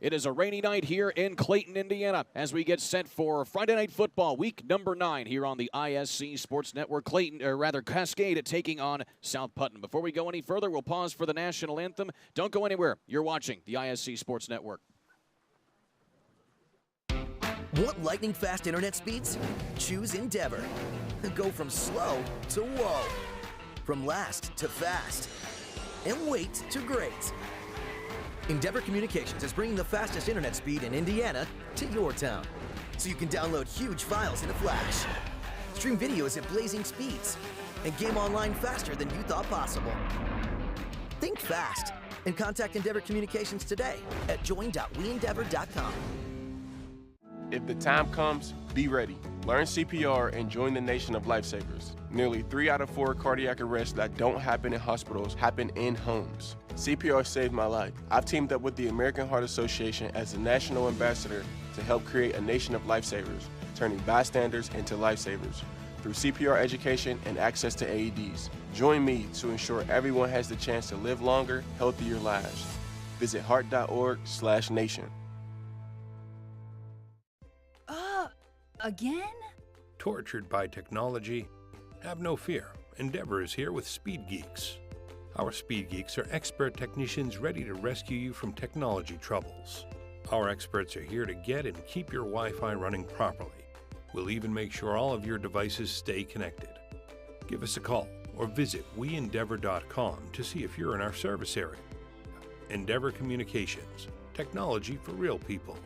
It is a rainy night here in Clayton, Indiana, as we get set for Friday Night Football, week number 9 here on the ISC Sports Network. Cascade taking on South Putnam. Before we go any further, we'll pause for the national anthem. Don't go anywhere. You're watching the ISC Sports Network. Want lightning-fast internet speeds? Choose Endeavor. Go from slow to whoa. From last to fast. And wait to great. Endeavor Communications is bringing the fastest internet speed in Indiana to your town, so you can download huge files in a flash, stream videos at blazing speeds, and game online faster than you thought possible. Think fast and contact Endeavor Communications today at join.weendeavor.com. If the time comes, be ready. Learn CPR and join the nation of lifesavers. Nearly 3 out of 4 cardiac arrests that don't happen in hospitals happen in homes. CPR saved my life. I've teamed up with the American Heart Association as a national ambassador to help create a nation of lifesavers, turning bystanders into lifesavers through CPR education and access to AEDs. Join me to ensure everyone has the chance to live longer, healthier lives. Visit heart.org/nation. Again? Tortured by technology? Have no fear. Endeavor is here with Speed Geeks. Our Speed Geeks are expert technicians ready to rescue you from technology troubles. Our experts are here to get and keep your Wi-Fi running properly. We'll even make sure all of your devices stay connected. Give us a call or visit weendeavor.com to see if you're in our service area. Endeavor Communications. Technology for real people.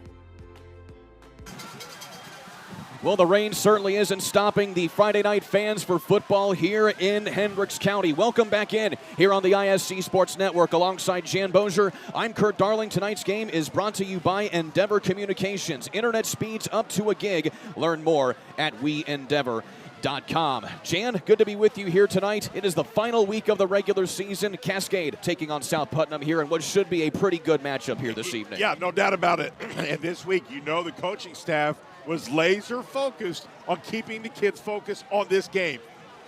Well, the rain certainly isn't stopping the Friday night fans for football here in Hendricks County. Welcome back in here on the ISC Sports Network alongside Jan Bozier. I'm Kurt Darling. Tonight's game is brought to you by Endeavor Communications. Internet speeds up to a gig. Learn more at weendeavor.com. Jan, good to be with you here tonight. It is the final week of the regular season. Cascade taking on South Putnam here in what should be a pretty good matchup here this evening. Yeah, no doubt about it. And this week, you know, the coaching staff was laser focused on keeping the kids focused on this game.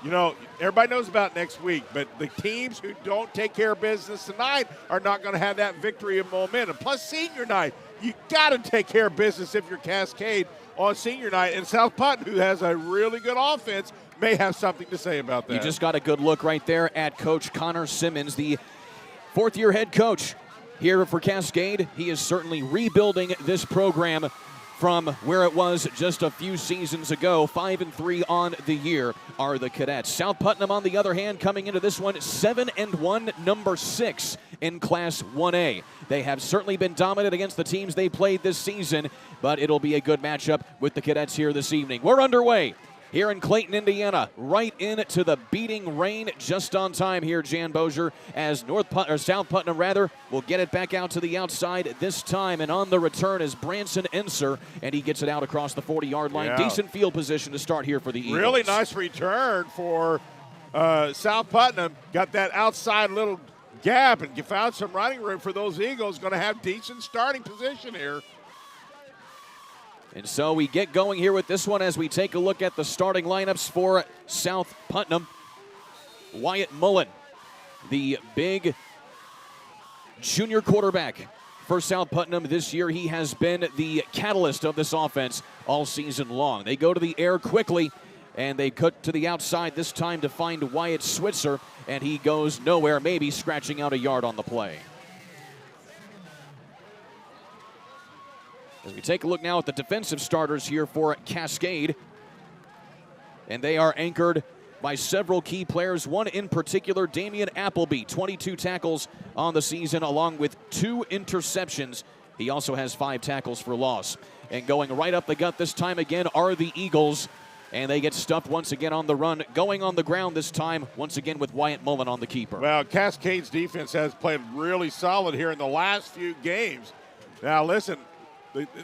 You know, everybody knows about next week, but the teams who don't take care of business tonight are not going to have that victory and momentum. Plus, senior night, you got to take care of business if you're Cascade on senior night. And South Putnam, who has a really good offense, may have something to say about that. You just got a good look right there at Coach Connor Simmons, the fourth-year head coach here for Cascade. He is certainly rebuilding this program from where it was just a few seasons ago. 5-3 on the year are the Cadets. South Putnam, on the other hand, coming into this one 7-1, number 6 in Class 1A. They have certainly been dominant against the teams they played this season, but it'll be a good matchup with the Cadets here this evening. We're underway here in Clayton, Indiana, right into the beating rain, just on time here, Jan Bozier, as South Putnam will get it back out to the outside this time, and on the return is Branson Enser, and he gets it out across the 40-yard line. Yeah. Decent field position to start here for the Eagles. Really nice return for South Putnam. Got that outside little gap and found some running room for those Eagles. Going to have decent starting position here. And so we get going here with this one as we take a look at the starting lineups for South Putnam. Wyatt Mullen, the big junior quarterback for South Putnam this year. He has been the catalyst of this offense all season long. They go to the air quickly, and they cut to the outside this time to find Wyatt Switzer, and he goes nowhere, maybe scratching out a yard on the play. As we take a look now at the defensive starters here for Cascade, and they are anchored by several key players. One in particular, Damian Appleby, 22 tackles on the season, along with 2 interceptions. He also has 5 tackles for loss. And going right up the gut this time again are the Eagles, and they get stuffed once again on the run. Going on the ground this time, once again with Wyatt Mullen on the keeper. Well, Cascade's defense has played really solid here in the last few games. Now, listen,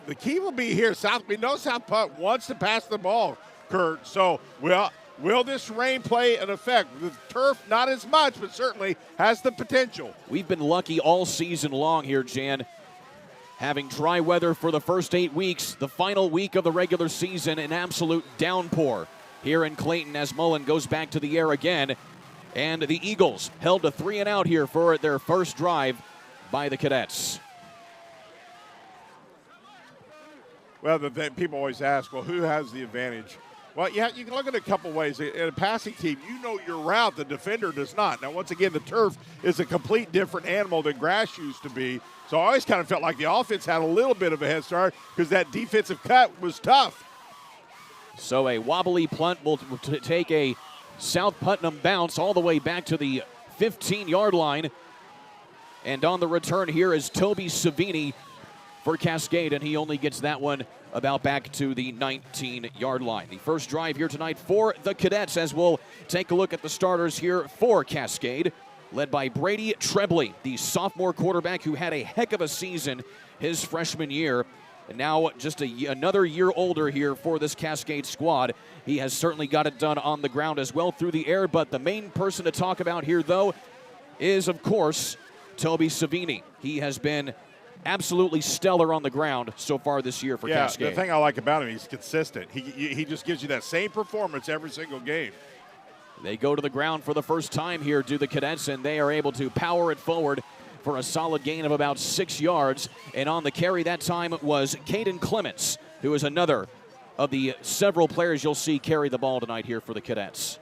the key will be here. We know South Putnam wants to pass the ball, Kurt. So, will this rain play an effect? The turf, not as much, but certainly has the potential. We've been lucky all season long here, Jan, having dry weather for the first 8 weeks. The final week of the regular season, an absolute downpour here in Clayton as Mullen goes back to the air again. And the Eagles held a 3-and-out here for their first drive by the Cadets. Well, people always ask, well, who has the advantage? Well, yeah, you can look at it a couple ways. In a passing team, you know your route. The defender does not. Now, once again, the turf is a complete different animal than grass used to be. So I always kind of felt like the offense had a little bit of a head start because that defensive cut was tough. So a wobbly punt will take a South Putnam bounce all the way back to the 15-yard line. And on the return here is Toby Savini for Cascade, and he only gets that one about back to the 19-yard line. The first drive here tonight for the Cadets, as we'll take a look at the starters here for Cascade, led by Brady Trebley, the sophomore quarterback who had a heck of a season his freshman year. And now just another year older here for this Cascade squad. He has certainly got it done on the ground as well through the air, but the main person to talk about here, though, is, of course, Toby Savini. He has been absolutely stellar on the ground so far this year for Cascade. The thing I like about him, he's consistent. He just gives you that same performance every single game. They go to the ground for the first time here, do the Cadets, and they are able to power it forward for a solid gain of about 6 yards. And on the carry that time was Caden Clements, who is another of the several players you'll see carry the ball tonight here for the Cadets.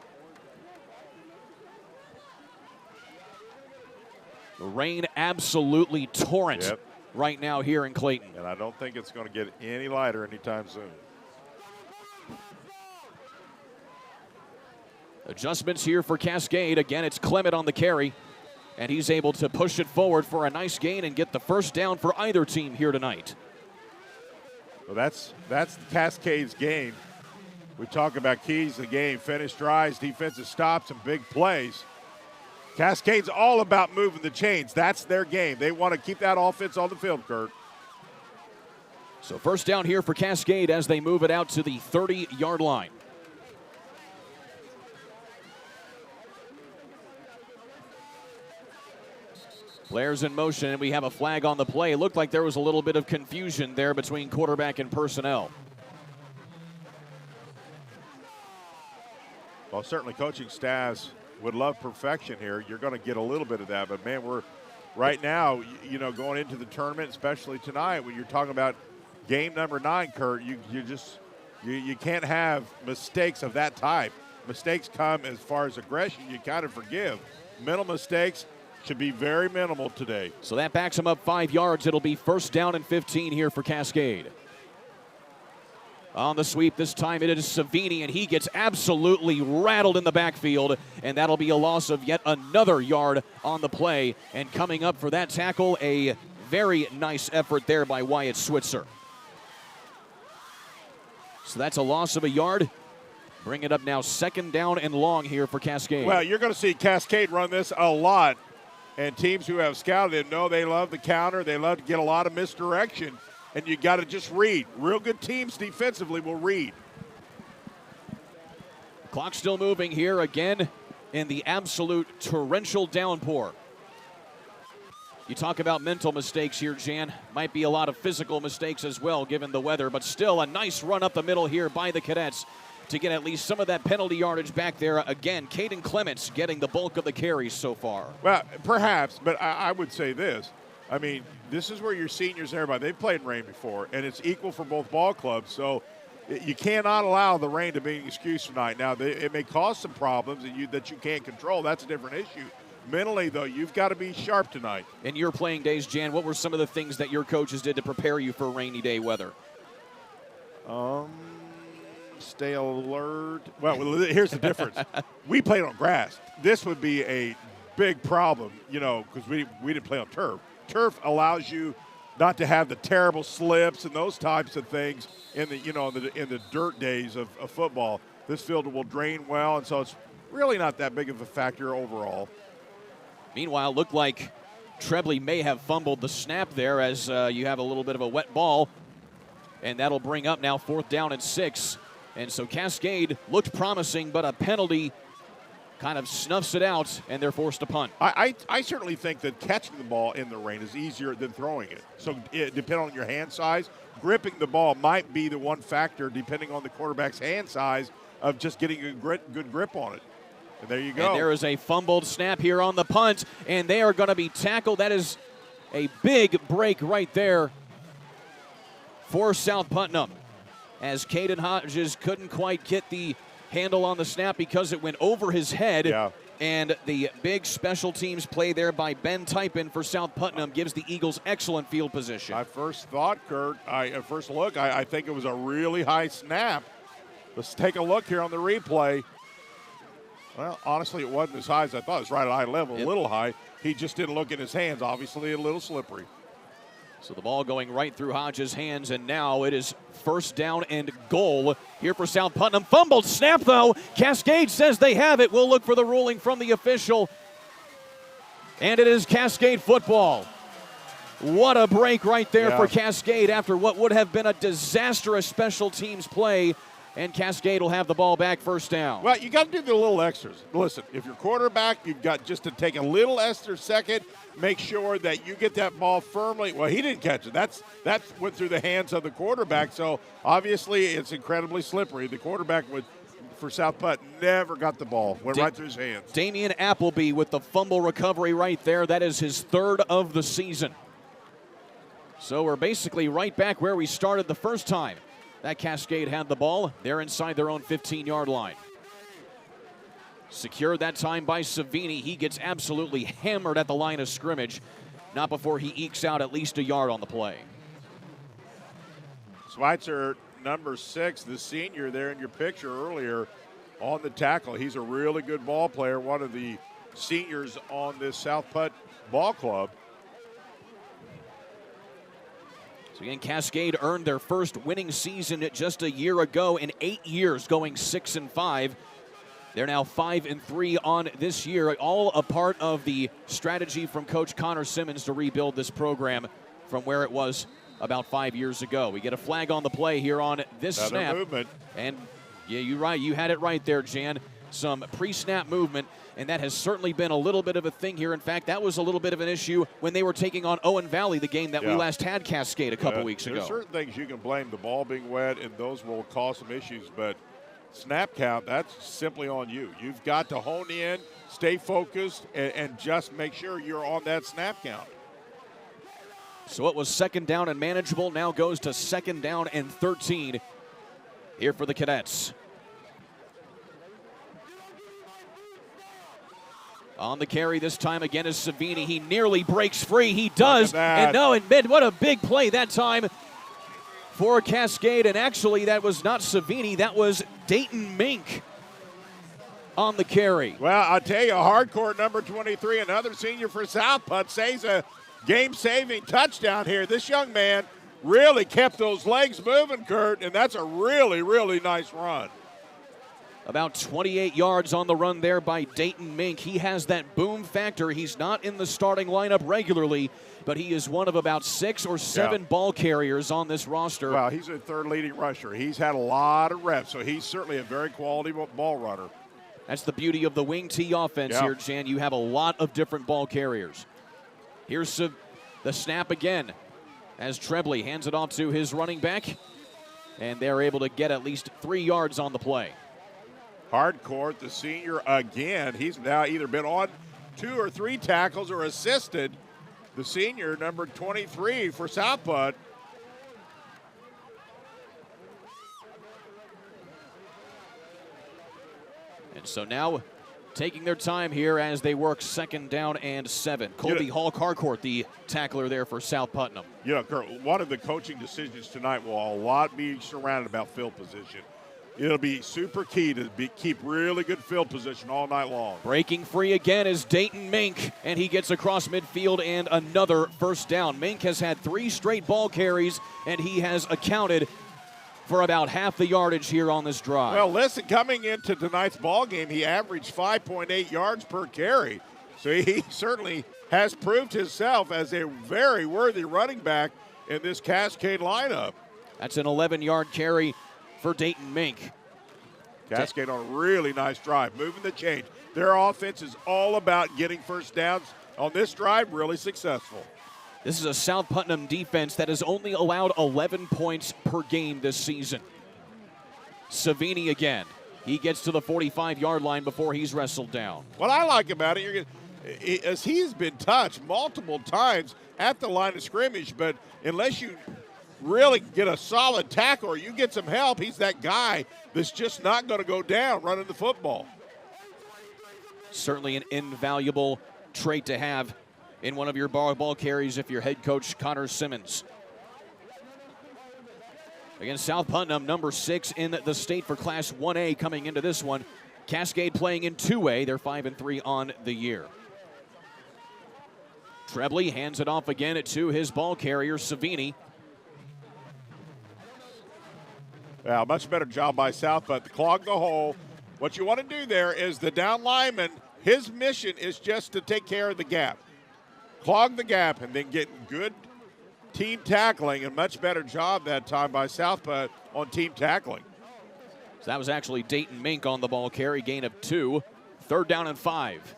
The rain absolutely torrent right now here in Clayton. And I don't think it's going to get any lighter anytime soon. Adjustments here for Cascade. Again, it's Clement on the carry, and he's able to push it forward for a nice gain and get the first down for either team here tonight. Well, that's Cascade's game. We talk about keys to the game, finished drives, defensive stops, and big plays. Cascade's all about moving the chains. That's their game. They want to keep that offense on the field, Kurt. So first down here for Cascade as they move it out to the 30-yard line. Players in motion, and we have a flag on the play. It looked like there was a little bit of confusion there between quarterback and personnel. Well, certainly coaching staffs would love perfection here. You're going to get a little bit of that, but man, we're right now, going into the tournament, especially tonight, when you're talking about game number 9, Kurt, you can't have mistakes of that type. Mistakes come as far as aggression, you kind of forgive. Mental mistakes should be very minimal today. So that backs him up 5 yards. It'll be first down and 15 here for Cascade. On the sweep this time, it is Savini, and he gets absolutely rattled in the backfield, and that'll be a loss of yet another yard on the play. And coming up for that tackle, a very nice effort there by Wyatt Switzer. So that's a loss of a yard. Bring it up now, second down and long here for Cascade. Well, you're going to see Cascade run this a lot, and teams who have scouted know they love the counter. They love to get a lot of misdirection. And you got to just read. Real good teams defensively will read. Clock still moving here again in the absolute torrential downpour. You talk about mental mistakes here, Jan. Might be a lot of physical mistakes as well, given the weather, but still a nice run up the middle here by the Cadets to get at least some of that penalty yardage back there. Again, Caden Clements getting the bulk of the carries so far. Well, perhaps, but I would say this. I mean, this is where your seniors and everybody, they've played in rain before, and it's equal for both ball clubs. So you cannot allow the rain to be an excuse tonight. Now, it may cause some problems that you can't control. That's a different issue. Mentally, though, you've got to be sharp tonight. In your playing days, Jan, what were some of the things that your coaches did to prepare you for rainy day weather? Stay alert. Well, here's the difference. We played on grass. This would be a big problem, because we didn't play on turf. Turf allows you not to have the terrible slips and those types of things in the dirt days of football. This field will drain well, and so it's really not that big of a factor overall. Meanwhile, looked like Trebley may have fumbled the snap there as you have a little bit of a wet ball, and that'll bring up now 4th down and 6. And so Cascade looked promising, but a penalty kind of snuffs it out, and they're forced to punt. I certainly think that catching the ball in the rain is easier than throwing it. So depending on your hand size, gripping the ball might be the one factor depending on the quarterback's hand size of just getting a good grip on it. And there you go. And there is a fumbled snap here on the punt, and they are going to be tackled. That is a big break right there for South Putnam, as Caden Hodges couldn't quite get the handle on the snap because it went over his head. Yeah. And the big special teams play there by Ben Typin for South Putnam gives the Eagles excellent field position. I first thought, Kurt, at first look, I think it was a really high snap. Let's take a look here on the replay. Well, honestly, it wasn't as high as I thought. It was right at eye level, a little high. He just didn't look at his hands, obviously a little slippery. So the ball going right through Hodges' hands, and now it is first down and goal here for South Putnam. Fumbled snap, though. Cascade says they have it. We'll look for the ruling from the official. And it is Cascade football. What a break right there for Cascade after what would have been a disastrous special teams play. And Cascade will have the ball back, first down. Well, you got to do the little extras. Listen, if you're quarterback, you've got just to take a little extra second, make sure that you get that ball firmly. Well, he didn't catch it. That went through the hands of the quarterback, so obviously it's incredibly slippery. The quarterback for South Putt never got the ball. Went right through his hands. Damian Appleby with the fumble recovery right there. That is his third of the season. So we're basically right back where we started the first time that Cascade had the ball. They're inside their own 15-yard line. Secured that time by Savini. He gets absolutely hammered at the line of scrimmage. Not before he ekes out at least a yard on the play. Schweitzer, number 6, the senior there in your picture earlier on the tackle. He's a really good ball player, one of the seniors on this South Putt ball club. So again, Cascade earned their first winning season just a year ago in 8 years, going 6-5. They're now 5-3 on this year, all a part of the strategy from Coach Connor Simmons to rebuild this program from where it was about 5 years ago. We get a flag on the play here on this snap. Movement. And yeah, you're right. You had it right there, Jan. Some pre-snap movement, and that has certainly been a little bit of a thing here. In fact, that was a little bit of an issue when they were taking on Owen Valley, the game that we last had Cascade a couple weeks ago. There's certain things you can blame the ball being wet, and those will cause some issues, but snap count, that's simply on you. You've got to hone in, stay focused, and just make sure you're on that snap count. So it was second down and manageable, now goes to second down and 13 here for the Cadets. On the carry this time again is Savini. He nearly breaks free. He does. And no, admit what a big play that time for Cascade. And actually, that was not Savini. That was Dayton Mink on the carry. Well, I'll tell you, hardcore number 23, another senior for South Putt, saves a game-saving touchdown here. This young man really kept those legs moving, Kurt, and that's a really, really nice run. About 28 yards on the run there by Dayton Mink. He has that boom factor. He's not in the starting lineup regularly, but he is one of about 6 or 7 ball carriers on this roster. Well, he's a third leading rusher. He's had a lot of reps, so he's certainly a very quality ball runner. That's the beauty of the wing T offense here, Jan. You have a lot of different ball carriers. Here's the snap again as Trebley hands it off to his running back, and they're able to get at least 3 yards on the play. Hardcourt, the senior again. He's now either been on 2 or 3 tackles or assisted. The senior, number 23 for South Putt. And so now taking their time here as they work second down and 7. Colby Hall-Carcourt, the tackler there for South Putnam. Yeah, Kurt, one of the coaching decisions tonight will a lot be surrounded about field position. It'll be super key to keep really good field position all night long. Breaking free again is Dayton Mink, and he gets across midfield and another first down. Mink has had 3 straight ball carries, and he has accounted for about half the yardage here on this drive. Well, listen, coming into tonight's ball game, he averaged 5.8 yards per carry. So he certainly has proved himself as a very worthy running back in this Cascade lineup. That's an 11-yard carry for Dayton Mink. Cascade on a really nice drive, moving the change. Their offense is all about getting first downs. On this drive, really successful. This is a South Putnam defense that has only allowed 11 points per game this season. Savini again. He gets to the 45-yard line before he's wrestled down. What I like about it, as he's been touched multiple times at the line of scrimmage, but unless you really get a solid tackle or you get some help, he's that guy that's just not going to go down running the football. Certainly an invaluable trait to have in one of your ball carries if you're head coach Connor Simmons. Against South Putnam, number 6 in the state for Class 1A coming into this one. Cascade playing in 2A. They're 5-3 on the year. Trebley hands it off again to his ball carrier, Savini. Yeah, much better job by South, but clog the hole. What you want to do there is the down lineman, his mission is just to take care of the gap. Clog the gap and then get good team tackling, and much better job that time by South Putt on team tackling. So that was actually Dayton Mink on the ball carry, gain of 2. 3rd down and 5.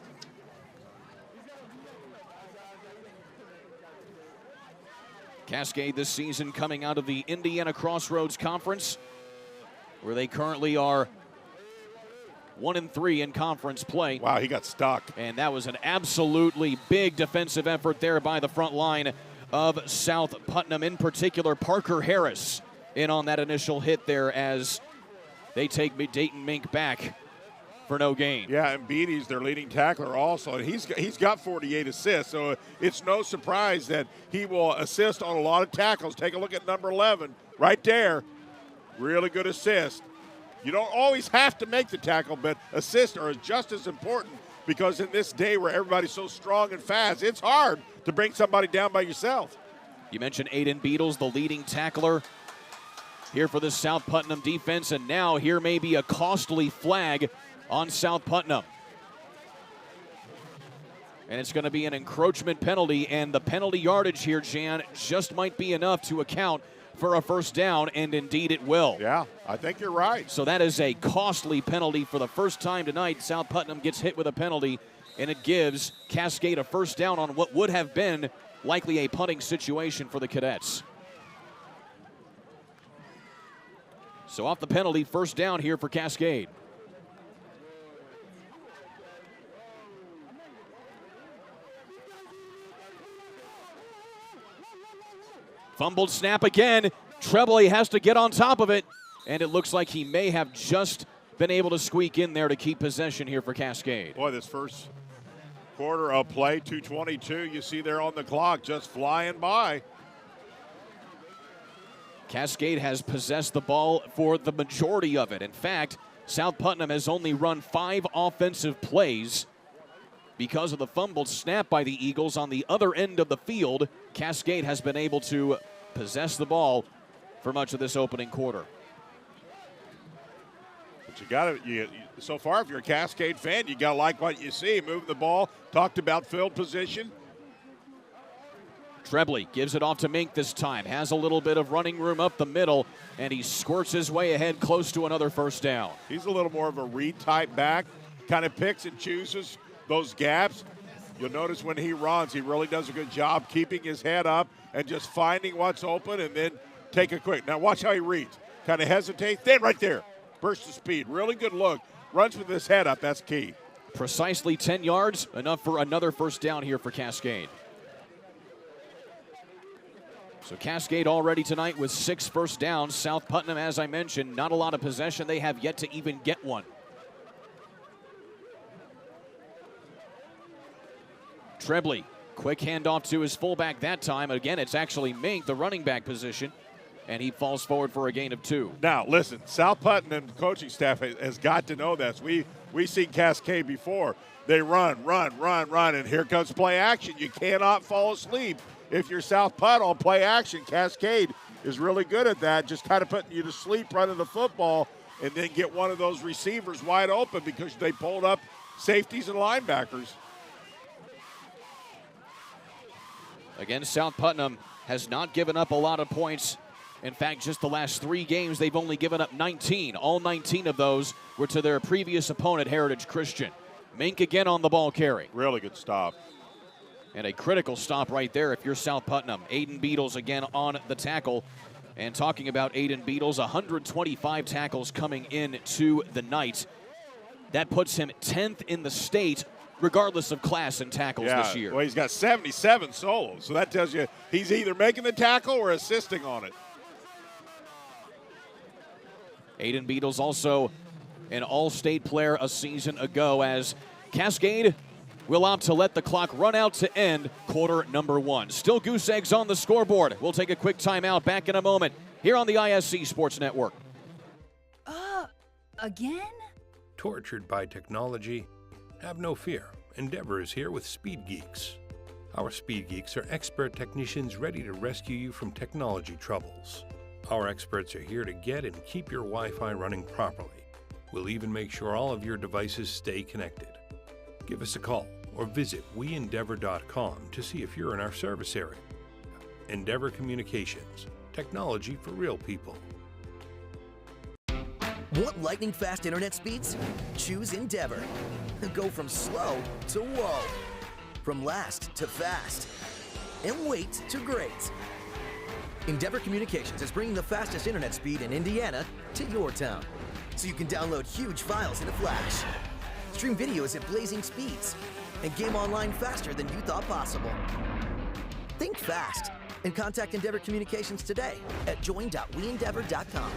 Cascade this season coming out of the Indiana Crossroads Conference, where they currently are 1-3 in conference play. Wow, he got stuck. And that was an absolutely big defensive effort there by the front line of South Putnam, in particular Parker Harris in on that initial hit there as they take Dayton Mink back for no gain. Yeah, and Beatty's their leading tackler also, and he's got 48 assists, so it's no surprise that he will assist on a lot of tackles. Take a look at number 11 right there. Really good assist. You don't always have to make the tackle, but assists are just as important because in this day where everybody's so strong and fast, it's hard to bring somebody down by yourself. You mentioned Aiden Beatles, the leading tackler here for the South Putnam defense, and now here may be a costly flag on South Putnam. And it's going to be an encroachment penalty, and the penalty yardage here, Jan, just might be enough to account for a first down, and indeed it will. Yeah, I think you're right. So that is a costly penalty for the first time tonight. South Putnam gets hit with a penalty, and it gives Cascade a first down on what would have been likely a punting situation for the Cadets. So off the penalty, first down here for Cascade. Fumbled snap again. Trebley has to get on top of it, and it looks like he may have just been able to squeak in there to keep possession here for Cascade. Boy, this first quarter of play, 2:22, you see there on the clock, just flying by. Cascade has possessed the ball for the majority of it. In fact, South Putnam has only run 5 offensive plays because of the fumbled snap by the Eagles on the other end of the field. Cascade has been able to possess the ball for much of this opening quarter. But you got to, so far, if you're a Cascade fan, you got to like what you see. Moving the ball, talked about field position. Trebley gives it off to Mink this time. Has a little bit of running room up the middle, and he squirts his way ahead close to another first down. He's a little more of a read-type back, kind of picks and chooses those gaps. You'll notice when he runs, he really does a good job keeping his head up and just finding what's open and then take a quick. Now watch how he reads. Kind of hesitates, then right there. Burst of speed, really good look. Runs with his head up, that's key. Precisely 10 yards, enough for another first down here for Cascade. So Cascade already tonight with 6 first downs. South Putnam, as I mentioned, not a lot of possession. They have yet to even get one. Trebley, quick handoff to his fullback that time. Again, it's actually Mink, the running back position, and he falls forward for a gain of 2. Now, listen, South Putnam coaching staff has got to know this. We've seen Cascade before. They run, and here comes play action. You cannot fall asleep if you're South Putt on play action. Cascade is really good at that, just kind of putting you to sleep running the football and then get one of those receivers wide open because they pulled up safeties and linebackers. Again, South Putnam has not given up a lot of points. In fact, just the last 3 games, they've only given up 19. All 19 of those were to their previous opponent, Heritage Christian. Mink again on the ball carry. Really good stop. And a critical stop right there if you're South Putnam. Aiden Beatles again on the tackle. And talking about Aiden Beatles, 125 tackles coming into the night. That puts him 10th in the state, regardless of class and tackles this year. Well, he's got 77 solos, so that tells you he's either making the tackle or assisting on it. Aiden Beadle's also an all-state player a season ago, as Cascade will opt to let the clock run out to end quarter number 1. Still goose eggs on the scoreboard. We'll take a quick timeout. Back in a moment here on the ISC Sports Network. Again? Tortured by technology? Have no fear. Endeavor is here with Speed Geeks. Our Speed Geeks are expert technicians ready to rescue you from technology troubles. Our experts are here to get and keep your Wi-Fi running properly. We'll even make sure all of your devices stay connected. Give us a call or visit weendeavor.com to see if you're in our service area. Endeavor Communications. Technology for real people. Want lightning-fast internet speeds? Choose Endeavor. Go from slow to whoa. From last to fast. And wait to great. Endeavor Communications is bringing the fastest internet speed in Indiana to your town, so you can download huge files in a flash, stream videos at blazing speeds, and game online faster than you thought possible. Think fast and contact Endeavor Communications today at join.weendeavor.com.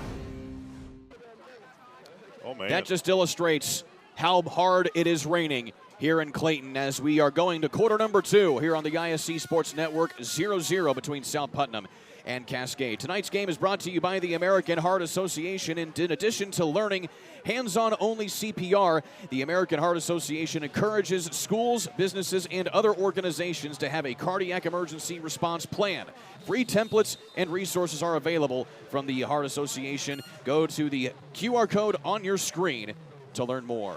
Oh, man. That just illustrates how hard it is raining here in Clayton as we are going to quarter number 2 here on the ISC Sports Network, 0-0 between South Putnam and Cascade. Tonight's game is brought to you by the American Heart Association, and in addition to learning hands-on only CPR, the American Heart Association encourages schools, businesses, and other organizations to have a cardiac emergency response plan. Free templates and resources are available from the Heart Association. Go to the QR code on your screen to learn more.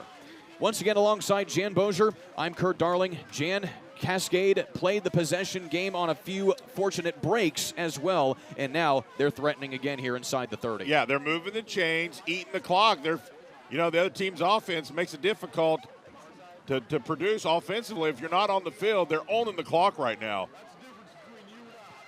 Once again, alongside Jan Bozier, I'm Kurt Darling. Jan, Cascade played the possession game on a few fortunate breaks as well, and now they're threatening again here inside the 30. Yeah, they're moving the chains, eating the clock. The other team's offense makes it difficult to produce offensively. If you're not on the field, they're owning the clock right now.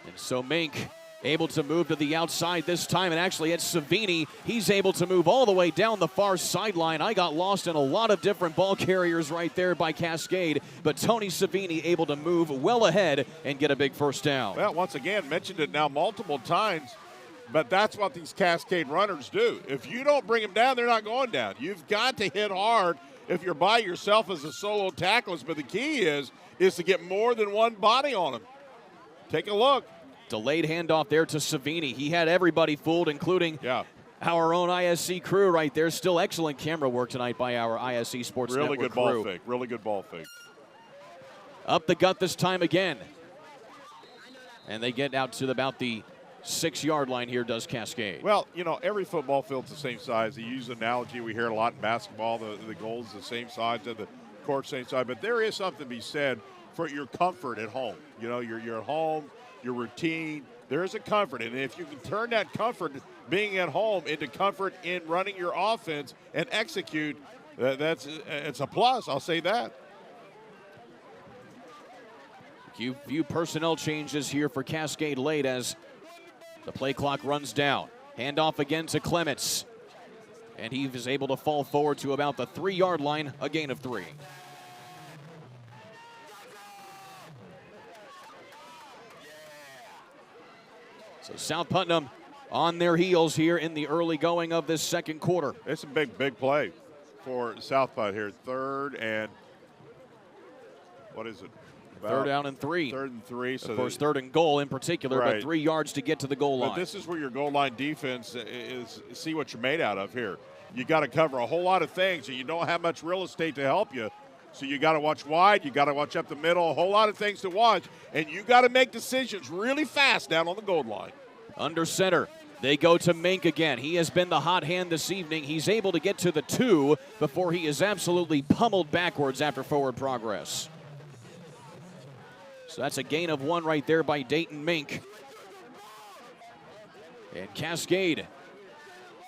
And so Mink able to move to the outside this time, and actually it's Savini. He's able to move all the way down the far sideline. I got lost in a lot of different ball carriers right there by Cascade, but Tony Savini able to move well ahead and get a big first down. Well, once again, mentioned it now multiple times, but that's what these Cascade runners do. If you don't bring them down, they're not going down. You've got to hit hard if you're by yourself as a solo tacklist, but the key is to get more than one body on them. Take a look. Delayed handoff there to Savini. He had everybody fooled, including our own ISC crew right there. Still excellent camera work tonight by our ISC Sports Network Really good crew. ball fake. Really good ball fake. Up the gut this time again. And they get out to about the 6-yard line here, does Cascade. Well, every football field's the same size. They use an analogy we hear a lot in basketball. The goal's the same size, the court's the same size. But there is something to be said for your comfort at home. You're at home. Your routine, there is a comfort. And if you can turn that comfort being at home into comfort in running your offense and execute, it's a plus, I'll say that. Few personnel changes here for Cascade late as the play clock runs down. Handoff again to Clements. And he is able to fall forward to about the 3-yard line, a gain of 3. So South Putnam on their heels here in the early going of this second quarter. It's a big play for South Putnam here. Third and, what is it? Third down and 3. Third and 3. So of course, third and goal in particular, right. But 3 yards to get to the goal line. But this is where your goal line defense is, see what you're made out of here. You got to cover a whole lot of things, and you don't have much real estate to help you. So you got to watch wide, you got to watch up the middle, a whole lot of things to watch, and you got to make decisions really fast down on the goal line. Under center, they go to Mink again. He has been the hot hand this evening. He's able to get to the 2 before he is absolutely pummeled backwards after forward progress. So that's a gain of 1 right there by Dayton Mink. And Cascade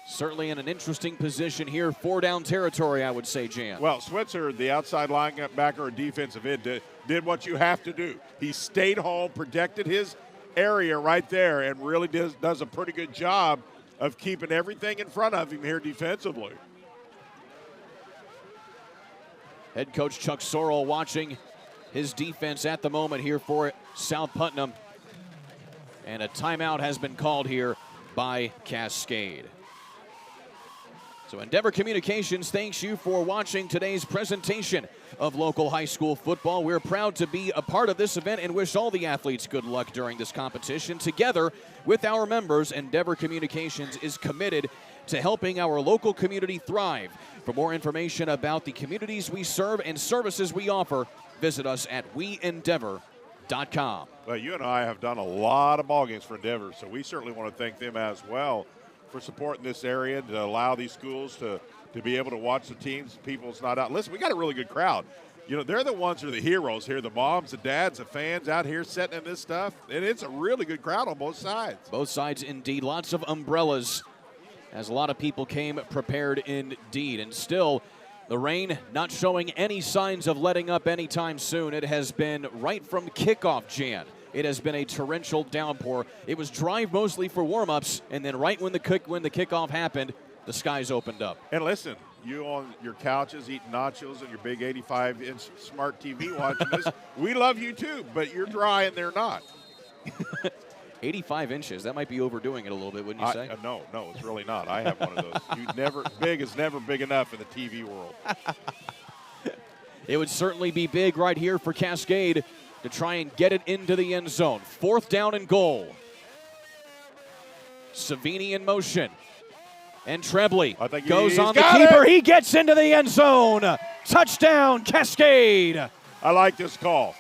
certainly in an interesting position here. 4-down territory, I would say, Jan. Well, Switzer, the outside linebacker or defensive end, did what you have to do. He stayed home, protected his area right there, and really does a pretty good job of keeping everything in front of him here defensively. Head coach Chuck Sorrell watching his defense at the moment here for South Putnam. And a timeout has been called here by Cascade. So Endeavor Communications thanks you for watching today's presentation of local high school football. We're proud to be a part of this event and wish all the athletes good luck during this competition. Together with our members, Endeavor Communications is committed to helping our local community thrive. For more information about the communities we serve and services we offer, visit us at weendeavor.com. Well, you and I have done a lot of ball games for Endeavor, so we certainly want to thank them as well for supporting this area to allow these schools to be able to watch the teams. People's not out. Listen, we got a really good crowd. You know, they're the ones who are the heroes here, the moms, the dads, the fans out here setting in this stuff. And it's a really good crowd on both sides. Both sides indeed. Lots of umbrellas as a lot of people came prepared indeed. And still, the rain not showing any signs of letting up anytime soon. It has been right from kickoff, Jan. It has been a torrential downpour. It was dry mostly for warm-ups, and then right when the kickoff happened, the skies opened up. And listen, you on your couches eating nachos and your big 85-inch smart TV watching this, we love you too, but you're dry and they're not. 85 inches, that might be overdoing it a little bit, wouldn't you say? No, it's really not. I have one of those. Big is never big enough in the TV world. It would certainly be big right here for Cascade to try and get it into the end zone. 4th down and goal. Savini in motion. And Trebley goes on the keeper. He gets into the end zone. Touchdown, Cascade. I like this call.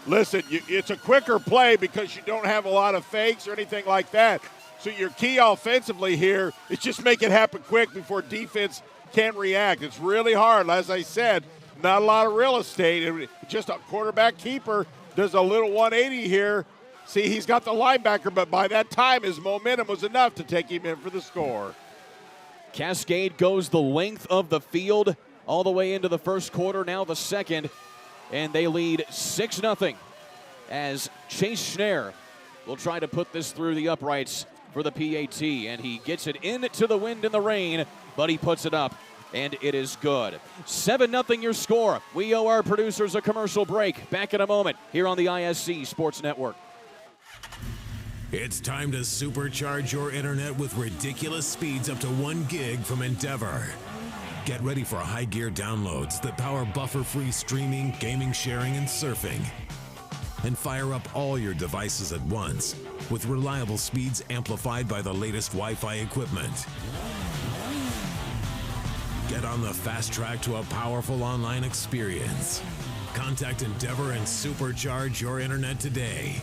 Listen, it's a quicker play because you don't have a lot of fakes or anything like that. So your key offensively here is just make it happen quick before defense can react. It's really hard. As I said, not a lot of real estate. Just a quarterback keeper does a little 180 here. See, he's got the linebacker, but by that time his momentum was enough to take him in for the score. Cascade goes the length of the field all the way into the first quarter, now the second, and they lead 6-0 as Chase Schneer will try to put this through the uprights for the PAT, and he gets it into the wind and the rain, but he puts it up, and it is good. 7-0 your score. We owe our producers a commercial break. Back in a moment here on the ISC Sports Network. It's time to supercharge your internet with ridiculous speeds up to 1 gig from Endeavor. Get ready for high gear downloads that power buffer-free streaming, gaming, sharing, and surfing. And fire up all your devices at once with reliable speeds amplified by the latest Wi-Fi equipment. Get on the fast track to a powerful online experience. Contact Endeavor and supercharge your internet today.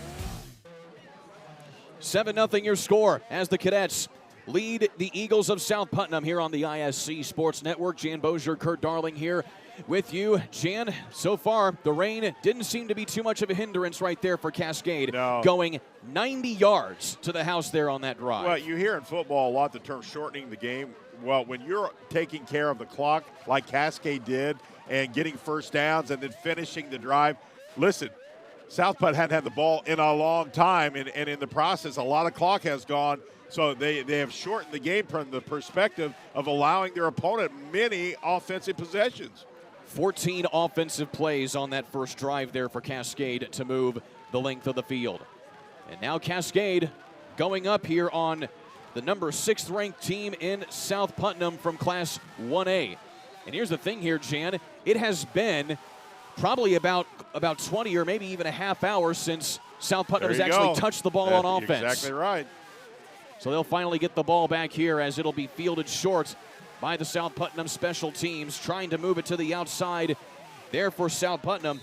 7-0 your score as the Cadets lead the Eagles of South Putnam here on the ISC Sports Network. Jan Bozier, Kurt Darling here with you. Jan, so far the rain didn't seem to be too much of a hindrance right there for Cascade. No. Going 90 yards to the house there on that drive. Well, you hear in football a lot the term shortening the game. Well, when you're taking care of the clock like Cascade did and getting first downs and then finishing the drive, listen, South Putt hadn't had the ball in a long time, and in the process, a lot of clock has gone. So they have shortened the game from the perspective of allowing their opponent many offensive possessions. 14 offensive plays on that first drive there for Cascade to move the length of the field. And now Cascade going up here on the number 6th ranked team in South Putnam from Class 1A. And here's the thing here, Jan. It has been probably about 20 or maybe even a half hour since South Putnam has actually touched the ball on offense. Exactly right. So they'll finally get the ball back here as it'll be fielded short by the South Putnam special teams, trying to move it to the outside there for South Putnam.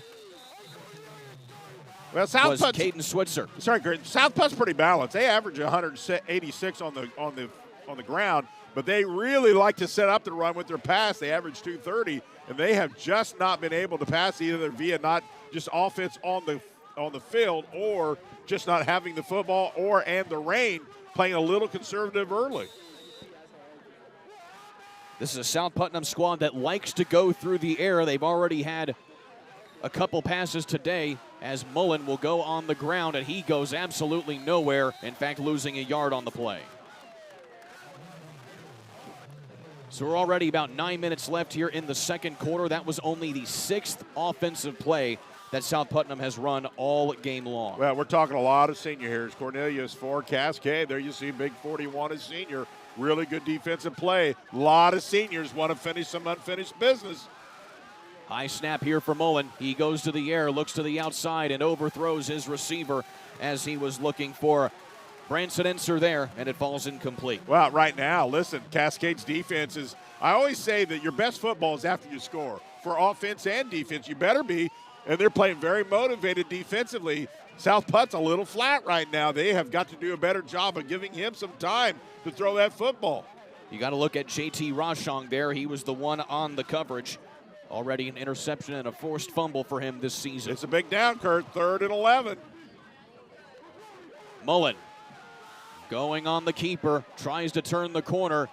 Well, South Putt's Caden Switzer. Sorry, Grant. South Putt's pretty balanced. They average 186 on the ground, but they really like to set up the run with their pass. They average 230, and they have just not been able to pass either via not just offense on the field or just not having the football and the rain, playing a little conservative early. This is a South Putnam squad that likes to go through the air. They've already had a couple passes today as Mullen will go on the ground, and he goes absolutely nowhere, in fact, losing a yard on the play. So we're already about 9 minutes left here in the second quarter. That was only the 6th offensive play that South Putnam has run all game long. Well, we're talking a lot of senior here. Cornelius for Cascade. There you see big 41 is senior. really good defensive play. A lot of seniors want to finish some unfinished business. High snap here for Mullen. He goes to the air, looks to the outside, and overthrows his receiver as he was looking for Branson Enser there, and it falls incomplete. Well, right now, listen, Cascade's defense is, I always say that your best football is after you score. For offense and defense, you better be, and they're playing very motivated defensively. South Putt's a little flat right now. They have got to do a better job of giving him some time to throw that football. You got to look at JT Roshong there. He was the one on the coverage. Already an interception and a forced fumble for him this season. It's a big down, Kurt, 3rd and 11. Mullen going on the keeper, tries to turn the corner,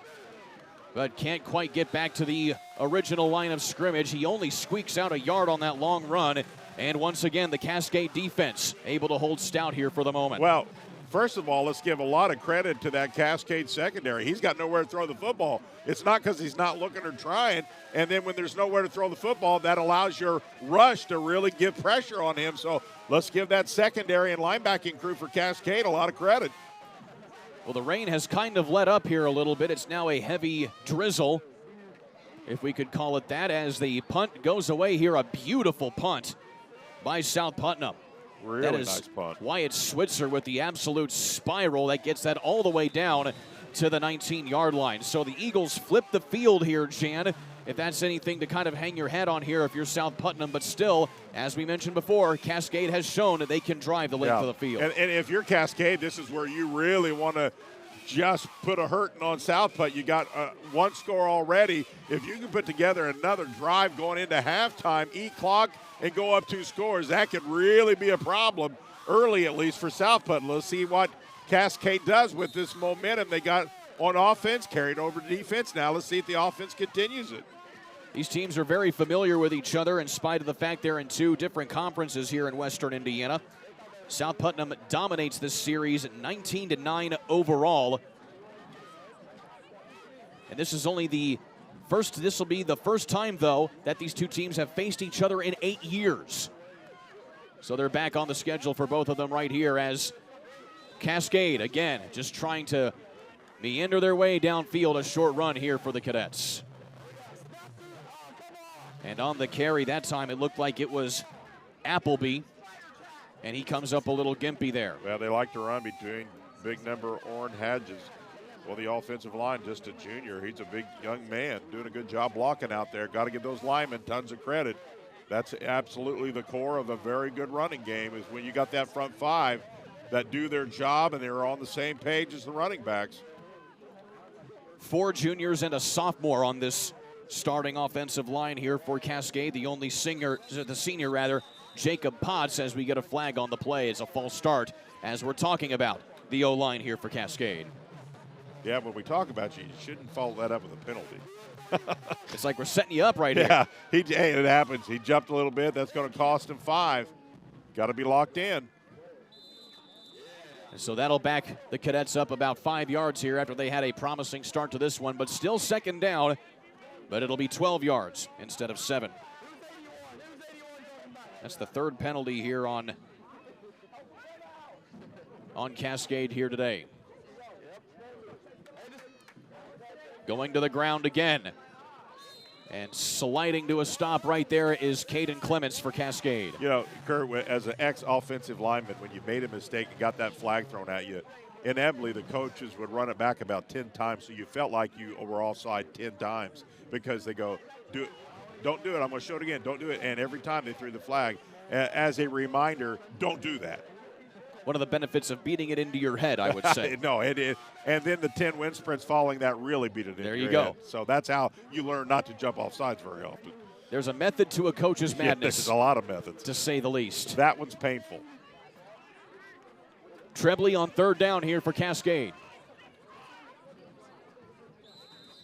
but can't quite get back to the original line of scrimmage. He only squeaks out a yard on that long run. And once again, the Cascade defense able to hold stout here for the moment. Well, first of all, let's give a lot of credit to that Cascade secondary. He's got nowhere to throw the football. It's not because he's not looking or trying. And then when there's nowhere to throw the football, that allows your rush to really give pressure on him. So let's give that secondary and linebacking crew for Cascade a lot of credit. Well, the rain has kind of let up here a little bit. It's now a heavy drizzle, if we could call it that, as the punt goes away here. A beautiful punt by South Putnam. Really that is nice punt. Wyatt Switzer with the absolute spiral that gets that all the way down to the 19-yard line. So the Eagles flip the field here, Jan, if that's anything to kind of hang your hat on here if you're South Putnam. But still, as we mentioned before, Cascade has shown that they can drive the length of the field. And if you're Cascade, this is where you really want to just put a hurting on South Putt. You got one score already. If you can put together another drive going into halftime, eat clock, and go up 2 scores, that could really be a problem early, at least for South Putt. Let's see what Cascade does with this momentum they got on offense, carried over to defense. Now let's see if the offense continues it. These teams are very familiar with each other in spite of the fact they're in 2 different conferences here in Western Indiana. South Putnam dominates this series 19-9 overall. And this is only the first, this will be the first time, though, that these 2 teams have faced each other in 8 years. So they're back on the schedule for both of them right here as Cascade, again, just trying to meander their way downfield. A short run here for the Cadets. And on the carry that time, it looked like it was Appleby. And he comes up a little gimpy there. Well, they like to run between big number Orrin Hedges. Well, the offensive line, just a junior. He's a big young man doing a good job blocking out there. Got to give those linemen tons of credit. That's absolutely the core of a very good running game, is when you got that front 5 that do their job and they're on the same page as the running backs. 4 juniors and a sophomore on this starting offensive line here for Cascade. The only senior, Jacob Potts, as we get a flag on the play. It's a false start as we're talking about the O-line here for Cascade. Yeah, when we talk about you shouldn't follow that up with a penalty. It's like we're setting you up right here. Yeah, hey, it happens. He jumped a little bit. That's going to cost him 5. Got to be locked in. And so that'll back the Cadets up about 5 yards here after they had a promising start to this one, but still second down. But it'll be 12 yards instead of 7. That's the 3rd penalty here on Cascade here today. Going to the ground again. And sliding to a stop right there is Caden Clements for Cascade. You know, Kurt, as an ex-offensive lineman, when you made a mistake and got that flag thrown at you, inevitably the coaches would run it back about 10 times, so you felt like you were offside 10 times because they go, do it. Don't do it. I'm going to show it again. Don't do it. And every time they threw the flag, as a reminder, don't do that. One of the benefits of beating it into your head, I would say. No, and then the 10 wind sprints following that really beat it into your head. There you go. So that's how you learn not to jump off sides very often. There's a method to a coach's madness. There's a lot of methods. To say the least. That one's painful. Trebley on 3rd down here for Cascade.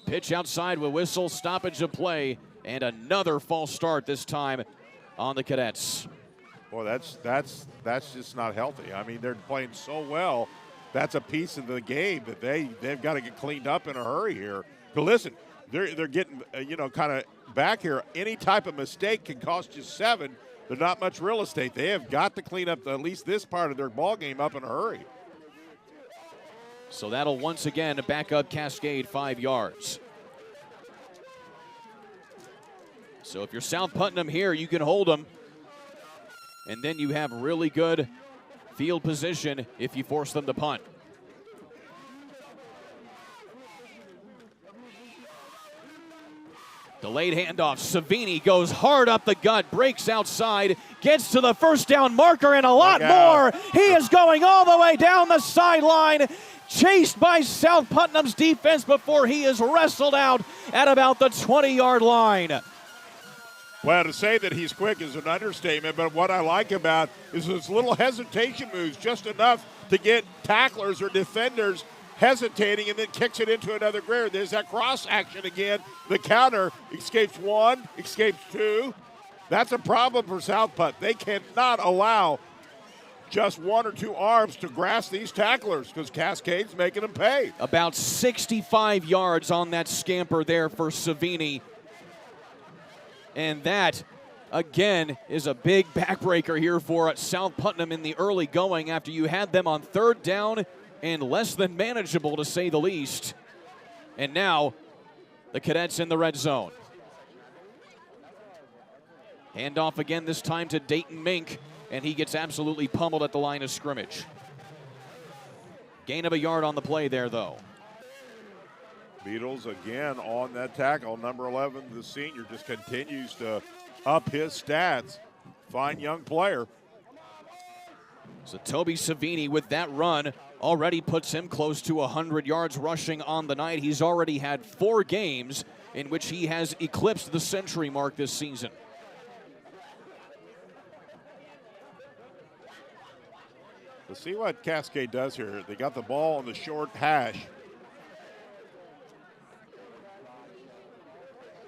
Pitch outside with whistle, stoppage of play, and another false start this time on the Cadets. Boy, that's just not healthy. I mean, they're playing so well. That's a piece of the game that they've got to get cleaned up in a hurry here. But listen, they're getting kind of back here. Any type of mistake can cost you 7. There's not much real estate. They have got to clean up at least this part of their ball game up in a hurry. So that'll once again back up Cascade 5 yards. So if you're South Putnam here, you can hold them. And then you have really good field position if you force them to punt. Delayed handoff. Savini goes hard up the gut, breaks outside, gets to the first down marker and a lot more. He is going all the way down the sideline, chased by South Putnam's defense before he is wrestled out at about the 20-yard line. Well, to say that he's quick is an understatement, but what I like about is his little hesitation moves, just enough to get tacklers or defenders hesitating, and then kicks it into another gear. There's that cross action again. The counter escapes one, escapes two. That's a problem for South Putt. They cannot allow just one or two arms to grasp these tacklers because Cascade's making them pay. About 65 yards on that scamper there for Savini. And that, again, is a big backbreaker here for South Putnam in the early going after you had them on third down and less than manageable, to say the least. And now the Cadets in the red zone. Handoff again, this time to Dayton Mink, and he gets absolutely pummeled at the line of scrimmage. Gain of a yard on the play there, though. Beatles again on that tackle. Number 11, the senior, just continues to up his stats. Fine young player. So Toby Savini with that run already puts him close to 100 yards rushing on the night. He's already had 4 games in which he has eclipsed the century mark this season. Let's see what Cascade does here. They got the ball on the short hash.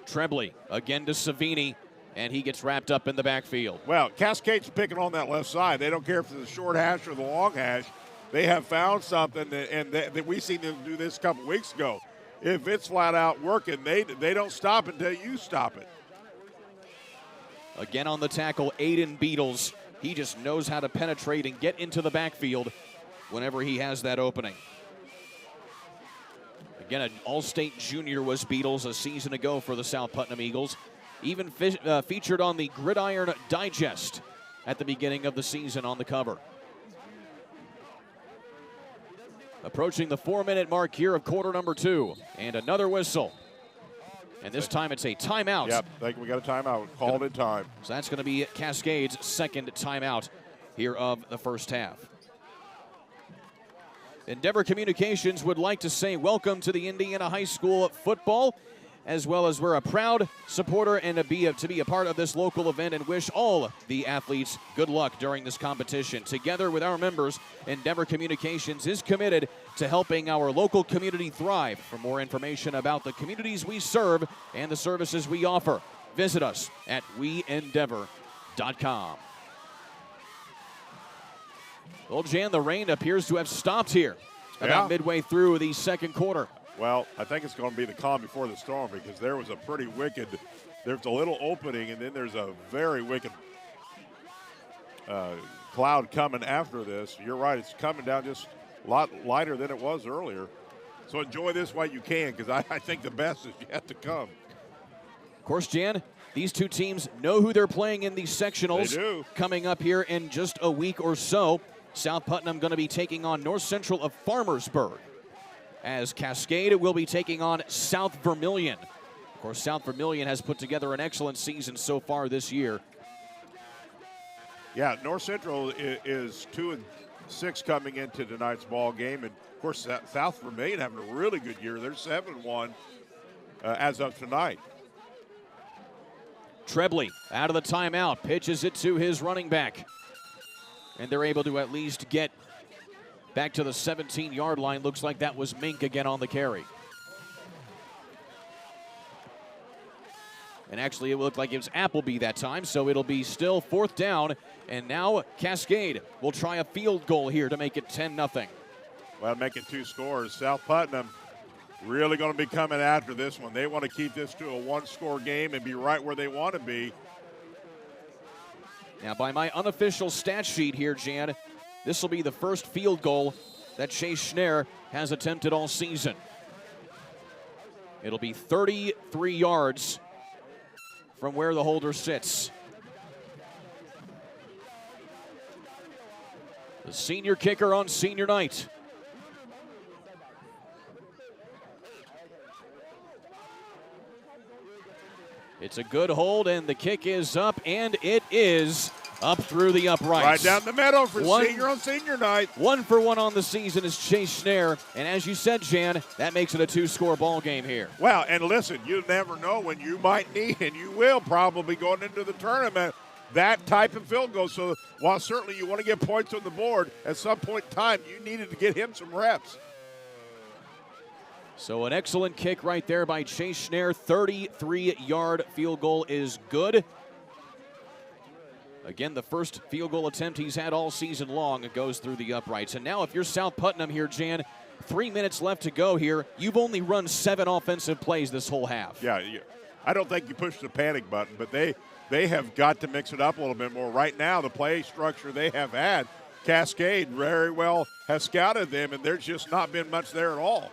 Trebley again to Savini, and he gets wrapped up in the backfield. Well, Cascade's picking on that left side. They don't care if it's the short hash or the long hash. They have found something, and that we seen them do this a couple weeks ago. If it's flat out working, they don't stop until you stop it. Again on the tackle, Aiden Beatles. He just knows how to penetrate and get into the backfield whenever he has that opening. Again, an All-State junior was Beatles a season ago for the South Putnam Eagles. Even featured on the Gridiron Digest at the beginning of the season on the cover. Approaching the 4-minute mark here of quarter number 2. And another whistle. And this time it's a timeout. Yep, I think we got a timeout. Called it time. So that's going to be Cascade's second timeout here of the first half. Endeavor Communications would like to say welcome to the Indiana High School football, as well as we're a proud supporter and to be a part of this local event and wish all the athletes good luck during this competition. Together with our members, Endeavor Communications is committed to helping our local community thrive. For more information about the communities we serve and the services we offer, visit us at weendeavor.com. Well, Jan, the rain appears to have stopped here about midway through the second quarter. Well, I think it's going to be the calm before the storm because there was a pretty wicked, there's a little opening and then there's a very wicked cloud coming after this. You're right, it's coming down just a lot lighter than it was earlier. So enjoy this while you can because I think the best is yet to come. Of course, Jan, these two teams know who they're playing in these sectionals. They do. Coming up here in just a week or so. South Putnam going to be taking on North Central of Farmersburg, as Cascade will be taking on South Vermilion. Of course, South Vermilion has put together an excellent season so far this year. Yeah, North Central is 2-6 coming into tonight's ball game, and of course South Vermilion having a really good year. They're 7-1 as of tonight. Trebley out of the timeout, pitches it to his running back. And they're able to at least get back to the 17-yard line. Looks like that was Mink again on the carry. And actually it looked like it was Appleby that time, so it'll be still 4th down. And now Cascade will try a field goal here to make it 10-0. Well, make it 2 scores. South Putnam really going to be coming after this one. They want to keep this to a 1-score game and be right where they want to be. Now, by my unofficial stat sheet here, Jan, this will be the first field goal that Chase Schneer has attempted all season. It'll be 33 yards from where the holder sits. The senior kicker on senior night. It's a good hold, and the kick is up, and it is up through the uprights. Right down the middle for senior on senior night. 1 for 1 on the season is Chase Schneer, and as you said, Jan, that makes it a 2-score ball game here. Well, and listen, you never know when you might need, and you will probably going into the tournament, that type of field goal. So while certainly you want to get points on the board, at some point in time, you needed to get him some reps. So an excellent kick right there by Chase Schneer. 33-yard field goal is good. Again, the first field goal attempt he's had all season long. It goes through the uprights. And now if you're South Putnam here, Jan, 3 minutes left to go here. You've only run 7 offensive plays this whole half. Yeah, I don't think you push the panic button, but they have got to mix it up a little bit more. Right now, the play structure they have had, Cascade very well has scouted them, and there's just not been much there at all.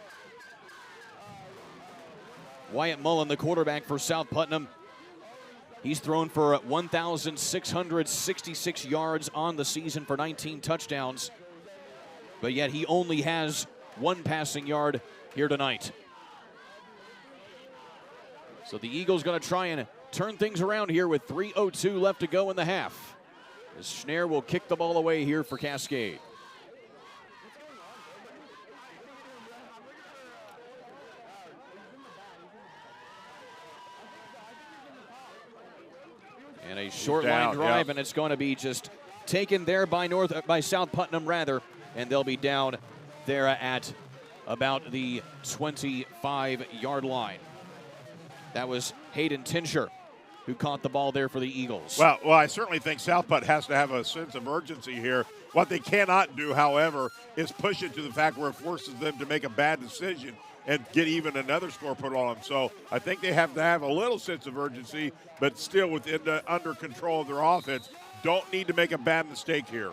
Wyatt Mullen, the quarterback for South Putnam. He's thrown for 1,666 yards on the season for 19 touchdowns. But yet he only has 1 passing yard here tonight. So the Eagles going to try and turn things around here with 3:02 left to go in the half. As Schneer will kick the ball away here for Cascade. And a short line drive, and it's going to be just taken there by South Putnam, rather, and they'll be down there at about the 25-yard line. That was Hayden Tincher who caught the ball there for the Eagles. Well, I certainly think South Putt has to have a sense of urgency here. What they cannot do, however, is push it to the fact where it forces them to make a bad decision and get even another score put on them. So I think they have to have a little sense of urgency, but still within under control of their offense. Don't need to make a bad mistake here.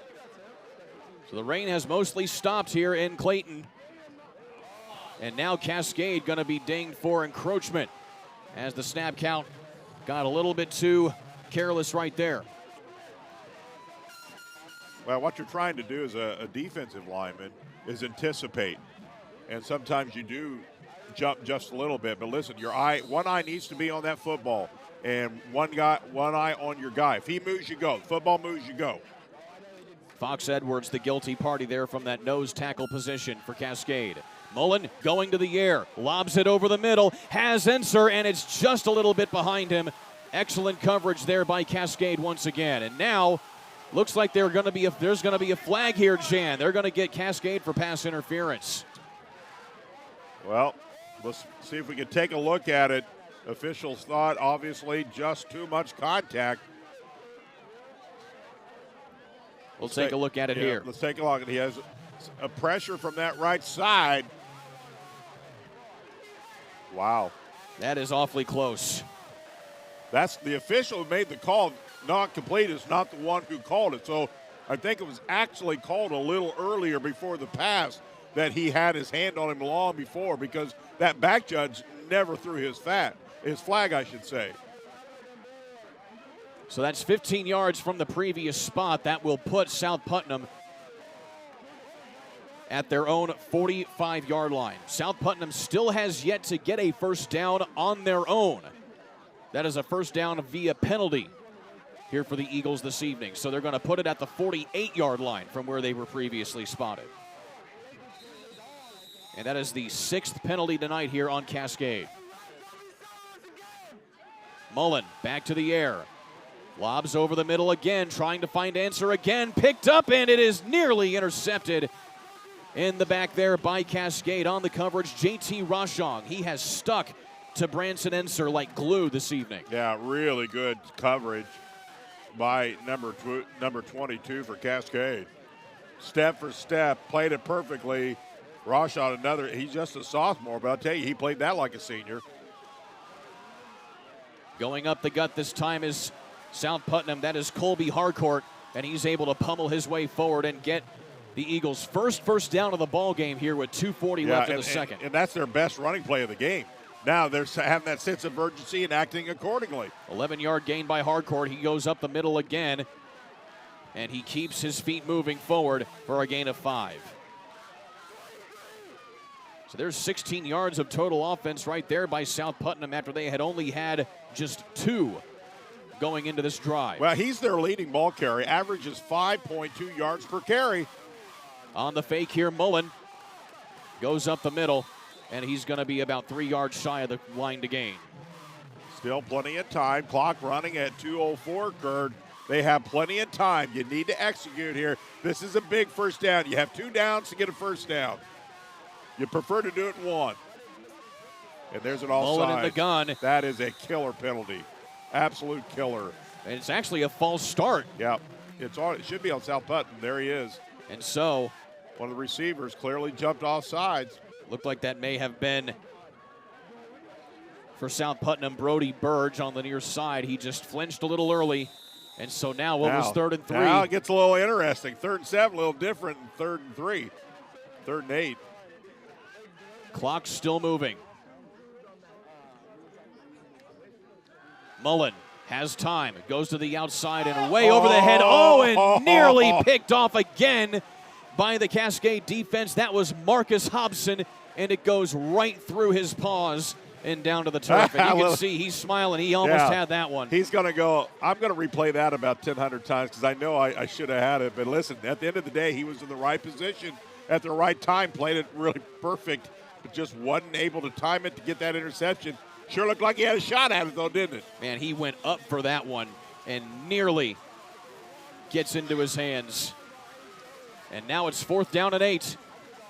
So the rain has mostly stopped here in Clayton. And now Cascade going to be dinged for encroachment as the snap count got a little bit too careless right there. Well, what you're trying to do as a defensive lineman is anticipate. And sometimes you do jump just a little bit. But listen, one eye needs to be on that football. And one eye on your guy. If he moves, you go. Football moves, you go. Fox Edwards, the guilty party there from that nose tackle position for Cascade. Mullen going to the air, lobs it over the middle, has Enser, and it's just a little bit behind him. Excellent coverage there by Cascade once again. And now, looks like there's going to be a flag here, Jan. They're going to get Cascade for pass interference. Well, let's see if we can take a look at it. Officials thought, obviously, just too much contact. We'll take a look at it here. Let's take a look. He has a pressure from that right side. Wow. That is awfully close. That's the official who made the call. Not complete is not the one who called it. So I think it was actually called a little earlier before the pass that he had his hand on him long before, because that back judge never threw his flag, I should say. So that's 15 yards from the previous spot. That will put South Putnam at their own 45-yard line. South Putnam still has yet to get a first down on their own. That is a first down via penalty here for the Eagles this evening. So they're going to put it at the 48-yard line from where they were previously spotted. And that is the 6th penalty tonight here on Cascade. Mullen back to the air. Lobs over the middle again, trying to find Enser again. Picked up, and it is nearly intercepted in the back there by Cascade. On the coverage, J.T. Roshong. He has stuck to Branson Enser like glue this evening. Yeah, really good coverage by number 22 for Cascade. Step for step, played it perfectly. Roshong, he's just a sophomore, but I'll tell you, he played that like a senior. Going up the gut this time is South Putnam. That is Colby Harcourt, and he's able to pummel his way forward and get the Eagles' first down of the ball game here with 2:40 left in the second. And that's their best running play of the game. Now they're having that sense of urgency and acting accordingly. 11-yard gain by Harcourt. He goes up the middle again, and he keeps his feet moving forward for a gain of 5. So there's 16 yards of total offense right there by South Putnam after they had only had just 2 going into this drive. Well, he's their leading ball carrier, averages 5.2 yards per carry. On the fake here, Mullen goes up the middle, and he's going to be about 3 yards shy of the line to gain. Still plenty of time. Clock running at 2:04, Kurt. They have plenty of time. You need to execute here. This is a big first down. You have 2 downs to get a first down. You prefer to do it in 1. And there's an offside. Mullen in the gun. That is a killer penalty. Absolute killer. And it's actually a false start. Yep. It's on. It should be on South Putnam. There he is. And so one of the receivers clearly jumped off sides. Looked like that may have been for South Putnam, Brody Burge on the near side. He just flinched a little early. And so now what was 3rd and 3? Now it gets a little interesting. 3rd and 7, a little different than 3rd and 3. 3rd and 8. Clock's still moving. Mullen has time. Goes to the outside and way over the head. Oh, and nearly picked off again by the Cascade defense. That was Marcus Hobson, and it goes right through his paws and down to the turf. And you can see he's smiling. He almost had that one. He's going to go. I'm going to replay that about 1,000 times because I know I should have had it. But listen, at the end of the day, he was in the right position at the right time, played it really perfect, but just wasn't able to time it to get that interception. Sure looked like he had a shot at it, though, didn't it? Man, he went up for that one and nearly gets into his hands. And now it's 4th down and 8.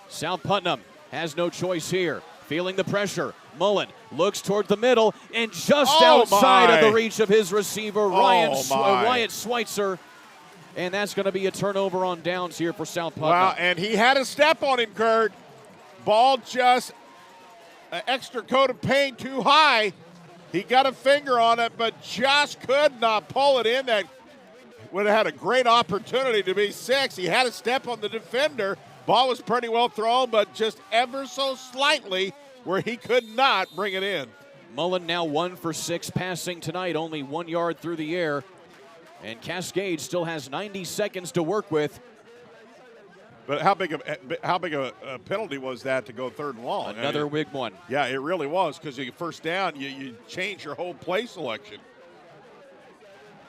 South Putnam has no choice here. Feeling the pressure. Mullen looks toward the middle and just outside of the reach of his receiver, Wyatt Schweitzer. And that's going to be a turnover on downs here for South Putnam. Wow, and he had a step on him, Kurt. Ball just an extra coat of paint too high. He got a finger on it, but just could not pull it in. That would have had a great opportunity to be 6. He had a step on the defender. Ball was pretty well thrown, but just ever so slightly where he could not bring it in. Mullen now 1 for 6 passing tonight, only 1 yard through the air. And Cascade still has 90 seconds to work with. But how big a penalty was that to go 3rd and long? Another big one. Yeah, it really was, because you first down, you change your whole play selection.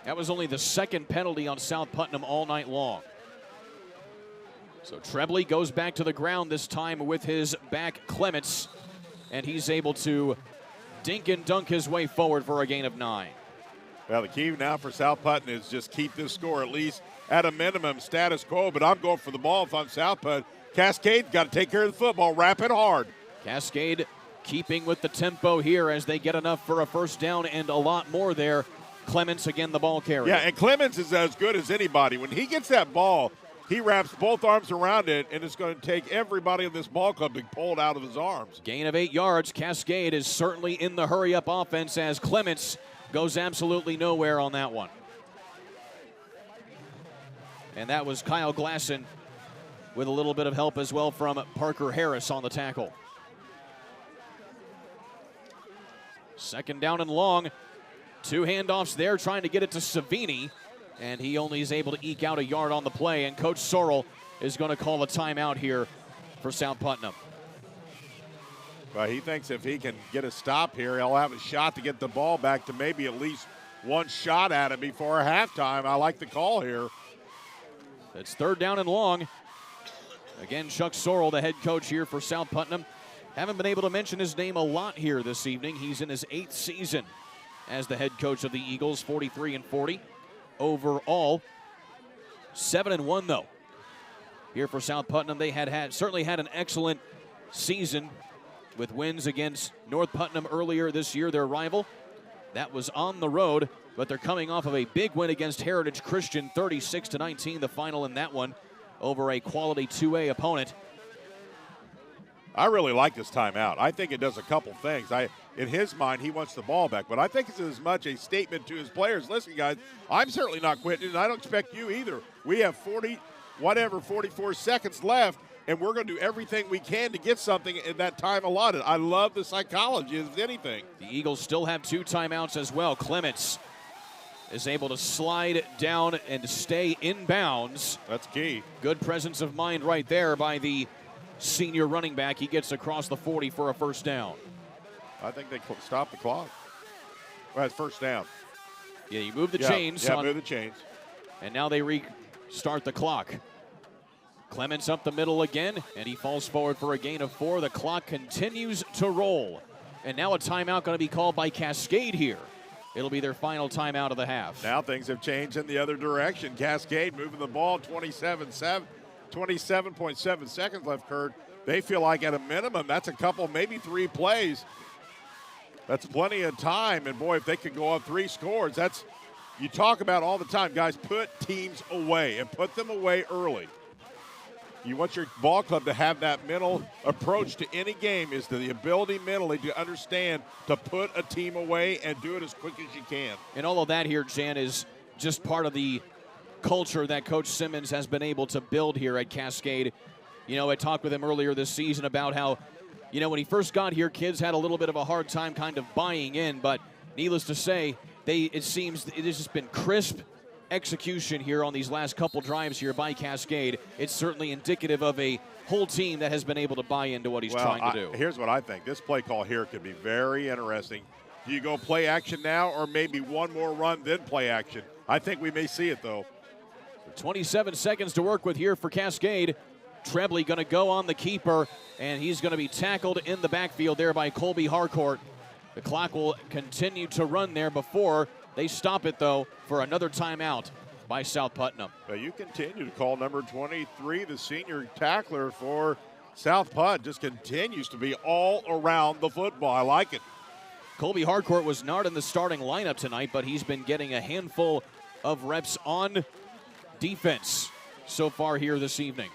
That was only the 2nd penalty on South Putnam all night long. So Trebley goes back to the ground this time with his back Clements, and he's able to dink and dunk his way forward for a gain of 9. Well, the key now for South Putnam is just keep this score at least at a minimum status quo, but I'm going for the ball if I'm South Putnam. Cascade got to take care of the football, wrap it hard. Cascade keeping with the tempo here as they get enough for a first down and a lot more there. Clements again the ball carrier. Yeah, and Clements is as good as anybody. When he gets that ball, he wraps both arms around it, and it's going to take everybody in this ball club to pull it out of his arms. Gain of 8 yards. Cascade is certainly in the hurry-up offense as Clements goes absolutely nowhere on that one. And that was Kyle Glasson with a little bit of help as well from Parker Harris on the tackle. 2nd down and long. 2 handoffs there trying to get it to Savini. And he only is able to eke out a yard on the play. And Coach Sorrell is going to call a timeout here for South Putnam. Well, he thinks if he can get a stop here, he'll have a shot to get the ball back to maybe at least one shot at it before halftime. I like the call here. It's 3rd down and long. Again, Chuck Sorrell, the head coach here for South Putnam. Haven't been able to mention his name a lot here this evening. He's in his 8th season as the head coach of the Eagles, 43-40 overall. 7-1 though. Here for South Putnam, they certainly had an excellent season with wins against North Putnam earlier this year, their rival. That was on the road, but they're coming off of a big win against Heritage Christian, 36-19, the final in that one over a quality 2A opponent. I really like this timeout. I think it does a couple things. In his mind, he wants the ball back, but I think it's as much a statement to his players. Listen, guys, I'm certainly not quitting, and I don't expect you either. We have whatever, 44 seconds left, and we're going to do everything we can to get something in that time allotted. I love the psychology as anything. The Eagles still have 2 timeouts as well. Clements is able to slide down and stay in bounds. That's key. Good presence of mind right there by the senior running back. He gets across the 40 for a first down. I think they stopped the clock. Well, that's first down. Yeah, you move the chains. Yeah, move the chains. And now they restart the clock. Clements up the middle again, and he falls forward for a gain of 4. The clock continues to roll. And now a timeout going to be called by Cascade here. It'll be their final timeout of the half. Now things have changed in the other direction. Cascade moving the ball, 27.7 seconds left, Kurt. They feel like at a minimum, that's a couple, maybe 3 plays. That's plenty of time. And boy, if they could go up 3 scores, that's, you talk about all the time, guys, put teams away and put them away early. You want your ball club to have that mental approach to any game, is the ability mentally to understand to put a team away and do it as quick as you can. And all of that here, Jan, is just part of the culture that Coach Simmons has been able to build here at Cascade. You know, I talked with him earlier this season about how, you know, when he first got here, kids had a little bit of a hard time kind of buying in, but needless to say, it seems it has just been crisp execution here on these last couple drives here by Cascade. It's certainly indicative of a whole team that has been able to buy into what he's trying to do. Here's what I think. This play call here could be very interesting. Do you go play action now or maybe one more run, then play action? I think we may see it, though. 27 seconds to work with here for Cascade. Trebley going to go on the keeper, and he's going to be tackled in the backfield there by Colby Harcourt. The clock will continue to run there before they stop it, though, for another timeout by South Putnam. Now you continue to call number 23, the senior tackler for South Put, just continues to be all around the football. I like it. Colby Harcourt was not in the starting lineup tonight, but he's been getting a handful of reps on defense so far here this evening.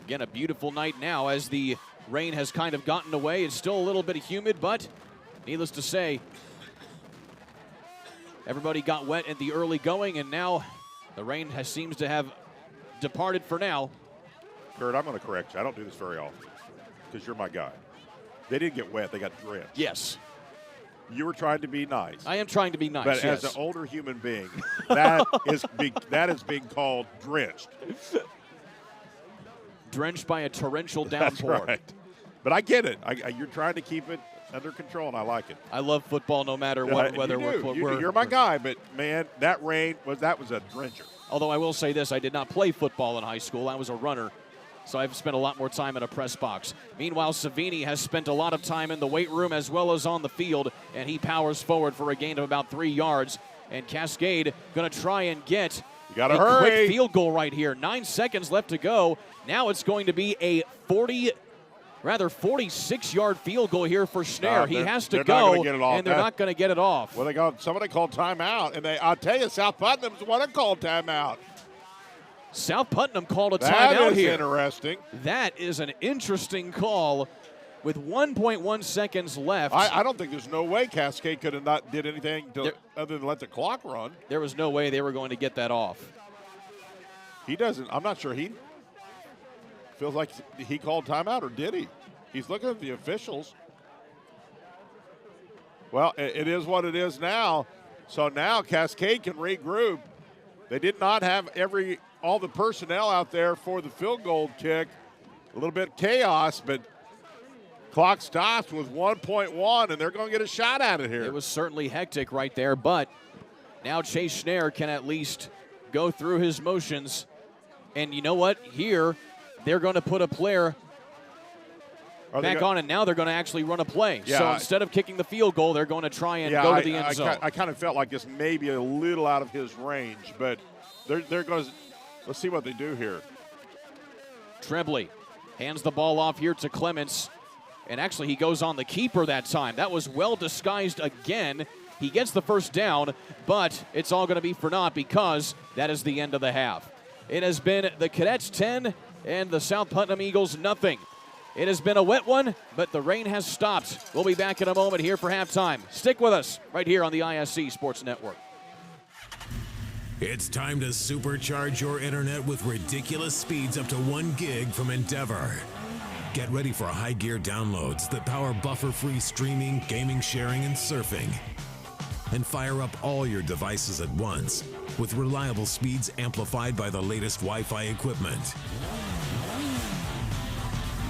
Again, a beautiful night now as the rain has kind of gotten away. It's still a little bit humid, but needless to say, everybody got wet at the early going, and now the rain seems to have departed for now. Kurt, I'm going to correct you. I don't do this very often because you're my guy. They didn't get wet. They got drenched. Yes. You were trying to be nice. I am trying to be nice, but yes. As an older human being, that is being called drenched. Drenched by a torrential downpour. That's right. But I get it. You're trying to keep it under control, and I like it. I love football no matter what weather You're my guy, but, man, that rain, was a drencher. Although I will say this, I did not play football in high school. I was a runner, so I've spent a lot more time in a press box. Meanwhile, Savini has spent a lot of time in the weight room as well as on the field, and he powers forward for a gain of about 3 yards. And Cascade going to try and get a quick field goal right here. 9 seconds left to go. Now it's going to be a 46-yard field goal here for Schnarr. He has to go, and they're not going to get it off. Well, somebody called timeout, and I'll tell you, South Putnam's the one that called timeout. South Putnam called a timeout here. That is interesting. That is an interesting call with 1.1 seconds left. I don't think there's no way Cascade could have not did anything other than let the clock run. There was no way they were going to get that off. He doesn't. I'm not sure he feels like he called timeout, or did he? He's looking at the officials. Well, it is what it is now. So now Cascade can regroup. They did not have all the personnel out there for the field goal kick. A little bit chaos, but clock stops with 1.1, and they're going to get a shot at it here. It was certainly hectic right there, but now Chase Schnarr can at least go through his motions. And you know what? Here, they're going to put a player back on, and now they're going to actually run a play. Yeah, so instead of kicking the field goal, they're going to try and go to the end zone. I kind of felt like this may be a little out of his range, but they're going to – let's see what they do here. Trebley hands the ball off here to Clements, and actually he goes on the keeper that time. That was well disguised again. He gets the first down, but it's all going to be for naught because that is the end of the half. It has been the Cadets 10 and the South Putnam Eagles nothing. It has been a wet one, but the rain has stopped. We'll be back in a moment here for halftime. Stick with us right here on the ISC Sports Network. It's time to supercharge your internet with ridiculous speeds up to 1 gig from Endeavor. Get ready for high gear downloads that power buffer-free streaming, gaming, sharing, and surfing. And fire up all your devices at once with reliable speeds amplified by the latest Wi-Fi equipment.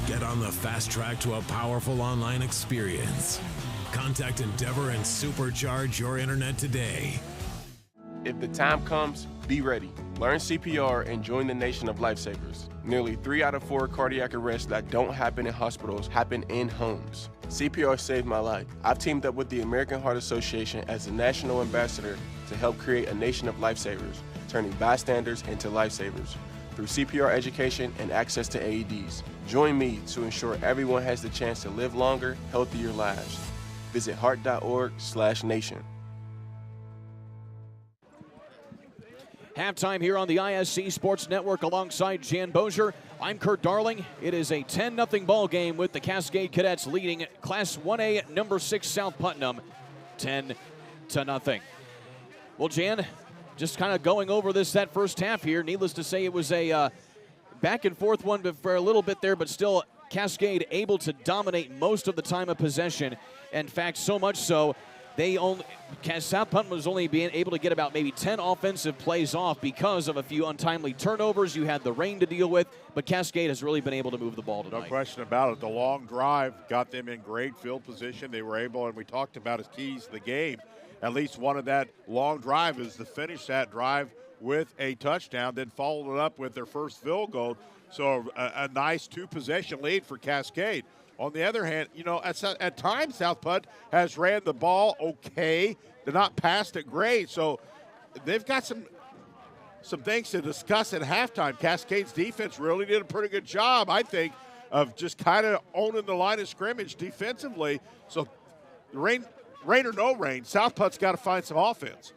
Get on the fast track to a powerful online experience. Contact Endeavor and supercharge your internet today. If the time comes, be ready. Learn CPR and join the nation of lifesavers. Nearly 3 out of 4 cardiac arrests that don't happen in hospitals happen in homes. CPR saved my life. I've teamed up with the American Heart Association as a national ambassador to help create a nation of lifesavers, turning bystanders into lifesavers through CPR education and access to AEDs. Join me to ensure everyone has the chance to live longer, healthier lives. Visit heart.org/nation. Halftime here on the ISC Sports Network alongside Jan Bozier. I'm Kurt Darling. It is a 10-0 ball game with the Cascade Cadets leading Class 1A number 6 South Putnam 10-0. Well, Jan, just kind of going over that first half here. Needless to say, it was a back and forth one for a little bit there, but still Cascade able to dominate most of the time of possession. In fact, so much so, South Putnam was only being able to get about maybe 10 offensive plays off because of a few untimely turnovers. You had the rain to deal with, but Cascade has really been able to move the ball tonight. No question about it. The long drive got them in great field position. They were able, and we talked about as keys to the game, at least one of that long drive is to finish that drive with a touchdown, then followed it up with their first field goal. So a nice 2-possession lead for Cascade. On the other hand, at times South Putt has ran the ball okay. They're not passed it great. So they've got some things to discuss at halftime. Cascade's defense really did a pretty good job, I think, of just kind of owning the line of scrimmage defensively. So rain or no rain, South Putt's got to find some offense.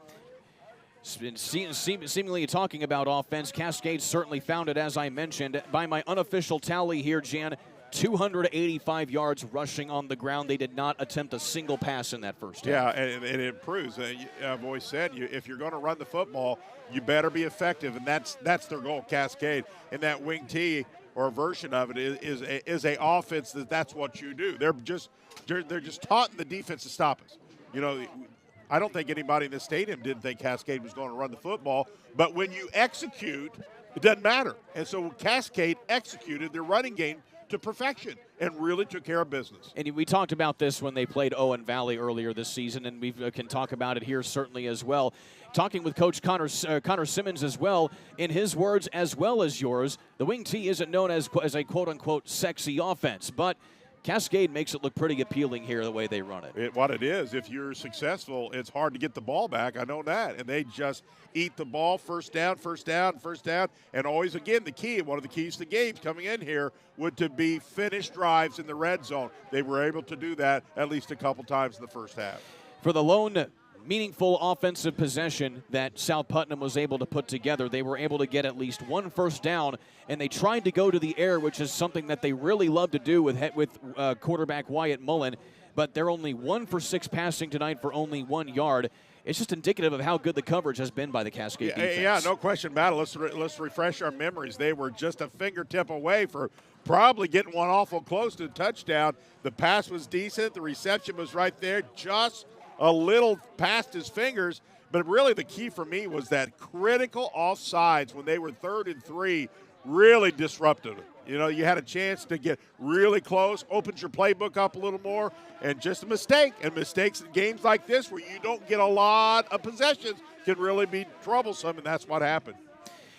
Seemingly talking about offense, Cascade certainly found it, as I mentioned. By my unofficial tally here, Jan, 285 yards rushing on the ground. They did not attempt a single pass in that first half. Yeah, and it improves. I've always said, if you're going to run the football, you better be effective, and that's their goal, Cascade. And that wing T or a version of it is a offense that's what you do. They're just taunting the defense to stop us. I don't think anybody in the stadium didn't think Cascade was going to run the football, but when you execute, it doesn't matter. And so Cascade executed their running game to perfection and really took care of business. And we talked about this when they played Owen Valley earlier this season, and we can talk about it here certainly as well. Talking with Coach Connor Simmons as well, in his words as well as yours, the wing T isn't known as a quote-unquote sexy offense, but Cascade makes it look pretty appealing here the way they run it. What it is, if you're successful, it's hard to get the ball back. I know that. And they just eat the ball, first down. And always, again, one of the keys to the game coming in here would to be finished drives in the red zone. They were able to do that at least a couple times in the first half. For the lone meaningful offensive possession that South Putnam was able to put together, they were able to get at least one first down, and they tried to go to the air, which is something that they really love to do with quarterback Wyatt Mullen, but they're only 1 for 6 passing tonight for only 1 yard. It's just indicative of how good the coverage has been by the Cascade defense. Yeah, no question about it. Let's refresh our memories. They were just a fingertip away for probably getting one awful close to the touchdown. The pass was decent. The reception was right there, just a little past his fingers, but really the key for me was that critical offsides when they were 3rd and 3 really disrupted it. You had a chance to get really close, opens your playbook up a little more, and just a mistake. And mistakes in games like this where you don't get a lot of possessions can really be troublesome, and that's what happened.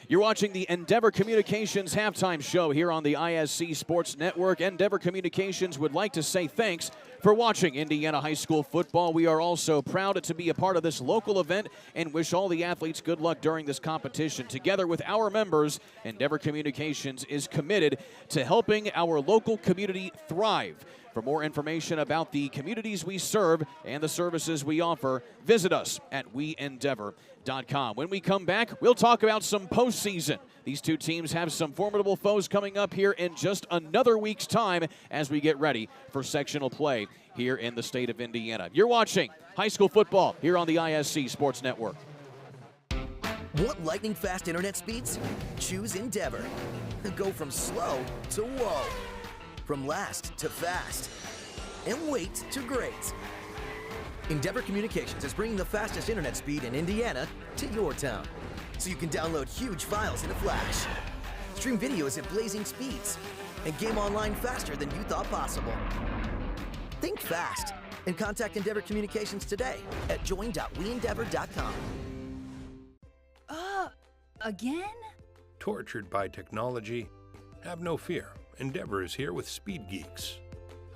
You're watching the Endeavor Communications halftime show here on the ISC Sports Network. Endeavor Communications would like to say thanks for watching Indiana High School football. We are also proud to be a part of this local event and wish all the athletes good luck during this competition. Together with our members, Endeavor Communications is committed to helping our local community thrive. For more information about the communities we serve and the services we offer, visit us at weendeavor.com. When we come back, we'll talk about some postseason. These two teams have some formidable foes coming up here in just another week's time as we get ready for sectional play here in the state of Indiana. You're watching high school football here on the ISC Sports Network. Want lightning-fast internet speeds? Choose Endeavor. Go from slow to whoa. From last to fast. And wait to great. Endeavor Communications is bringing the fastest internet speed in Indiana to your town, so you can download huge files in a flash, stream videos at blazing speeds, and game online faster than you thought possible. Think fast and contact Endeavor Communications today at join.weendeavor.com. Again? Tortured by technology? Have no fear. Endeavor is here with Speed Geeks.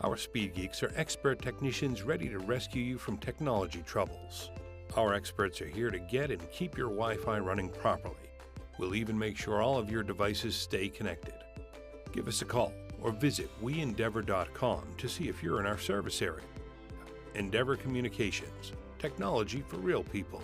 Our Speed Geeks are expert technicians ready to rescue you from technology troubles. Our experts are here to get and keep your Wi-Fi running properly. We'll even make sure all of your devices stay connected. Give us a call or visit weendeavor.com to see if you're in our service area. Endeavor Communications, technology for real people.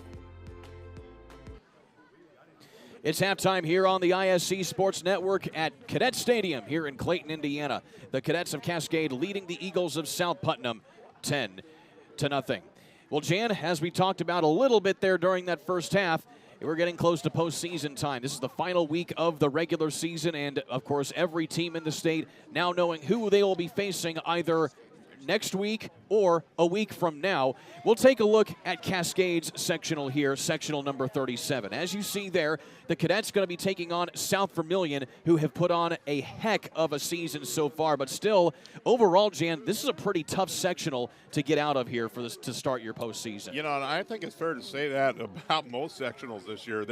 It's halftime here on the ISC Sports Network at Cadet Stadium here in Clayton, Indiana. The Cadets of Cascade leading the Eagles of South Putnam 10-0. Well, Jan, as we talked about a little bit there during that first half, we're getting close to postseason time. This is the final week of the regular season, and of course every team in the state now knowing who they will be facing either next week or a week from now. We'll take a look at Cascade's sectional here, sectional number 37. As you see there, the Cadets going to be taking on South Vermilion, who have put on a heck of a season so far. But still, overall, Jan, this is a pretty tough sectional to get out of here for this to start your postseason. You know, and I think it's fair to say that about most sectionals this year.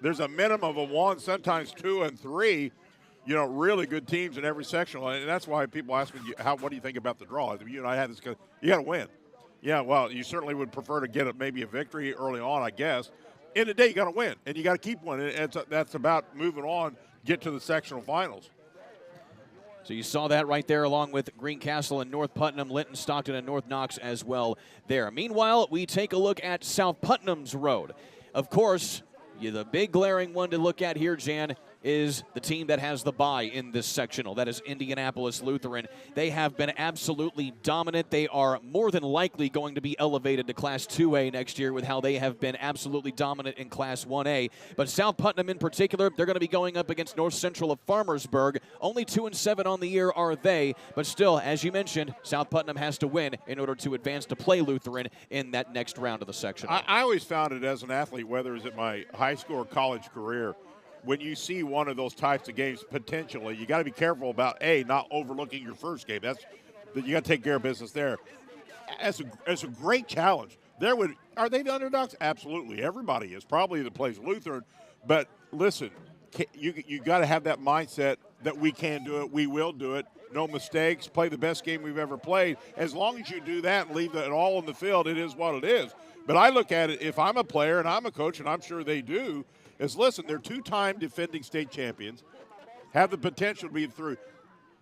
There's a minimum of 1, sometimes 2 and 3. You know, really good teams in every sectional, and that's why people ask me, what do you think about the draw? You and I had this, you got to win. Yeah, well, you certainly would prefer to get maybe a victory early on, I guess. In the day, you got to win, and you got to keep winning. That's about moving on, get to the sectional finals. So you saw that right there along with Greencastle and North Putnam, Linton, Stockton, and North Knox as well there. Meanwhile, we take a look at South Putnam's road. Of course, the big glaring one to look at here, Jan, is the team that has the bye in this sectional. That is Indianapolis Lutheran. They have been absolutely dominant. They are more than likely going to be elevated to Class 2A next year with how they have been absolutely dominant in Class 1A. But South Putnam in particular, they're going to be going up against North Central of Farmersburg. Only 2-7 on the year are they. But still, as you mentioned, South Putnam has to win in order to advance to play Lutheran in that next round of the sectional. I always found it as an athlete, whether it's in my high school or college career, when you see one of those types of games potentially, you got to be careful about not overlooking your first game. You got to take care of business there. As a great challenge. Are they the underdogs? Absolutely. Everybody is probably that plays Lutheran. But listen, you got to have that mindset that we can do it, we will do it. No mistakes. Play the best game we've ever played. As long as you do that and leave it all on the field, it is what it is. But I look at it, if I'm a player and I'm a coach, and I'm sure they do, is listen, they're 2-time defending state champions, have the potential to be through.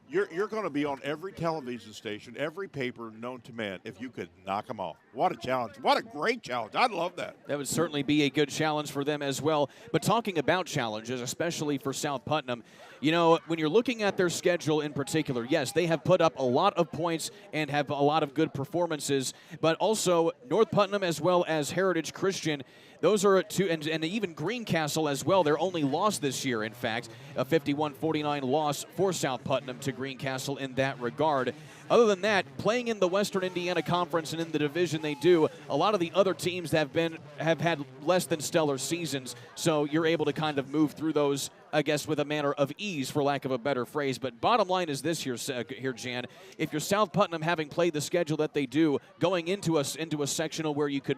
You're going to be on every television station, every paper known to man if you could knock them off. What a challenge. What a great challenge. I'd love that. That would certainly be a good challenge for them as well. But talking about challenges, especially for South Putnam, you know, when you're looking at their schedule in particular, yes, they have put up a lot of points and have a lot of good performances, but also North Putnam as well as Heritage Christian, those are two, and even Greencastle as well. Their only loss this year, in fact, a 51-49 loss for South Putnam to Greencastle in that regard. Other than that, playing in the Western Indiana Conference and in the division they do, a lot of the other teams have had less than stellar seasons, so you're able to kind of move through those, I guess, with a manner of ease, for lack of a better phrase. But bottom line is this here, Jan. If you're South Putnam, having played the schedule that they do, going into a sectional where you could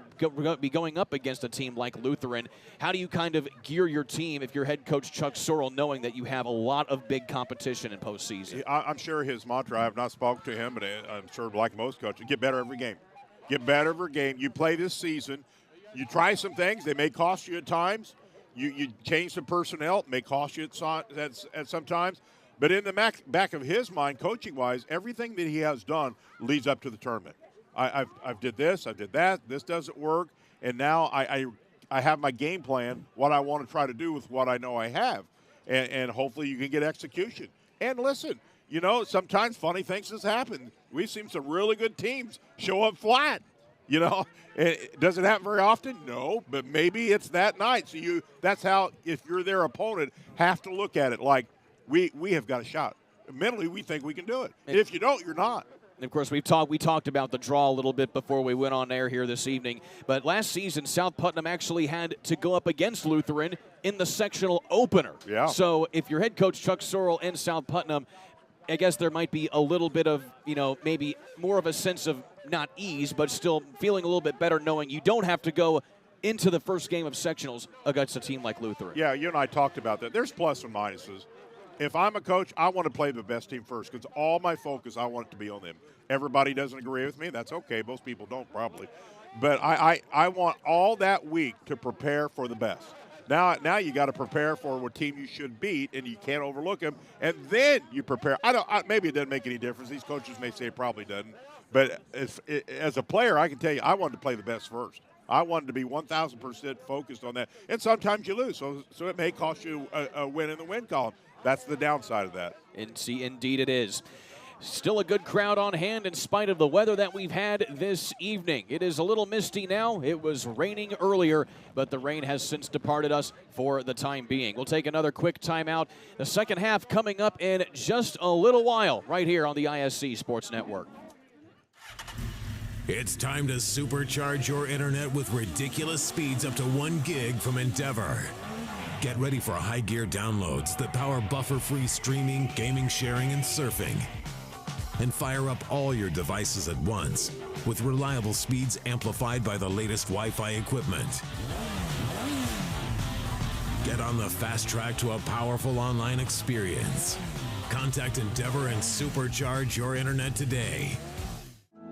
be going up against a team like Lutheran, how do you kind of gear your team if you're head coach Chuck Sorrell, knowing that you have a lot of big competition in postseason? I'm sure his mantra, I have not spoken to him, but I'm sure like most coaches, get better every game. Get better every game. You play this season. You try some things. They may cost you at times. You change some personnel. It may cost you at sometimes. But in the back of his mind, coaching-wise, everything that he has done leads up to the tournament. I've did this. I did that. This doesn't work. And now I have my game plan, what I want to try to do with what I know I have. And hopefully you can get execution. And listen, you know, sometimes funny things has happened. We've seen some really good teams show up flat. You know, does it happen very often? No, but maybe it's that night. So that's how, if you're their opponent, have to look at it like we have got a shot. Mentally, we think we can do it. And if you don't, you're not. And of course, we talked about the draw a little bit before we went on air here this evening. But last season, South Putnam actually had to go up against Lutheran in the sectional opener. Yeah. So if your head coach Chuck Sorrell and South Putnam, I guess there might be a little bit of, maybe more of a sense of not ease, but still feeling a little bit better knowing you don't have to go into the first game of sectionals against a team like Lutheran. Yeah, you and I talked about that. There's plus and minuses. If I'm a coach, I want to play the best team first because all my focus, I want it to be on them. Everybody doesn't agree with me. That's okay. Most people don't probably. But I want all that week to prepare for the best. Now you got to prepare for what team you should beat, and you can't overlook them. And then you prepare. Maybe it doesn't make any difference. These coaches may say it probably doesn't. But as a player, I can tell you I wanted to play the best first. I wanted to be 1,000% focused on that. And sometimes you lose, so it may cost you a win in the win column. That's the downside of that. Indeed it is. Still a good crowd on hand in spite of the weather that we've had this evening. It is a little misty now. It was raining earlier, but the rain has since departed us for the time being. We'll take another quick timeout. The second half coming up in just a little while right here on the ISC Sports Network. It's time to supercharge your internet with ridiculous speeds up to 1 gig from Endeavor. Get ready for high gear downloads that power buffer-free streaming, gaming, sharing, and surfing. And fire up all your devices at once with reliable speeds amplified by the latest Wi-Fi equipment. Get on the fast track to a powerful online experience. Contact Endeavor and supercharge your internet today.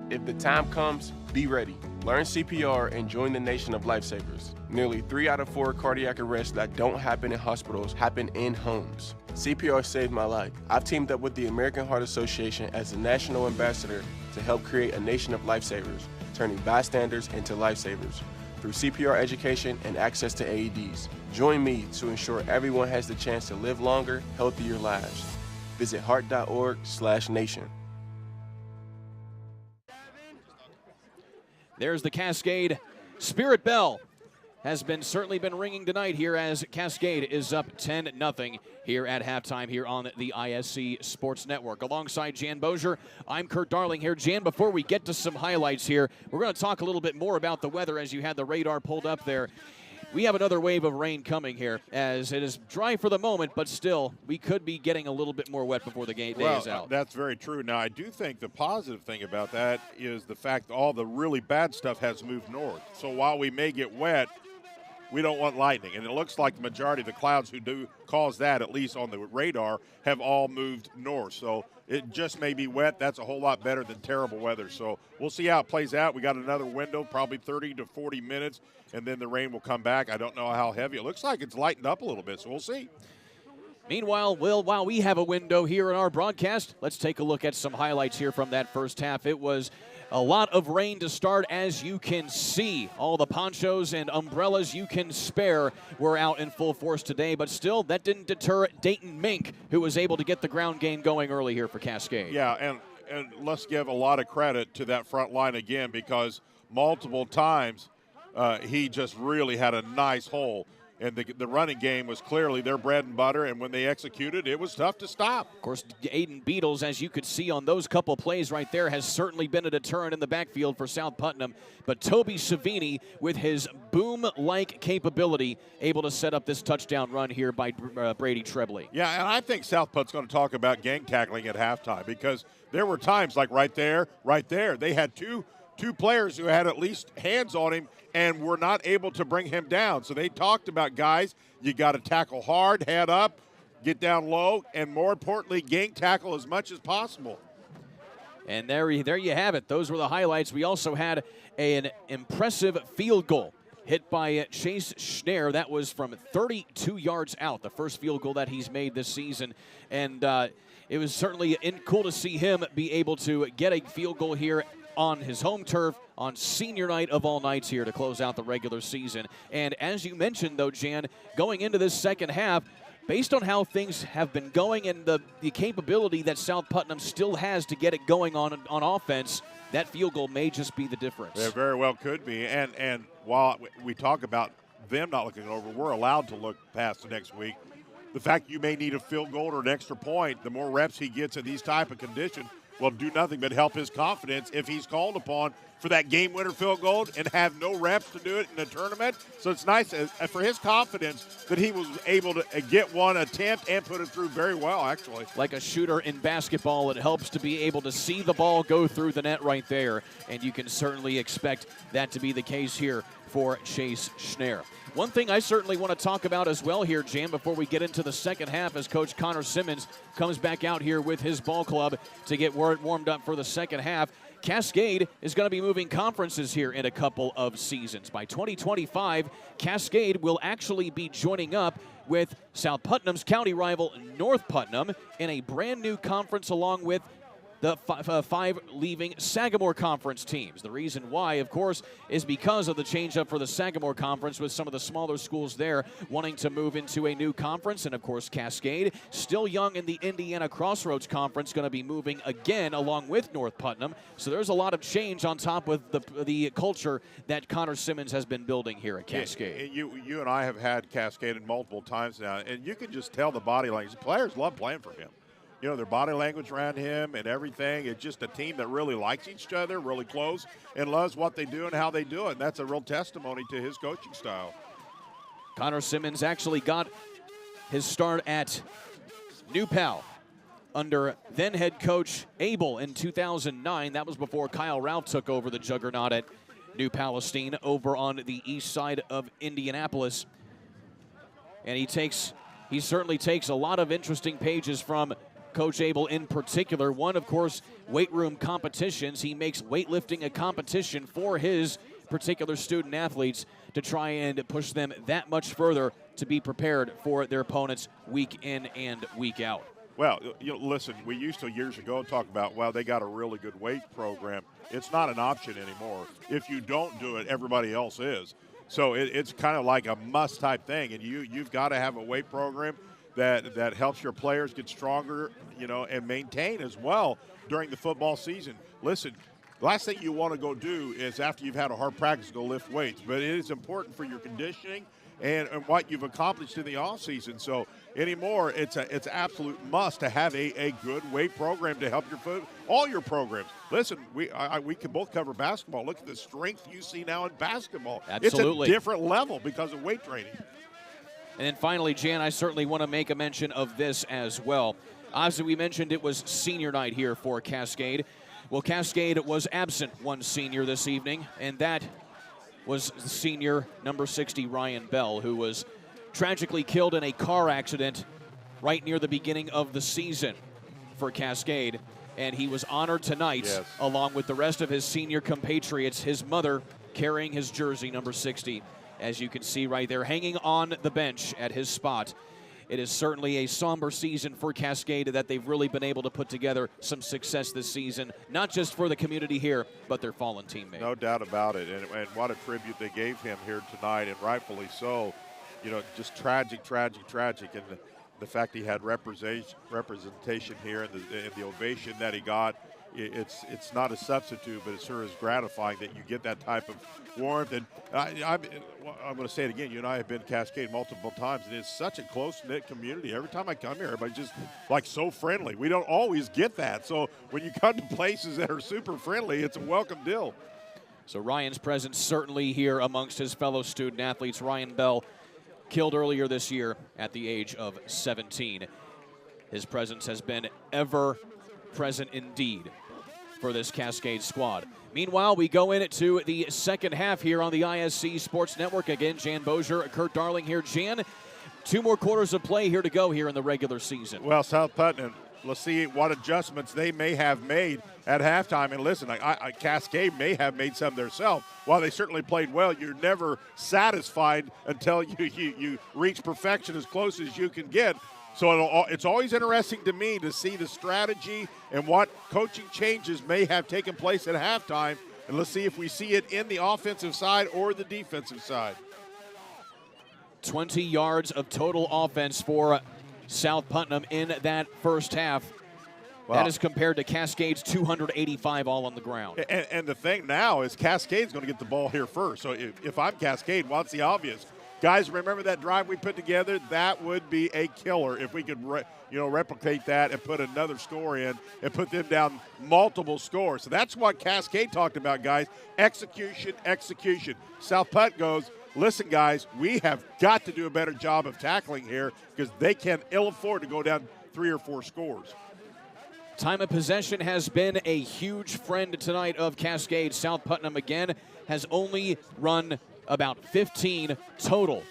If the time comes, be ready. Learn CPR and join the nation of lifesavers. Nearly 3 out of 4 cardiac arrests that don't happen in hospitals happen in homes. CPR saved my life. I've teamed up with the American Heart Association as a national ambassador to help create a nation of lifesavers, turning bystanders into lifesavers through CPR education and access to AEDs. Join me to ensure everyone has the chance to live longer, healthier lives. Visit heart.org/nation. There's the Cascade Spirit Bell. Has certainly been ringing tonight here as Cascade is up 10-0 here at halftime here on the ISC Sports Network. Alongside Jan Bozier, I'm Kurt Darling here. Jan, before we get to some highlights here, we're going to talk a little bit more about the weather as you had the radar pulled up there. We have another wave of rain coming here as it is dry for the moment, but still, we could be getting a little bit more wet before the day is out. That's very true. Now, I do think the positive thing about that is the fact that all the really bad stuff has moved north. So while we may get wet, we don't want lightning. And it looks like the majority of the clouds who do cause that, at least on the radar, have all moved north. So it just may be wet. That's a whole lot better than terrible weather. So we'll see how it plays out. We got another window, probably 30 to 40 minutes, and then the rain will come back. I don't know how heavy. It looks like it's lightened up a little bit, so we'll see. Meanwhile, while we have a window here in our broadcast, let's take a look at some highlights here from that first half. It was a lot of rain to start, as you can see. All the ponchos and umbrellas you can spare were out in full force today, but still, that didn't deter Dayton Mink, who was able to get the ground game going early here for Cascade. Yeah, and let's give a lot of credit to that front line again, because multiple times he just really had a nice hole. And the running game was clearly their bread and butter, and when they executed, it was tough to stop. Of course, Aiden Beatles, as you could see on those couple plays right there, has certainly been a deterrent in the backfield for South Putnam. But Toby Savini, with his boom-like capability, able to set up this touchdown run here by Brady Trebley. Yeah, and I think South Put's going to talk about gang tackling at halftime, because there were times like right there, they had two players who had at least hands on him and were not able to bring him down. So they talked about, guys, you got to tackle hard, head up, get down low, and more importantly, gang tackle as much as possible. And there you have it. Those were the highlights. We also had an impressive field goal hit by Chase Schneer. That was from 32 yards out, the first field goal that he's made this season. And it was certainly cool to see him be able to get a field goal here on his home turf on senior night of all nights here to close out the regular season. And as you mentioned, though, Jan, going into this second half, based on how things have been going and the capability that South Putnam still has to get it going on offense, that field goal may just be the difference. It very well could be. And while we talk about them not looking over, we're allowed to look past the next week. The fact you may need a field goal or an extra point, the more reps he gets in these type of conditions will do nothing but help his confidence if he's called upon for that game-winner field goal and have no reps to do it in a tournament. So it's nice for his confidence that he was able to get one attempt and put it through very well, actually. Like a shooter in basketball, it helps to be able to see the ball go through the net right there, and you can certainly expect that to be the case here for Chase Schnarr. One thing I certainly want to talk about as well here, Jan, before we get into the second half as Coach Connor Simmons comes back out here with his ball club to get warmed up for the second half. Cascade is going to be moving conferences here in a couple of seasons. By 2025, Cascade will actually be joining up with South Putnam's county rival North Putnam in a brand new conference along with the five leaving Sagamore Conference teams. The reason why, of course, is because of the change-up for the Sagamore Conference with some of the smaller schools there wanting to move into a new conference. And, of course, Cascade, still young in the Indiana Crossroads Conference, going to be moving again along with North Putnam. So there's a lot of change on top of the culture that Connor Simmons has been building here at Cascade. Yeah, you and I have had Cascade multiple times now, and you can just tell the body language. Players love playing for him. You know, their body language around him and everything. It's just a team that really likes each other, really close, and loves what they do and how they do it. And that's a real testimony to his coaching style. Connor Simmons actually got his start at New Pal under then head coach Abel in 2009. That was before Kyle Ralph took over the juggernaut at New Palestine over on the east side of Indianapolis. And he certainly takes a lot of interesting pages from Coach Abel in particular. One, of course, weight room competitions. He makes weightlifting a competition for his particular student athletes to try and push them that much further to be prepared for their opponents week in and week out. Well, listen, we used to years ago talk about, well, they got a really good weight program. It's not an option anymore. If you don't do it, everybody else is. So it's kind of like a must type thing, and you've got to have a weight program that helps your players get stronger, and maintain as well during the football season. Listen, last thing you want to go do is after you've had a hard practice go lift weights, but it is important for your conditioning and what you've accomplished in the offseason. So anymore, it's an absolute must to have a good weight program to help all your programs. Listen, we can both cover basketball. Look at the strength you see now in basketball. Absolutely. It's a different level because of weight training. And then finally, Jan, I certainly want to make a mention of this as well. Obviously, we mentioned it was senior night here for Cascade. Well, Cascade was absent one senior this evening, and that was senior number 60, Ryan Bell, who was tragically killed in a car accident right near the beginning of the season for Cascade. And he was honored tonight, along with the rest of his senior compatriots, his mother carrying his jersey, number 60. As you can see right there, hanging on the bench at his spot. It is certainly a somber season for Cascade that they've really been able to put together some success this season, not just for the community here, but their fallen teammate. No doubt about it, and what a tribute they gave him here tonight, and rightfully so. Just tragic, and the fact he had representation here and the ovation that he got. It's not a substitute, but it sure is gratifying that you get that type of warmth. And I'm going to say it again. You and I have been to Cascade multiple times, and it's such a close-knit community. Every time I come here, everybody's just so friendly. We don't always get that. So when you come to places that are super friendly, it's a welcome deal. So Ryan's presence certainly here amongst his fellow student athletes. Ryan Bell killed earlier this year at the age of 17. His presence has been ever present indeed for this Cascade squad. Meanwhile, we go into the second half here on the ISC Sports Network. Again, Jan Bozier, Kurt Darling here. Jan, 2 more quarters of play here to go here in the regular season. Well, South Putnam, let's see what adjustments they may have made at halftime. And listen, Cascade may have made some themselves. While they certainly played well, you're never satisfied until you reach perfection as close as you can get. So it's always interesting to me to see the strategy and what coaching changes may have taken place at halftime. And let's see if we see it in the offensive side or the defensive side. 20 yards of total offense for South Putnam in that first half. Wow. That is compared to Cascade's 285 all on the ground. And the thing now is Cascade's going to get the ball here first. So if I'm Cascade, what's the obvious? Guys, remember that drive we put together? That would be a killer if we could replicate that and put another score in and put them down multiple scores. So that's what Cascade talked about, guys. Execution, execution. South Putt goes, listen, guys, we have got to do a better job of tackling here because they can ill afford to go down 3 or 4 scores. Time of possession has been a huge friend tonight of Cascade. South Putnam, again, has only run about 15 total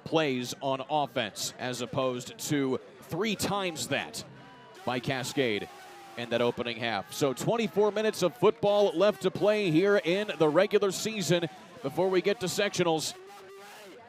plays on offense, as opposed to 3 times that by Cascade in that opening half. So 24 minutes of football left to play here in the regular season before we get to sectionals.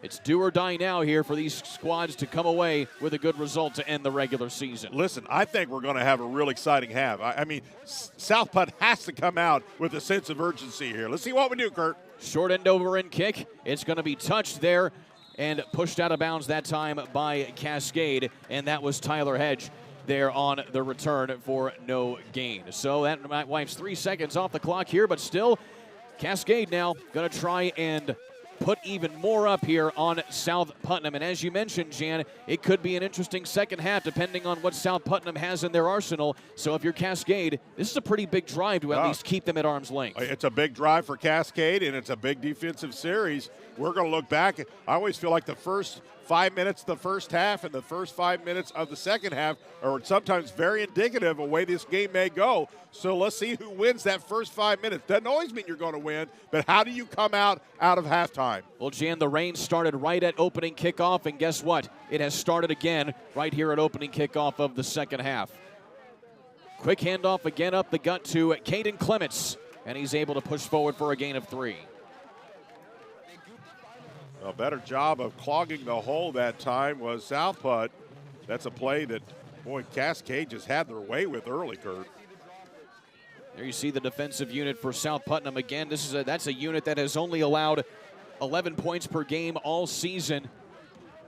It's do or die now here for these squads to come away with a good result to end the regular season. Listen, I think we're going to have a real exciting half. I mean, South Putt has to come out with a sense of urgency here. Let's see what we do, Kurt. Short end over end kick. It's going to be touched there and pushed out of bounds that time by Cascade, and that was Tyler Hedge there on the return for no gain. So that wipes 3 seconds off the clock here, but still Cascade now going to try and put even more up here on South Putnam. And as you mentioned, Jan, it could be an interesting second half depending on what South Putnam has in their arsenal. So if you're Cascade, this is a pretty big drive to at least keep them at arm's length. It's a big drive for Cascade, and it's a big defensive series. We're going to look back. I always feel like the first 5 minutes of the first half and the first 5 minutes of the second half are sometimes very indicative of the way this game may go. So let's see who wins that first 5 minutes. Doesn't always mean you're going to win, but how do you come out of halftime? Well, Jan, the rain started right at opening kickoff, and guess what? It has started again right here at opening kickoff of the second half. Quick handoff again up the gut to Caden Clements, and he's able to push forward for a gain of 3. A better job of clogging the hole that time was South Putt. That's a play that, boy, Cascade just had their way with early, Kurt. There you see the defensive unit for South Putnam again. That's a unit that has only allowed 11 points per game all season,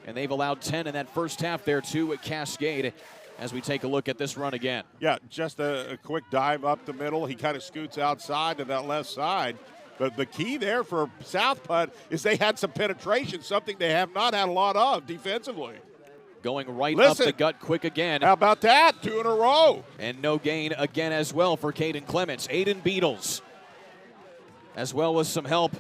and they've allowed 10 in that first half there too at Cascade. As we take a look at this run again. Yeah, just a quick dive up the middle. He kind of scoots outside to that left side. But the key there for South Putt is they had some penetration, something they have not had a lot of defensively. Going right up the gut quick again. How about that? 2 in a row. And no gain again as well for Caden Clements. Aiden Beatles, as well as some help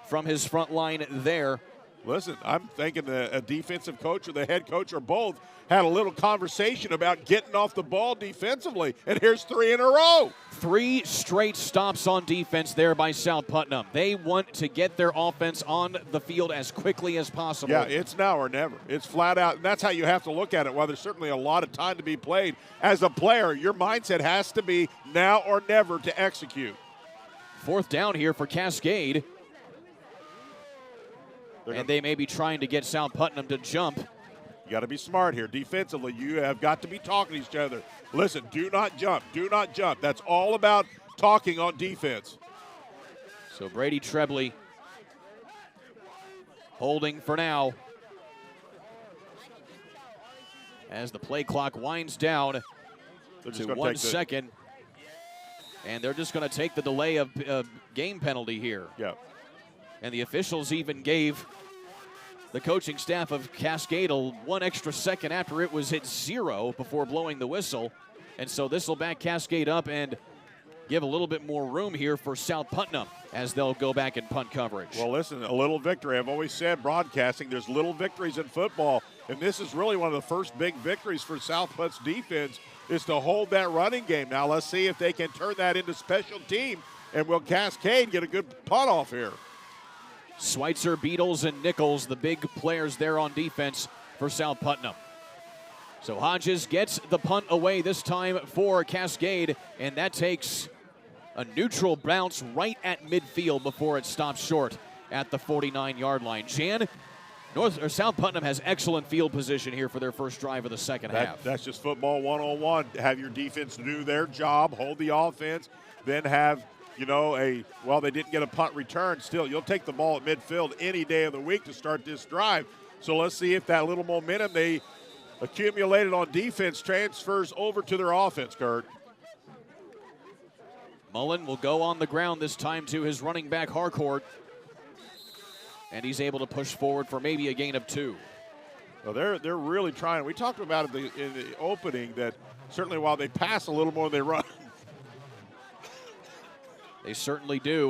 from his front line there. Listen, I'm thinking a defensive coach or the head coach or both had a little conversation about getting off the ball defensively, and here's 3 in a row. 3 straight stops on defense there by South Putnam. They want to get their offense on the field as quickly as possible. Yeah, it's now or never. It's flat out, and that's how you have to look at it. While there's certainly a lot of time to be played, as a player, your mindset has to be now or never to execute. 4th down here for Cascade. And they may be trying to get South Putnam to jump. You got to be smart here. Defensively, you have got to be talking to each other. Listen, do not jump. Do not jump. That's all about talking on defense. So Brady Trebley holding for now. As the play clock winds down to 1 second. And they're just going to take the delay of game penalty here. Yeah. And the officials even gave the coaching staff of Cascade 1 extra second after it was hit 0 before blowing the whistle. And so this will back Cascade up and give a little bit more room here for South Putnam as they'll go back and punt coverage. Well, listen, a little victory. I've always said broadcasting, there's little victories in football. And this is really one of the first big victories for South Putt's defense is to hold that running game. Now let's see if they can turn that into special team. And will Cascade get a good punt off here? Schweitzer, Beatles, and Nichols, the big players there on defense for South Putnam. So Hodges gets the punt away this time for Cascade, and that takes a neutral bounce right at midfield before it stops short at the 49-yard line. Jan, South Putnam has excellent field position here for their first drive of the second half. That's just football 101. Have your defense do their job, hold the offense, then have they didn't get a punt return. Still, you'll take the ball at midfield any day of the week to start this drive. So let's see if that little momentum they accumulated on defense transfers over to their offense, Kurt. Mullen will go on the ground this time to his running back Harcourt. And he's able to push forward for maybe a gain of 2. Well, they're really trying. We talked about it in the opening that certainly while they pass a little more than they run. They certainly do,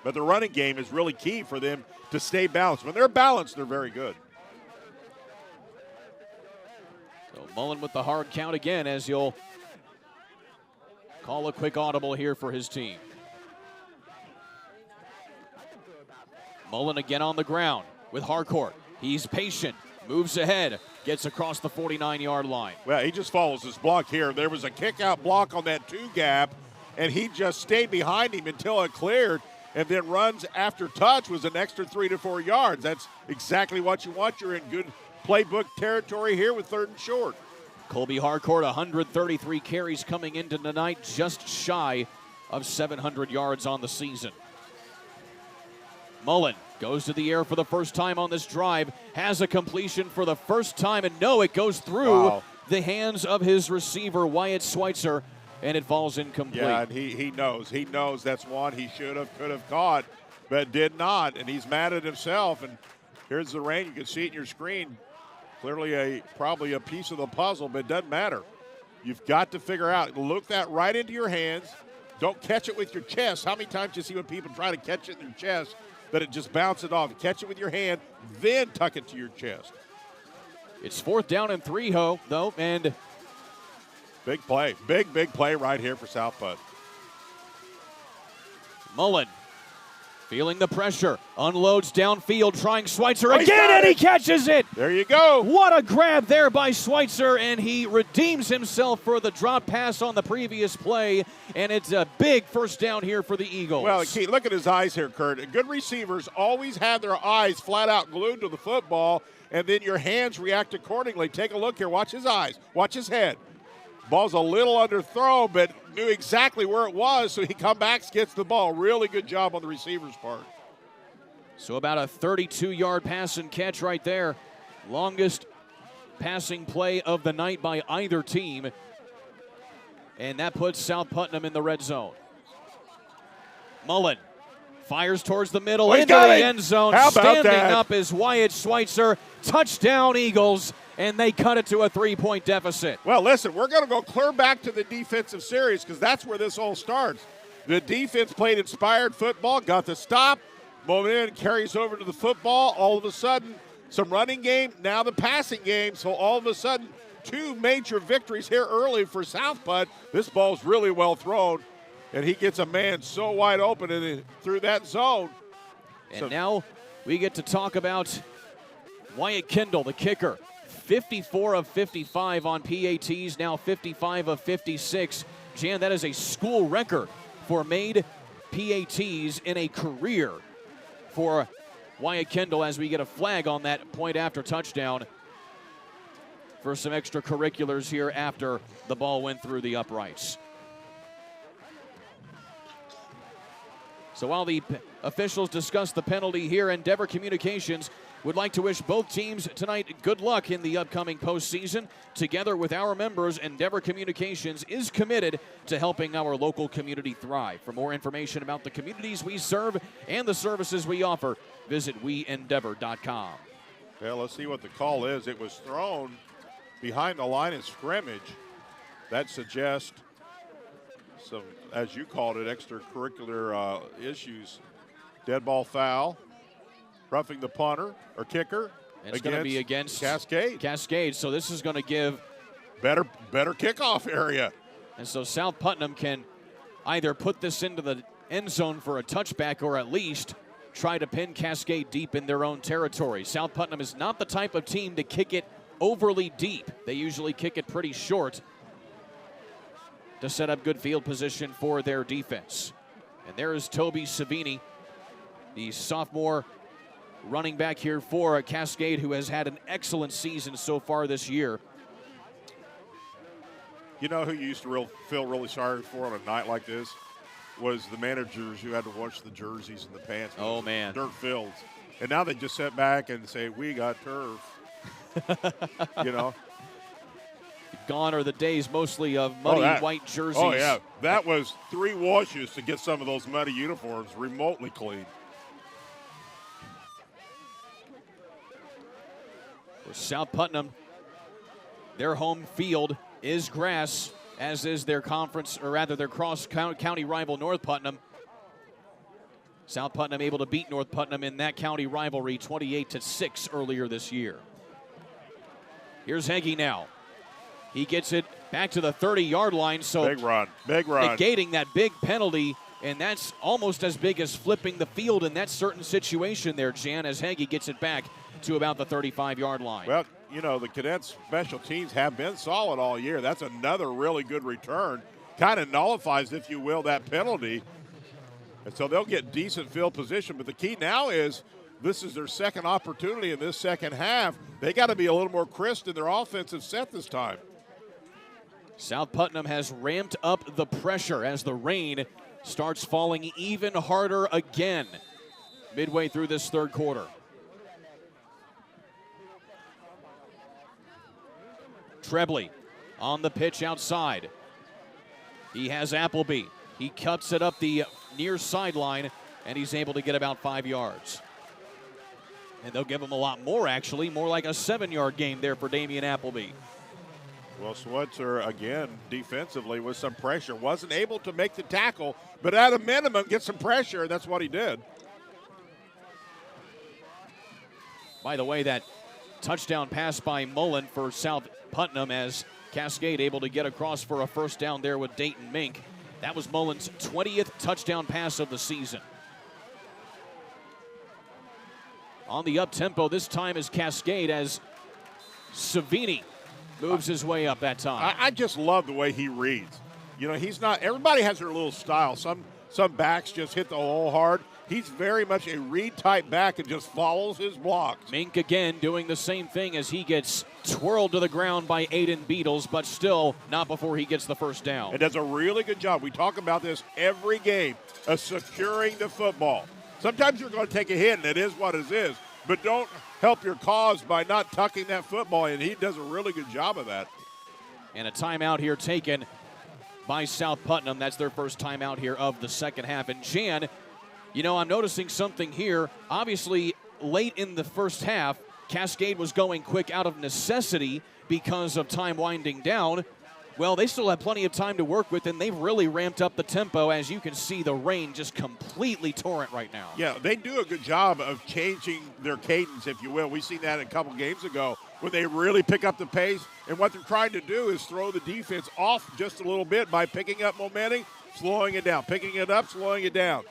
but the running game is really key for them to stay balanced. When they're balanced, they're very good. So Mullen with the hard count again as he'll call a quick audible here for his team. Mullen again on the ground with Harcourt. He's patient, moves ahead, gets across the 49-yard line. Well, he just follows his block here. There was a kick-out block on that 2 gap, and he just stayed behind him until it cleared, and then runs after touch was an extra 3 to 4 yards. That's exactly what you want. You're in good playbook territory here with 3rd and short. Colby Harcourt, 133 carries coming into tonight, just shy of 700 yards on the season. Mullen goes to the air for the first time on this drive, has a completion for the first time, and no, it goes through the hands of his receiver, Wyatt Schweitzer, and it falls incomplete. Yeah, and he knows. He knows that's one he should have, could have caught, but did not, and he's mad at himself. And here's the rain. You can see it in your screen. Clearly probably a piece of the puzzle, but it doesn't matter. You've got to figure out, look that right into your hands. Don't catch it with your chest. How many times do you see when people try to catch it in their chest, but it just bounces off? Catch it with your hand, then tuck it to your chest. It's 4th down and 3, though, and big play. Big play right here for South Putt. Mullen feeling the pressure, unloads downfield, trying Schweitzer again, and he catches it. There you go. What a grab there by Schweitzer, and he redeems himself for the drop pass on the previous play, and it's a big first down here for the Eagles. Well, look at his eyes here, Kurt. Good receivers always have their eyes flat out glued to the football, and then your hands react accordingly. Take a look here. Watch his eyes. Watch his head. Ball's a little underthrown, but knew exactly where it was, so he comes back, gets the ball. Really good job on the receiver's part. So about a 32-yard pass and catch right there. Longest passing play of the night by either team. And that puts South Putnam in the red zone. Mullen fires towards the middle into the end zone. Standing up is Wyatt Schweitzer. Touchdown, Eagles. And they cut it to a 3-point deficit. Well, listen, we're going to go clear back to the defensive series because that's where this all starts. The defense played inspired football, got the stop, momentum carries over to the football. All of a sudden, some running game, now the passing game. So all of a sudden, 2 major victories here early for South Putt. This ball's really well thrown, and he gets a man so wide open and through that zone. And now we get to talk about Wyatt Kendall, the kicker. 54 of 55 on PATs, now 55 of 56. Jan, that is a school record for made PATs in a career for Wyatt Kendall as we get a flag on that point after touchdown for some extracurriculars here after the ball went through the uprights. So while the officials discuss the penalty here, Endeavor Communications would like to wish both teams tonight good luck in the upcoming postseason. Together with our members, Endeavor Communications is committed to helping our local community thrive. For more information about the communities we serve and the services we offer, visit weendeavor.com. Well, let's see what the call is. It was thrown behind the line of scrimmage. That suggests some, as you called it, extracurricular issues. Dead ball foul. Roughing the punter or kicker. It's going to be against Cascade. Cascade. So this is going to give better kickoff area. And so South Putnam can either put this into the end zone for a touchback or at least try to pin Cascade deep in their own territory. South Putnam is not the type of team to kick it overly deep. They usually kick it pretty short to set up good field position for their defense. And there is Toby Savini, the sophomore running back here for Cascade, who has had an excellent season so far this year. You know who you used to feel really sorry for on a night like this? Was the managers who had to wash the jerseys and the pants. Oh, man. Dirt fields. And now they just sit back and say, we got turf. You know? Gone are the days mostly of muddy white jerseys. Oh, yeah. That was 3 washes to get some of those muddy uniforms remotely clean. For South Putnam, their home field is grass, as is their their cross-county rival North Putnam. South Putnam able to beat North Putnam in that county rivalry 28-6 earlier this year. Here's Heggie now. He gets it back to the 30-yard line, so big run. Negating that big penalty, and that's almost as big as flipping the field in that certain situation there, Jan, as Heggie gets it back to about the 35-yard line. Well, you know, the Cadets special teams have been solid all year. That's another really good return. Kind of nullifies, if you will, that penalty. And so they'll get decent field position. But the key now is this is their second opportunity in this second half. They got to be a little more crisp in their offensive set this time. South Putnam has ramped up the pressure as the rain starts falling even harder again midway through this third quarter. Trebley on the pitch outside. He has Appleby. He cuts it up the near sideline, and he's able to get about 5 yards. And they'll give him a lot more, actually, more like a 7-yard gain there for Damian Appleby. Well, Switzer, again, defensively with some pressure. Wasn't able to make the tackle, but at a minimum, get some pressure, and that's what he did. By the way, that touchdown pass by Mullen for South Putnam as Cascade able to get across for a first down there with Dayton Mink. That was Mullen's 20th touchdown pass of the season. On the up-tempo this time is Cascade as Savini moves his way up that time. I just love the way he reads. You know, he's not – everybody has their little style. Some backs just hit the hole hard. He's very much a read-type back and just follows his blocks. Mink again doing the same thing as he gets twirled to the ground by Aiden Beatles, but still not before he gets the first down. It does a really good job. We talk about this every game of securing the football. Sometimes you're going to take a hit, and it is what it is, but don't help your cause by not tucking that football in. He does a really good job of that. And a timeout here taken by South Putnam. That's their first timeout here of the second half. And Jan, you know, I'm noticing something here. Obviously, late in the first half, Cascade was going quick out of necessity because of time winding down. Well, they still have plenty of time to work with, and they've really ramped up the tempo. As you can see, the rain just completely torrent right now. Yeah, they do a good job of changing their cadence, if you will. We've seen that a couple games ago when they really pick up the pace. And what they're trying to do is throw the defense off just a little bit by picking up momentum, slowing it down, picking it up, slowing it down.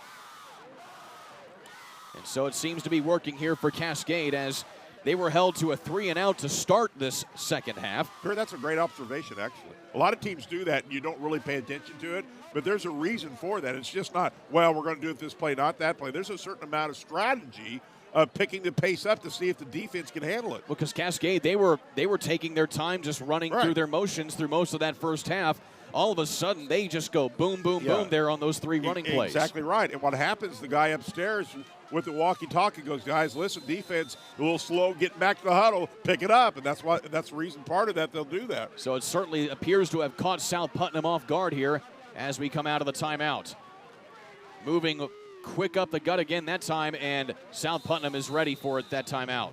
And so it seems to be working here for Cascade as they were held to a 3-and-out to start this second half. Sure, that's a great observation, actually. A lot of teams do that, and you don't really pay attention to it, but there's a reason for that. It's just not, well, we're going to do it this play, not that play. There's a certain amount of strategy of picking the pace up to see if the defense can handle it. Because Cascade, they were taking their time just running through their motions through most of that first half. All of a sudden, they just go boom, boom, boom there on those 3 running plays. Exactly right. And what happens, the guy upstairs with the walkie-talkie goes, guys, listen, defense, a little slow getting back to the huddle, pick it up. And that's the reason part of that they'll do that. So it certainly appears to have caught South Putnam off guard here as we come out of the timeout. Moving quick up the gut again that time, and South Putnam is ready for it that timeout.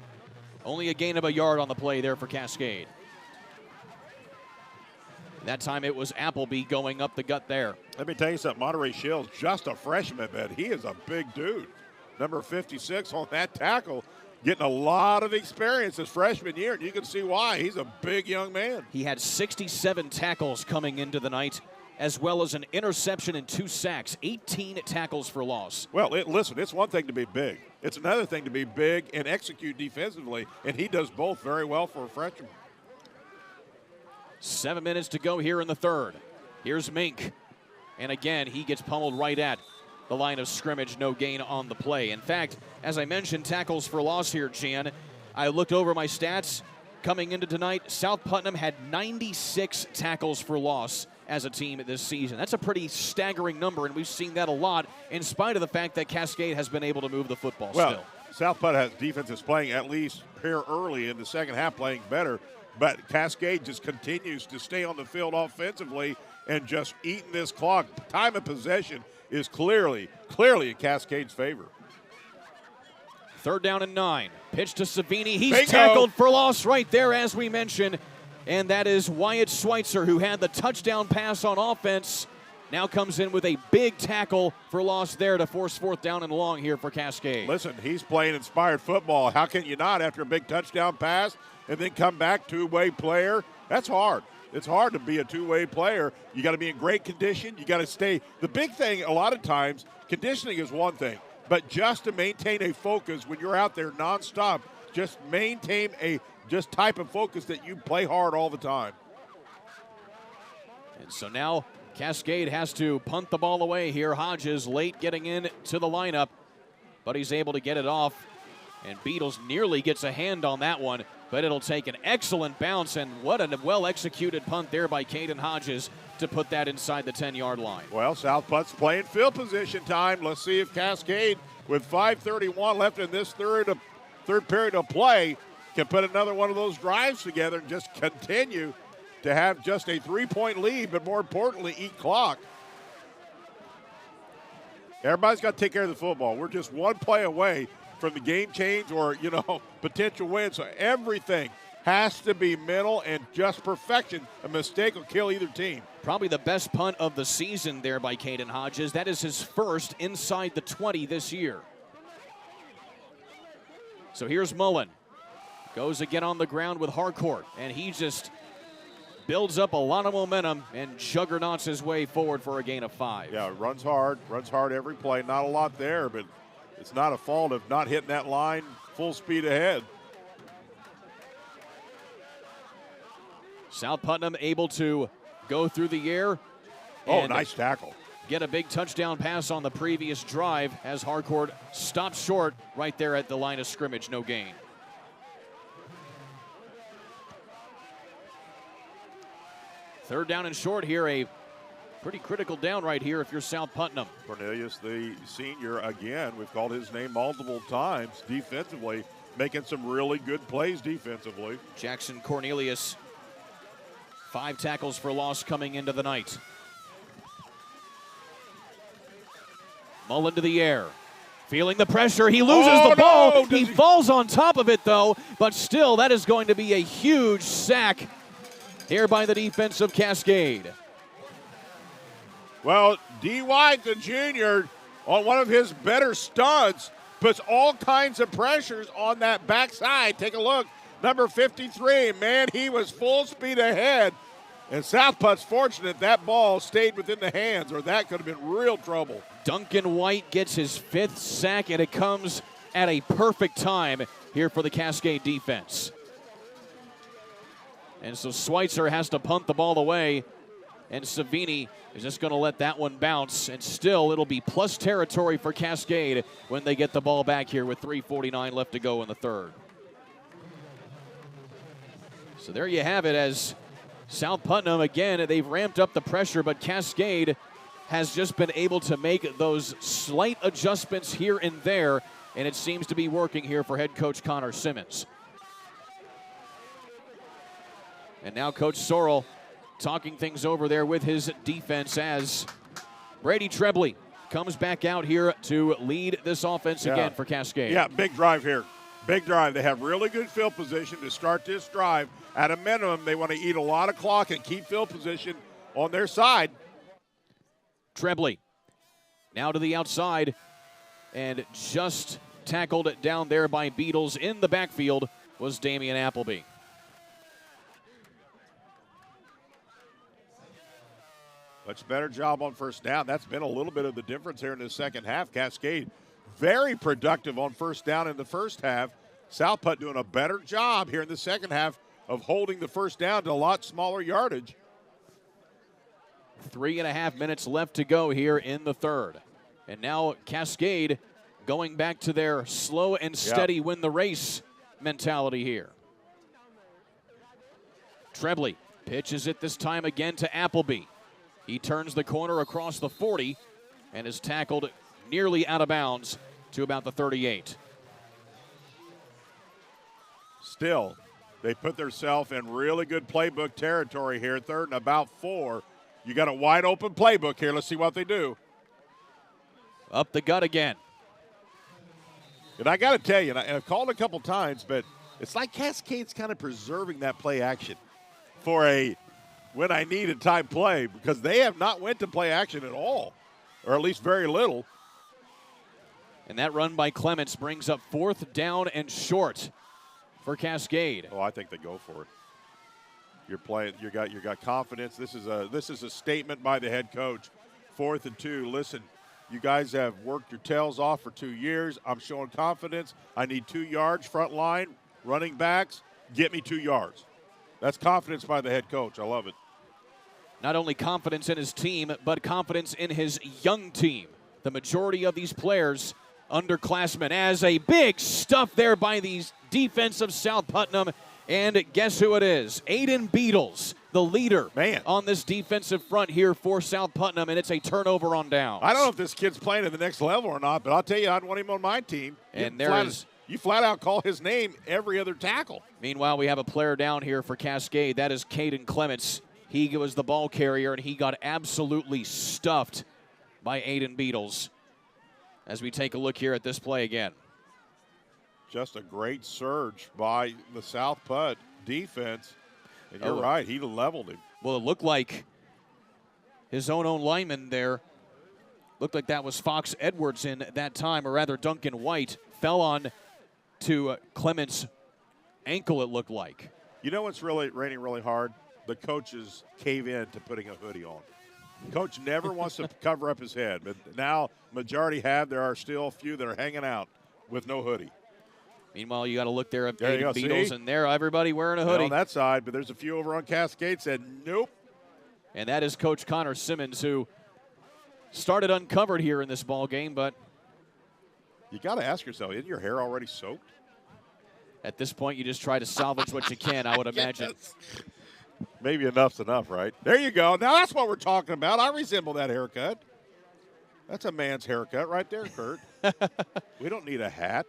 Only a gain of a yard on the play there for Cascade. That time it was Appleby going up the gut there. Let me tell you something. Monterey Shields, just a freshman, man. He is a big dude. Number 56 on that tackle, getting a lot of experience his freshman year, and you can see why. He's a big young man. He had 67 tackles coming into the night, as well as an interception and 2 sacks, 18 tackles for loss. Well, listen, it's one thing to be big. It's another thing to be big and execute defensively, and he does both very well for a freshman. 7 minutes to go here in the third. Here's Mink. And again, he gets pummeled right at the line of scrimmage. No gain on the play. In fact, as I mentioned, tackles for loss here, Jan. I looked over my stats coming into tonight. South Putnam had 96 tackles for loss as a team this season. That's a pretty staggering number, and we've seen that a lot in spite of the fact that Cascade has been able to move the football still. South Putnam has defense is playing, at least here early in the second half, playing better. But Cascade just continues to stay on the field offensively and just eating this clock. Time of possession is clearly in Cascade's favor. 3rd down and 9. Pitch to Savini. He's Bingo. tackled for loss right there, as we mentioned. And that is Wyatt Schweitzer, who had the touchdown pass on offense. Now comes in with a big tackle for loss there to force 4th down and long here for Cascade. Listen, he's playing inspired football. How can you not after a big touchdown pass and then come back two-way player? That's hard. It's hard to be a two-way player. You got to be in great condition. You got to stay. The big thing a lot of times, conditioning is one thing, but just to maintain a focus when you're out there nonstop, just maintain a just type of focus that you play hard all the time. And so now Cascade has to punt the ball away here. Hodges late getting into the lineup, but he's able to get it off. And Beatles nearly gets a hand on that one, but it'll take an excellent bounce, and what a well-executed punt there by Caden Hodges to put that inside the 10-yard line. Well, South Putt's playing field position time. Let's see if Cascade, with 5:31 left in this third period of play, can put another one of those drives together and just continue to have just a 3-point lead, but more importantly, eat clock. Everybody's got to take care of the football. We're just one play away from the game change or, potential win. So everything has to be mental and just perfection. A mistake will kill either team. Probably the best punt of the season there by Caden Hodges. That is his first inside the 20 this year. So here's Mullen. Goes again on the ground with Harcourt, and he just builds up a lot of momentum and juggernauts his way forward for a gain of 5. Yeah, runs hard every play. Not a lot there, but it's not a fault of not hitting that line full speed ahead. South Putnam able to go through the air. Oh, nice tackle. Get a big touchdown pass on the previous drive as Harcourt stops short right there at the line of scrimmage, no gain. Third down and short here, a pretty critical down right here if you're South Putnam. Cornelius, the senior, again, we've called his name multiple times defensively, making some really good plays defensively. Jackson Cornelius, 5 tackles for loss coming into the night. Mullen to the air. Feeling the pressure, he loses the ball. He falls on top of it though, but still that is going to be a huge sack here by the defense of Cascade. Well, D. White, the junior, on one of his better studs, puts all kinds of pressures on that backside. Take a look. Number 53, man, he was full speed ahead. And South Putt's fortunate that ball stayed within the hands, or that could have been real trouble. Duncan White gets his 5th sack, and it comes at a perfect time here for the Cascade defense. And so Schweitzer has to punt the ball away, and Savini is just going to let that one bounce, and still it'll be plus territory for Cascade when they get the ball back here with 3:49 left to go in the third. So there you have it, as South Putnam, again, they've ramped up the pressure, but Cascade has just been able to make those slight adjustments here and there, and it seems to be working here for head coach Connor Simmons. And now Coach Sorrell talking things over there with his defense as Brady Trebley comes back out here to lead this offense again for Cascade. Yeah, big drive here. Big drive. They have really good field position to start this drive. At a minimum, they want to eat a lot of clock and keep field position on their side. Trebley now to the outside and just tackled down there by Beatles in the backfield was Damian Appleby. Much better job on first down. That's been a little bit of the difference here in the second half. Cascade very productive on first down in the first half. South Putt doing a better job here in the second half of holding the first down to a lot smaller yardage. 3.5 minutes left to go here in the third. And now Cascade going back to their slow and steady win the race mentality here. Trebley pitches it this time again to Appleby. He turns the corner across the 40 and is tackled nearly out of bounds to about the 38. Still, They put themselves in really good playbook territory here, 3rd and about 4. You got a wide open playbook here. Let's see what they do. Up the gut again. And I got to tell you, and I've called a couple times, but it's like Cascade's kind of preserving that play action for a when I need a time play, because they have not went to play action at all, or at least very little. And that run by Clements brings up 4th down and short for Cascade. Oh, I think they go for it. You're playing. You got confidence. This is a statement by the head coach. 4th and 2. Listen, you guys have worked your tails off for 2 years. I'm showing confidence. I need 2 yards front line, running backs. Get me 2 yards. That's confidence by the head coach. I love it. Not only confidence in his team, but confidence in his young team. The majority of these players underclassmen, as a big stuff there by these defense of South Putnam. And guess who it is? Aiden Beatles, the leader on this defensive front here for South Putnam, and it's a turnover on downs. I don't know if this kid's playing at the next level or not, but I'll tell you, I'd want him on my team. And you flat out call his name every other tackle. Meanwhile, we have a player down here for Cascade. That is Caden Clements. He was the ball carrier, and he got absolutely stuffed by Aiden Beatles. As we take a look here at this play again. Just a great surge by the South Putt defense. And you're right, he leveled him. Well, it looked like his own lineman there, looked like that was Fox Edwards in that time, or rather Duncan White, fell on to Clements' ankle, it looked like. You know what's really raining really hard? The coaches cave in to putting a hoodie on. Coach never wants to cover up his head, but now majority have. There are still a few that are hanging out with no hoodie. Meanwhile, you got to look there at Aiden Beatles, and there everybody wearing a hoodie. On that side, but there's a few over on Cascade said nope. And that is Coach Connor Simmons, who started uncovered here in this ball game, but you got to ask yourself, isn't your hair already soaked? At this point, you just try to salvage what you can, I would imagine. Yes. Maybe enough's enough, right? There you go. Now that's what we're talking about. I resemble that haircut. That's a man's haircut right there, Kurt. We don't need a hat.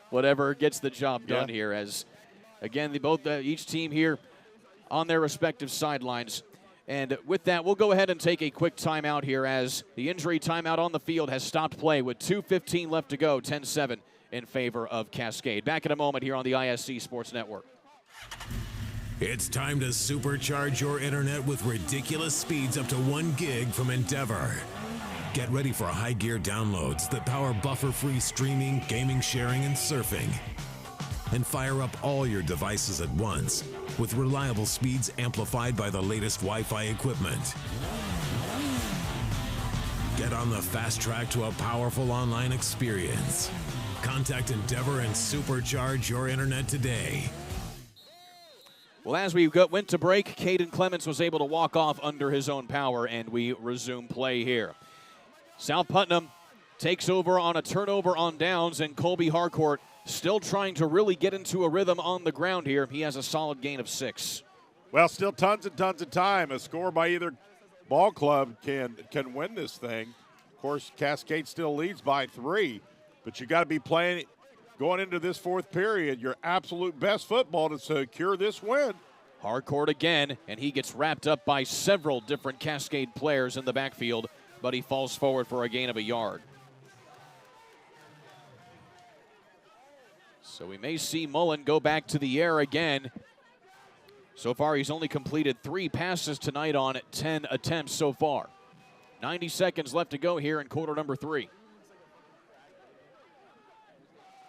Whatever gets the job done here, as again, each team here on their respective sidelines. And with that, we'll go ahead and take a quick timeout here, as the injury timeout on the field has stopped play with 2:15 left to go, 10-7 in favor of Cascade. Back in a moment here on the ISC Sports Network. It's time to supercharge your internet with ridiculous speeds up to 1 gig from Endeavor. Get ready for high gear downloads that power buffer-free streaming, gaming, sharing, and surfing. And fire up all your devices at once with reliable speeds amplified by the latest Wi-Fi equipment. Get on the fast track to a powerful online experience. Contact Endeavor and supercharge your internet today. Well, as we went to break, Caden Clements was able to walk off under his own power, and we resume play here. South Putnam takes over on a turnover on downs, and Colby Harcourt still trying to really get into a rhythm on the ground here. He has a solid gain of 6. Well, still tons and tons of time. A score by either ball club can win this thing. Of course, Cascade still leads by 3, but you got to be playing going into this 4th period your absolute best football to secure this win. Harcourt again, and he gets wrapped up by several different Cascade players in the backfield, but he falls forward for a gain of a yard. So we may see Mullen go back to the air again. So far, he's only completed 3 passes tonight on 10 attempts so far. 90 seconds left to go here in quarter number 3.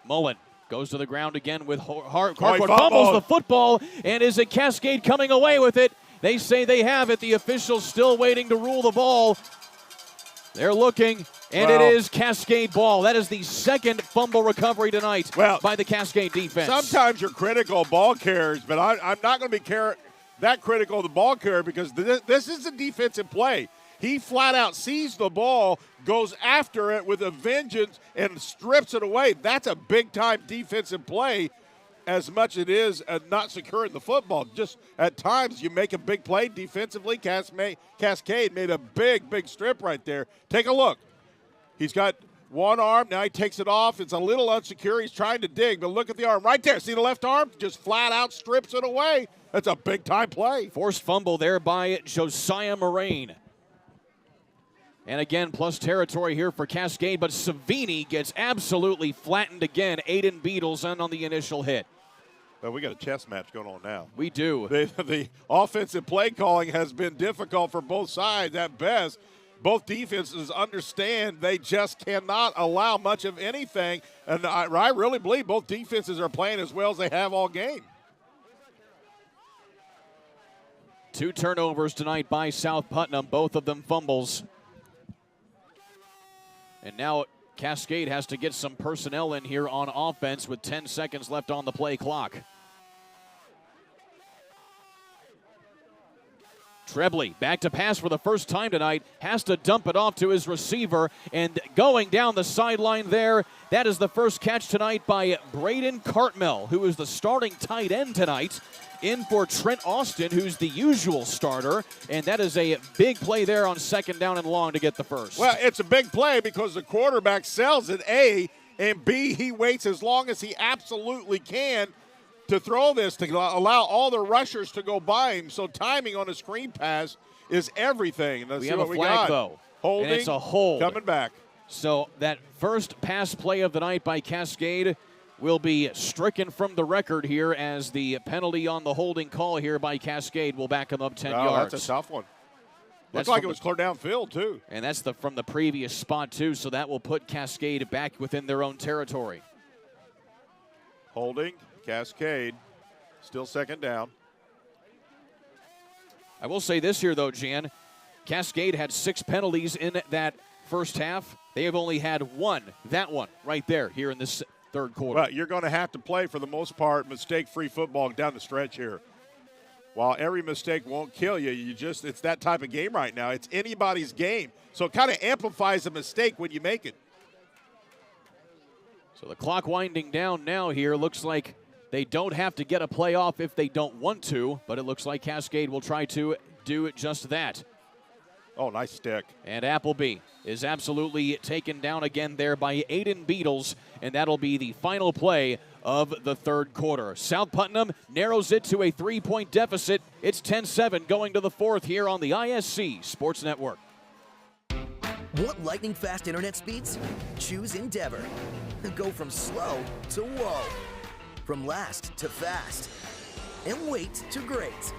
Mullen goes to the ground again with Harcourt. Fumbles the football, and is it Cascade coming away with it? They say they have it. The officials still waiting to rule the ball. They're looking, and it is Cascade ball. That is the 2nd fumble recovery tonight by the Cascade defense. Sometimes you're critical of ball carriers, but I'm not going to be that critical of the ball carrier, because this is a defensive play. He flat out sees the ball, goes after it with a vengeance, and strips it away. That's a big-time defensive play, as much as it is not securing the football. Just at times you make a big play defensively. Cascade made a big strip right there. Take a look. He's got One arm, now he takes it off. It's a little unsecure. He's trying to dig, but look at the arm right there. See the left arm? Just flat out strips it away. That's a big-time play. Forced fumble there by Josiah Moraine. And again, plus territory here for Cascade, but Savini gets absolutely flattened again. Aiden Beatles on the initial hit. Well, we got a chess match going on now. We do. The offensive play calling has been difficult for both sides at best. Both defenses understand they just cannot allow much of anything. And I really believe both defenses are playing as well as they have all game. 2 turnovers tonight by South Putnam, both of them fumbles. And now Cascade has to get some personnel in here on offense with 10 seconds left on the play clock. Trebley back to pass for the first time tonight, has to dump it off to his receiver, and going down the sideline there, that is the first catch tonight by Braden Cartmell, who is the starting tight end tonight, in for Trent Austin, who's the usual starter, and that is a big play there on second down and long to get the first. Well, it's a big play because the quarterback sells it, A, and B, he waits as long as he absolutely can to throw this, to allow all the rushers to go by him. So timing on a screen pass is everything. We have a flag, though. Holding, and it's a hold. Coming back. So that first pass play of the night by Cascade will be stricken from the record here, as the penalty on the holding call here by Cascade will back him up 10 yards. That's a tough one. Looks like it was clear downfield, too. And that's from the previous spot, too, so that will put Cascade back within their own territory. Holding, Cascade, still second down. I will say this here, though, Jan. Cascade had 6 penalties in that first half. They have only had one, that one right there, here in this third quarter. Well, you're going to have to play, for the most part, mistake-free football down the stretch here. While every mistake won't kill you, it's that type of game right now. It's anybody's game. So it kind of amplifies a mistake when you make it. So the clock winding down now here. Looks like they don't have to get a play off if they don't want to, but it looks like Cascade will try to do just that. Oh, nice stick. And Appleby is absolutely taken down again there by Aiden Beatles, and that'll be the final play of the third quarter. South Putnam narrows it to a 3-point deficit. It's 10-7 going to the fourth here on the ISC Sports Network. Want lightning-fast internet speeds? Choose Endeavor. Go from slow to whoa. From last to fast. And wait to great.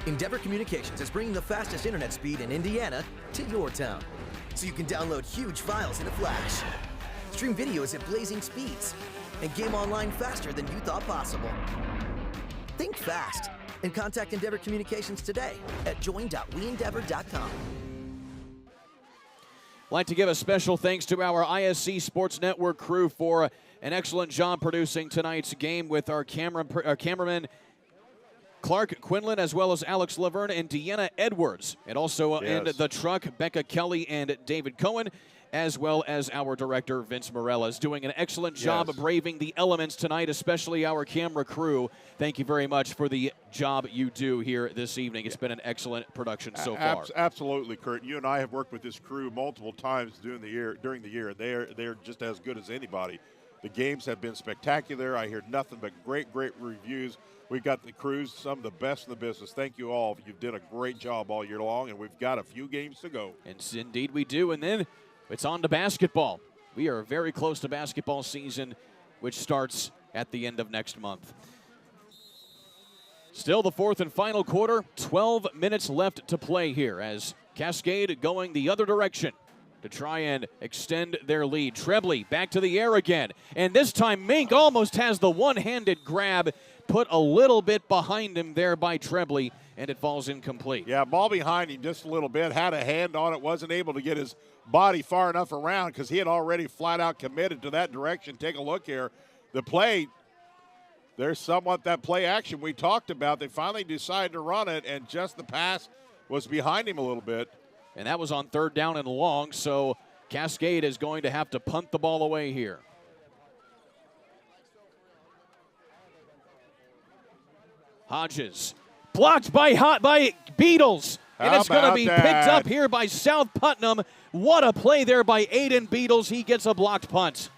Endeavor Communications is bringing the fastest internet speed in Indiana to your town, so you can download huge files in a flash, stream videos at blazing speeds, and game online faster than you thought possible. Think fast and contact Endeavor Communications today at join.weendeavor.com. I'd like to give a special thanks to our ISC Sports Network crew for an excellent job producing tonight's game, with our cameraman Clark Quinlan, as well as Alex Laverne and Deanna Edwards. And also in the truck, Becca Kelly and David Cohen, as well as our director, Vince Morellas, doing an excellent job of braving the elements tonight, especially our camera crew. Thank you very much for the job you do here this evening. It's been an excellent production so far. Absolutely, Kurt. You and I have worked with this crew multiple times during the year. They're just as good as anybody. The games have been spectacular. I hear nothing but great reviews. We've got the crews, some of the best in the business. Thank you all. You've done a great job all year long, and we've got a few games to go. And indeed we do. And then it's on to basketball. We are very close to basketball season, which starts at the end of next month. Still the fourth and final quarter. 12 minutes left to play here, as Cascade going the other direction to try and extend their lead. Trebley back to the air again. And this time Mink almost has the one-handed grab, put a little bit behind him there by Trebley, and it falls incomplete. Yeah, ball behind him just a little bit, had a hand on it, wasn't able to get his body far enough around because he had already flat out committed to that direction. Take a look here. The play, there's somewhat that play action we talked about. They finally decided to run it, and just the pass was behind him a little bit. And that was on third down and long, so Cascade is going to have to punt the ball away here. Hodges blocked by Beatles, and it's going to be picked up here by South Putnam What a play there by Aiden Beatles. He gets a blocked punt.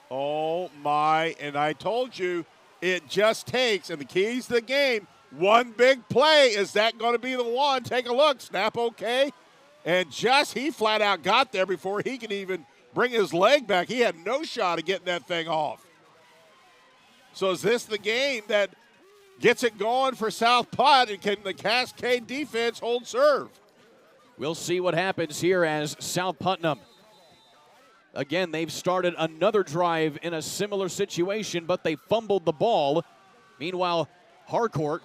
Oh, my. And I told you, it just takes, and the keys to the game, one big play. Is that going to be the one? Take a look. Snap okay. And he flat out got there before he could even bring his leg back. He had no shot of getting that thing off. So is this the game that gets it going for South Putt, and can the Cascade defense hold serve? We'll see what happens here as South Putnam. Again, they've started another drive in a similar situation, but they fumbled the ball. Meanwhile, Harcourt,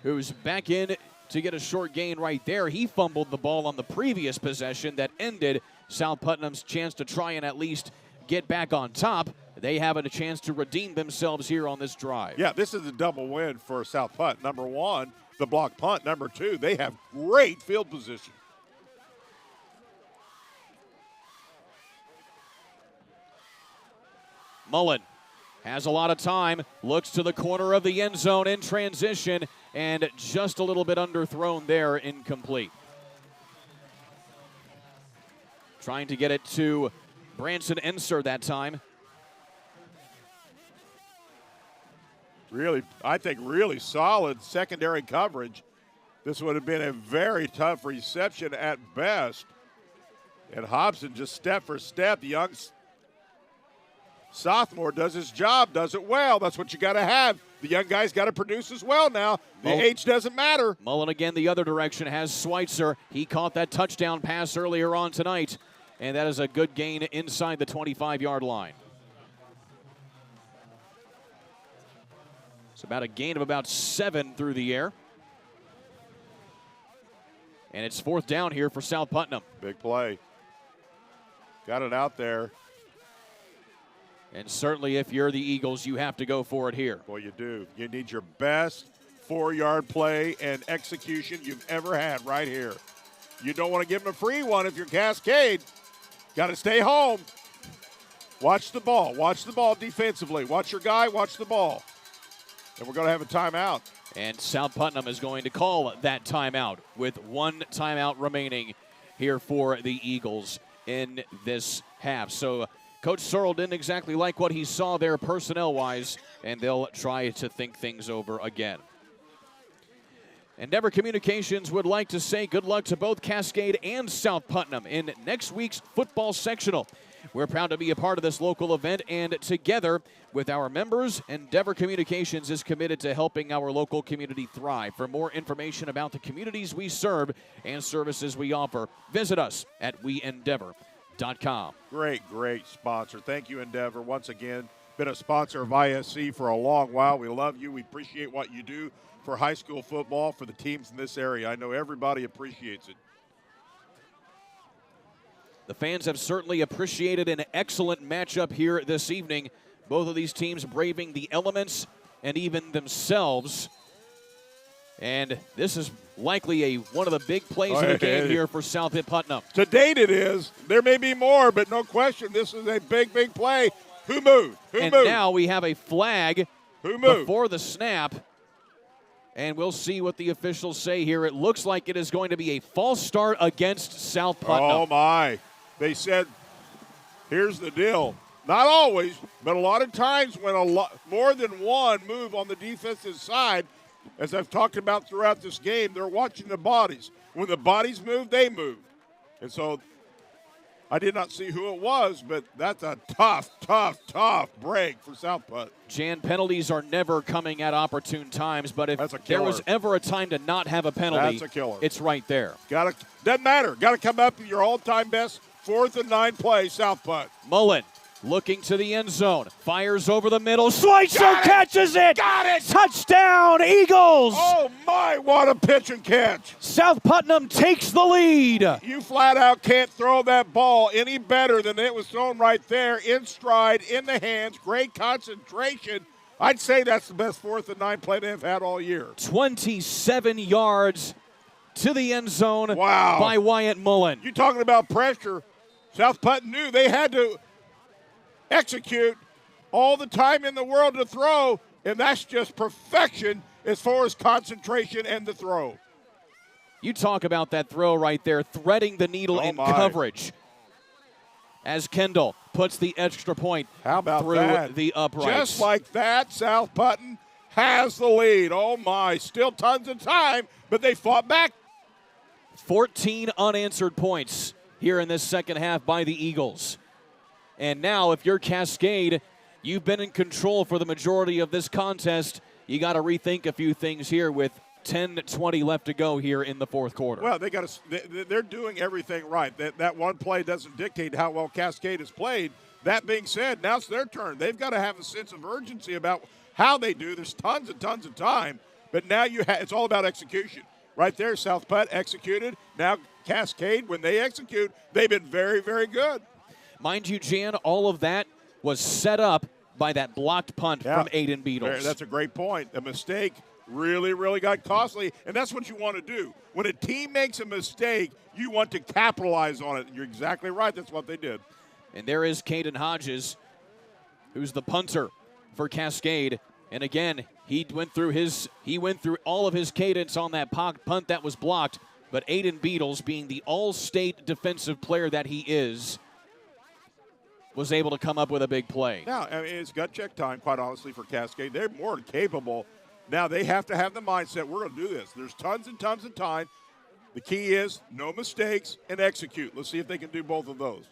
who's back in to get a short gain right there, he fumbled the ball on the previous possession that ended South Putnam's chance to try and at least get back on top. They have a chance to redeem themselves here on this drive. Yeah, this is a double win for South Putt. Number one, the block punt. Number two, they have great field position. Mullen has a lot of time, looks to the corner of the end zone in transition, and just a little bit underthrown there, incomplete. Trying to get it to Branson Enser that time. Really, I think really solid secondary coverage. This would have been a very tough reception at best. And Hobson just step for step. The young sophomore does his job, does it well. That's what you got to have. The young guy's got to produce as well now. The age doesn't matter. Mullen again the other direction has Schweitzer. He caught that touchdown pass earlier on tonight, and that is a good gain inside the 25-yard line. It's about a gain of about 7 through the air. And it's fourth down here for South Putnam. Big play. Got it out there. And certainly if you're the Eagles, you have to go for it here. Well, you do. You need your best 4-yard play and execution you've ever had right here. You don't want to give them a free one if you're Cascade. Got to stay home. Watch the ball. Watch the ball defensively. Watch your guy. Watch the ball. And we're going to have a timeout. And South Putnam is going to call that timeout with one timeout remaining here for the Eagles in this half. So Coach Searle didn't exactly like what he saw there personnel-wise, and they'll try to think things over again. Endeavor Communications would like to say good luck to both Cascade and South Putnam in next week's football sectional. We're proud to be a part of this local event, and together with our members, Endeavor Communications is committed to helping our local community thrive. For more information about the communities we serve and services we offer, visit us at weendeavor.com. Great sponsor. Thank you, Endeavor. Once again, been a sponsor of ISC for a long while. We love you. We appreciate what you do for high school football, for the teams in this area. I know everybody appreciates it. The fans have certainly appreciated an excellent matchup here this evening. Both of these teams braving the elements and even themselves. And this is likely one of the big plays of the game here for South Putnam. To date it is. There may be more, but no question, this is a big play. Who moved? Who moved? And now we have a flag before the snap. And we'll see what the officials say here. It looks like it is going to be a false start against South Putnam. Oh, my. They said, here's the deal. Not always, but a lot of times when more than one move on the defensive side, as I've talked about throughout this game, they're watching the bodies. When the bodies move, they move. And so I did not see who it was, but that's a tough break for South Putt. Jan, penalties are never coming at opportune times, but if there was ever a time to not have a penalty, that's a killer. It's right there. Doesn't matter. Got to come up with your all-time best 4th and 9 play, South Putt. Mullen looking to the end zone, fires over the middle. Schweitzer catches it. Got it. Touchdown, Eagles. Oh, my, what a pitch and catch. South Putnam takes the lead. You flat out can't throw that ball any better than it was thrown right there, in stride, in the hands, great concentration. I'd say that's the best 4th and 9 play they've had all year. 27 yards to the end zone wow. by Wyatt Mullen. You're talking about pressure. South Putnam knew they had to execute all the time in the world to throw, and that's just perfection as far as concentration and the throw. You talk about that throw right there, threading the needle in coverage. As Kendall puts the extra point through the uprights. Just like that, South Putnam has the lead. Oh, my. Still tons of time, but they fought back. 14 unanswered points here in this second half by the Eagles. And now, if you're Cascade, you've been in control for the majority of this contest. You got to rethink a few things here with 10-20 left to go here in the fourth quarter. Well, they're doing everything right. That one play doesn't dictate how well Cascade has played. That being said, now it's their turn. They've got to have a sense of urgency about how they do. There's tons and tons of time, but now it's all about execution. Right there, South Putt executed. Now Cascade, when they execute, they've been very, very good. Mind you, Jan, all of that was set up by that blocked punt from Aiden Beatles. That's a great point. A mistake really, really got costly, and that's what you want to do. When a team makes a mistake, you want to capitalize on it. And you're exactly right. That's what they did. And there is Caden Hodges, who's the punter for Cascade. And again, he went through all of his cadence on that punt that was blocked. But Aiden Beatles, being the all-state defensive player that he is, was able to come up with a big play. Now, I mean, it's gut check time, quite honestly, for Cascade. They're more than capable. Now they have to have the mindset, we're going to do this. There's tons and tons of time. The key is no mistakes and execute. Let's see if they can do both of those.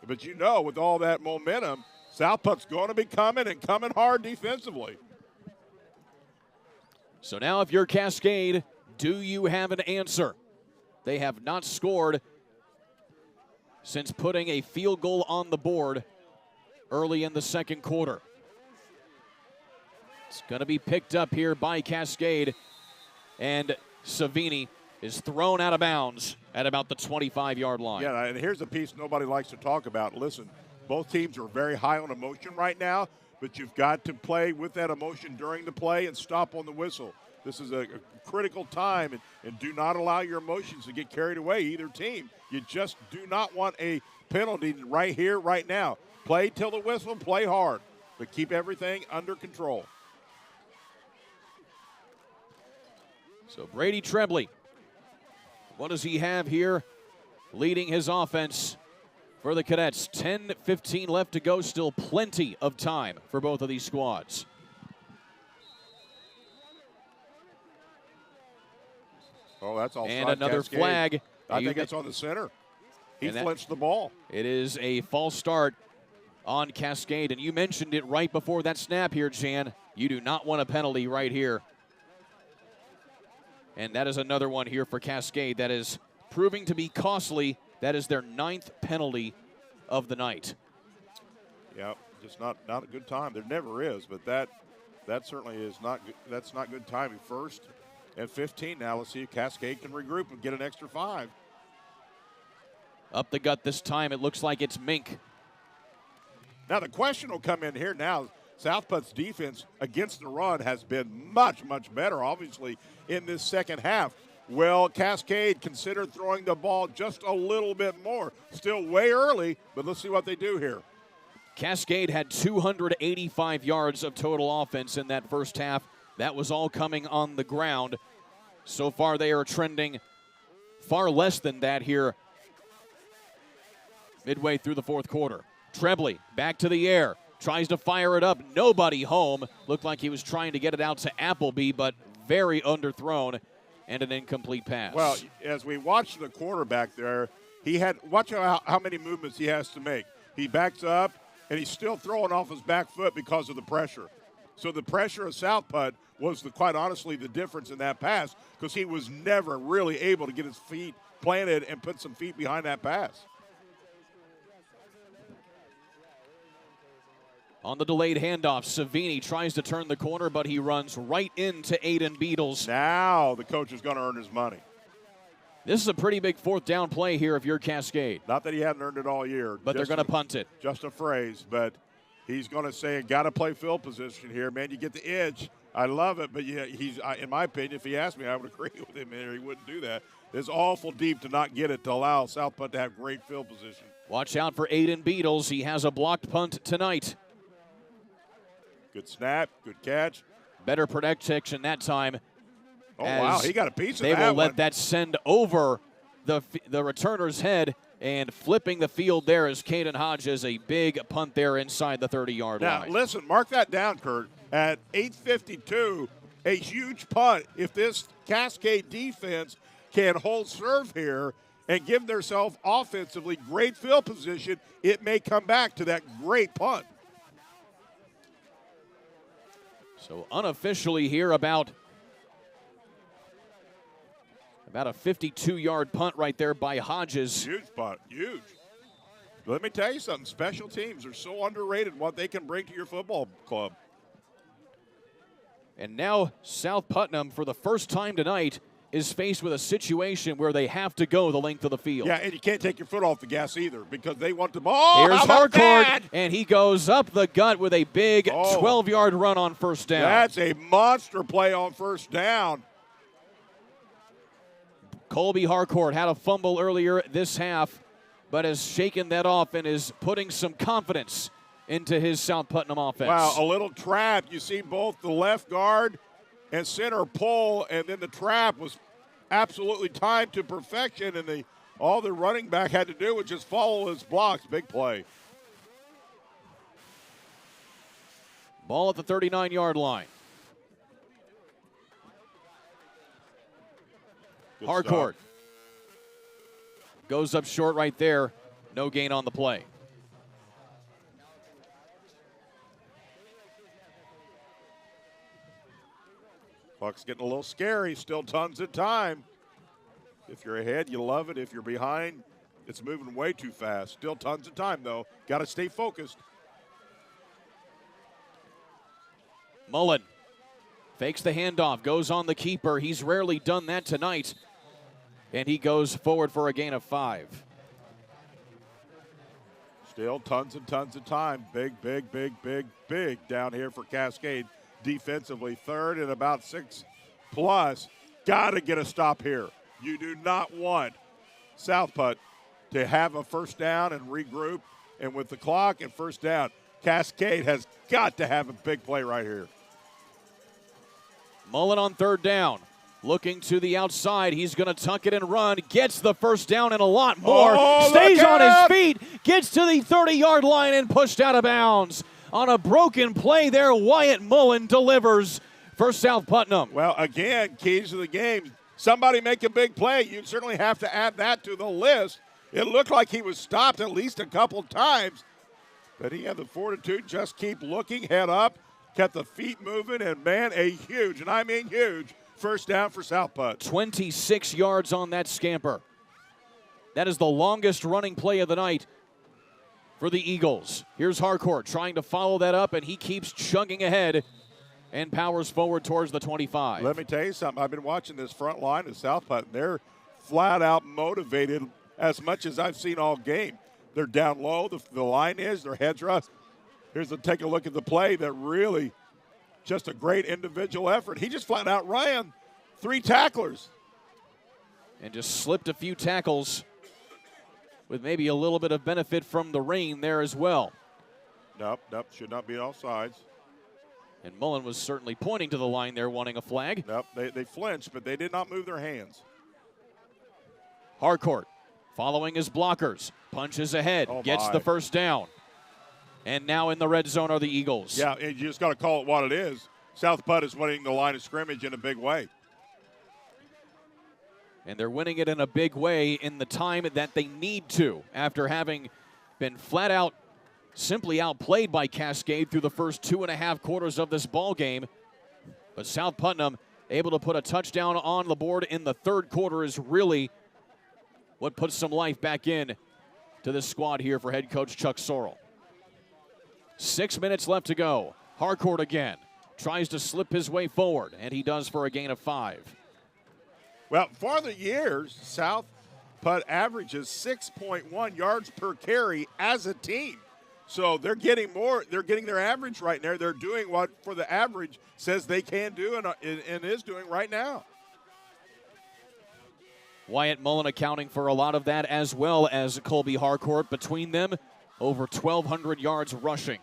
But you know, with all that momentum, South Putt's going to be coming and coming hard defensively. So now if you're Cascade, do you have an answer? They have not scored since putting a field goal on the board early in the second quarter. It's going to be picked up here by Cascade, and Savini is thrown out of bounds at about the 25-yard line. Yeah, and here's a piece nobody likes to talk about. Listen, both teams are very high on emotion right now, but you've got to play with that emotion during the play and stop on the whistle. This is a critical time, and do not allow your emotions to get carried away, either team. You just do not want a penalty right here, right now. Play till the whistle, play hard, but keep everything under control. So Brady Trebley, what does he have here leading his offense for the Cadets? 10-15 left to go, still plenty of time for both of these squads. Oh, that's all. And another Cascade. flag. I think it's on the center. He flinched the ball. It is a false start on Cascade, and you mentioned it right before that snap here, Jan. You do not want a penalty right here. And that is another one here for Cascade that is proving to be costly. That is their 9th penalty of the night. Yeah, just not a good time. There never is, but that certainly is not good. That's not good timing. First and 15 now. Let's see if Cascade can regroup and get an extra 5. Up the gut this time. It looks like it's Mink. Now the question will come in here now. South Putt's defense against the run has been much, much better, obviously, in this second half. Well, Cascade considered throwing the ball just a little bit more. Still way early, but let's see what they do here. Cascade had 285 yards of total offense in that first half. That was all coming on the ground. So far, they are trending far less than that here midway through the fourth quarter. Trebley back to the air. Tries to fire it up. Nobody home. Looked like he was trying to get it out to Appleby, but very underthrown and an incomplete pass. Well, as we watched the quarterback there, watch how many movements he has to make. He backs up, and he's still throwing off his back foot because of the pressure. So the pressure of South Putt was, quite honestly, the difference in that pass, because he was never really able to get his feet planted and put some feet behind that pass. On the delayed handoff, Savini tries to turn the corner, but he runs right into Aiden Beatles. Now the coach is going to earn his money. This is a pretty big fourth down play here if you're Cascade. Not that he hadn't earned it all year. But they're going to punt it. Just a phrase, but he's going to say, got to play field position here. Man, you get the edge. I love it, but yeah, in my opinion, if he asked me, I would agree with him there. He wouldn't do that. It's awful deep to not get it to allow South Putt to have great field position. Watch out for Aiden Beatles. He has a blocked punt tonight. Good snap, good catch. Better protection that time Oh, wow, he got a piece of that They will let one. that send over the returner's head, and flipping the field there is Caden Hodges, a big punt there inside the 30-yard line. Now, listen, mark that down, Kurt. At 8:52, a huge punt. If this Cascade defense can hold serve here and give themselves offensively great field position, it may come back to that great punt. So unofficially here about a 52-yard punt right there by Hodges. Huge punt, huge. Let me tell you something. Special teams are so underrated what they can bring to your football club. And now South Putnam, for the first time tonight, is faced with a situation where they have to go the length of the field. Yeah, and you can't take your foot off the gas either because they want the ball. Here's How about Harcourt, that? and he goes up the gut with a big 12-yard run on first down. That's a monster play on first down. Colby Harcourt had a fumble earlier this half, but has shaken that off and is putting some confidence into his South Putnam offense. Wow, a little trap. You see both the left guard and center pull, and then the trap was absolutely timed to perfection, and all the running back had to do was just follow his blocks. Big play. Ball at the 39-yard line. Good Harcourt stuff. goes up short right there. No gain on the play. Clock's getting a little scary. Still tons of time. If you're ahead, you love it. If you're behind, it's moving way too fast. Still tons of time, though. Got to stay focused. Mullen fakes the handoff, goes on the keeper. He's rarely done that tonight. And he goes forward for a gain of 5. Still tons and tons of time. Big, big, big, big, big down here for Cascade. Defensively, third and about 6 plus. Got to get a stop here. You do not want South Putt to have a first down and regroup. And with the clock and first down, Cascade has got to have a big play right here. Mullen on third down. Looking to the outside. He's going to tuck it and run. Gets the first down and a lot more. Stays on his feet. Gets to the 30-yard line and pushed out of bounds. On a broken play there, Wyatt Mullen delivers for South Putnam. Well, again, keys to the game. Somebody make a big play. You certainly have to add that to the list. It looked like he was stopped at least a couple times, but he had the fortitude. Just keep looking, head up, kept the feet moving, and, man, a huge, and I mean huge, first down for South Putt. 26 yards on that scamper. That is the longest running play of the night for the Eagles. Here's Harcourt trying to follow that up, and he keeps chugging ahead and powers forward towards the 25. Let me tell you something. I've been watching this front line of South Putt, and they're flat out motivated as much as I've seen all game. They're down low. The line is. Their heads are up. Take a look at the play that really just a great individual effort. He just flat out ran 3 tacklers. And just slipped a few tackles with maybe a little bit of benefit from the rain there as well. Nope, should not be offsides. And Mullen was certainly pointing to the line there, wanting a flag. Nope, they flinched, but they did not move their hands. Harcourt following his blockers, punches ahead, gets the first down. And now in the red zone are the Eagles. Yeah, and you just got to call it what it is. South Putt is winning the line of scrimmage in a big way. And they're winning it in a big way in the time that they need to, after having been flat out simply outplayed by Cascade through the first 2.5 quarters of this ball game. But South Putnam able to put a touchdown on the board in the third quarter is really what puts some life back in to this squad here for head coach Chuck Sorrell. 6 minutes left to go. Harcourt again tries to slip his way forward, and he does for a gain of 5. Well, for the years, South Putt averages 6.1 yards per carry as a team. So they're getting more. They're getting their average right there. They're doing what for the average says they can do and is doing right now. Wyatt Mullen accounting for a lot of that, as well as Colby Harcourt. Between them, over 1,200 yards rushing.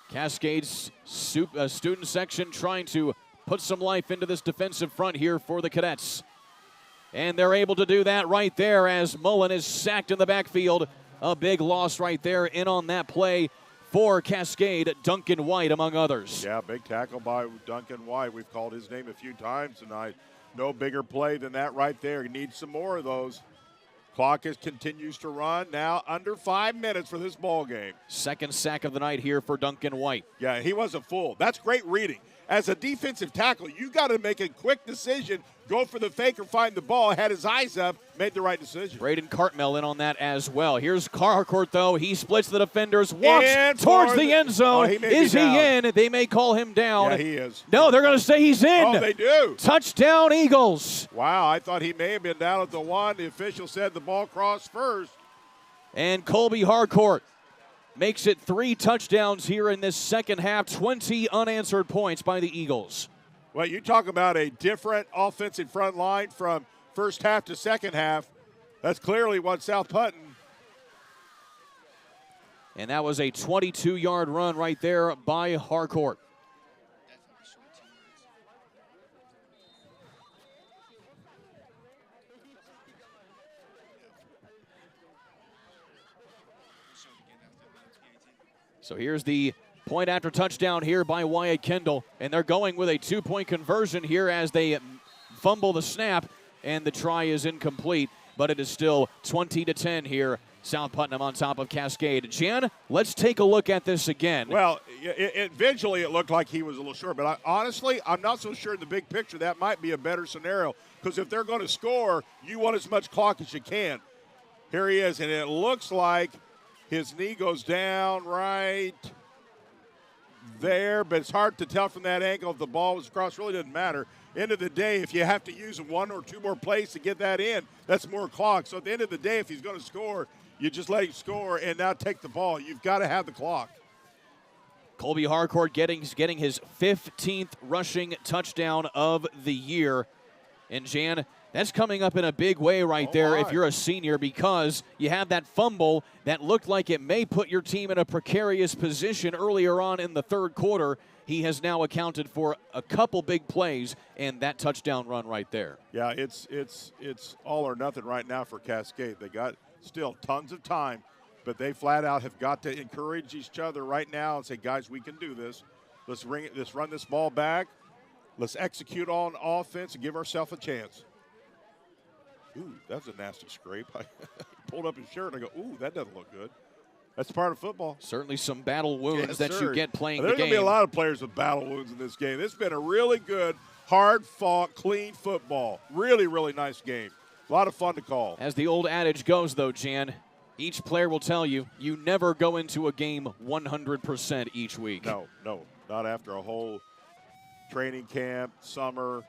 Cascade's student section trying to put some life into this defensive front here for the Cadets. And they're able to do that right there as Mullen is sacked in the backfield. A big loss right there in on that play for Cascade, Duncan White among others. Yeah, big tackle by Duncan White. We've called his name a few times tonight. No bigger play than that right there. He needs some more of those. Clock continues to run. Now under 5 minutes for this ball game. Second sack of the night here for Duncan White. Yeah, he wasn't fooled. That's great reading. As a defensive tackle, you got to make a quick decision. Go for the fake or find the ball. Had his eyes up, made the right decision. Braden Cartmell in on that as well. Here's Harcourt, though. He splits the defenders, walks towards the end zone. Is he in? They may call him down. Yeah, he is. No, they're going to say he's in. Oh, they do. Touchdown, Eagles. Wow, I thought he may have been down at the 1. The official said the ball crossed first. And Colby Harcourt makes it 3 touchdowns here in this second half. 20 unanswered points by the Eagles. Well, you talk about a different offensive front line from first half to second half. That's clearly what South Putnam. And that was a 22-yard run right there by Harcourt. So here's the point after touchdown here by Wyatt Kendall. And they're going with a 2-point conversion here as they fumble the snap, and the try is incomplete. But it is still 20-10 here. South Putnam on top of Cascade. Jan, let's take a look at this again. Well, visually it looked like he was a little short, but honestly, I'm not so sure in the big picture that might be a better scenario, because if they're going to score, you want as much clock as you can. Here he is, and it looks like his knee goes down right there, but it's hard to tell from that angle if the ball was across. Really doesn't matter. End of the day, if you have to use 1 or 2 more plays to get that in, that's more clock. So at the end of the day, if he's going to score, you just let him score and now take the ball. You've got to have the clock. Colby Harcourt getting his 15th rushing touchdown of the year. And Jan, that's coming up in a big way right there if you're a senior, because you have that fumble that looked like it may put your team in a precarious position earlier on in the third quarter. He has now accounted for a couple big plays and that touchdown run right there. Yeah, it's all or nothing right now for Cascade. They got still tons of time, but they flat out have got to encourage each other right now and say, guys, we can do this. Let's run this ball back. Let's execute on offense and give ourselves a chance. Ooh, that's a nasty scrape. I pulled up his shirt and I go, ooh, that doesn't look good. That's part of football. Certainly some battle wounds that you get playing the game. There's going to be a lot of players with battle wounds in this game. It's been a really good, hard-fought, clean football. Really, really nice game. A lot of fun to call. As the old adage goes, though, Jan, each player will tell you, you never go into a game 100% each week. No, not after a whole training camp, summer,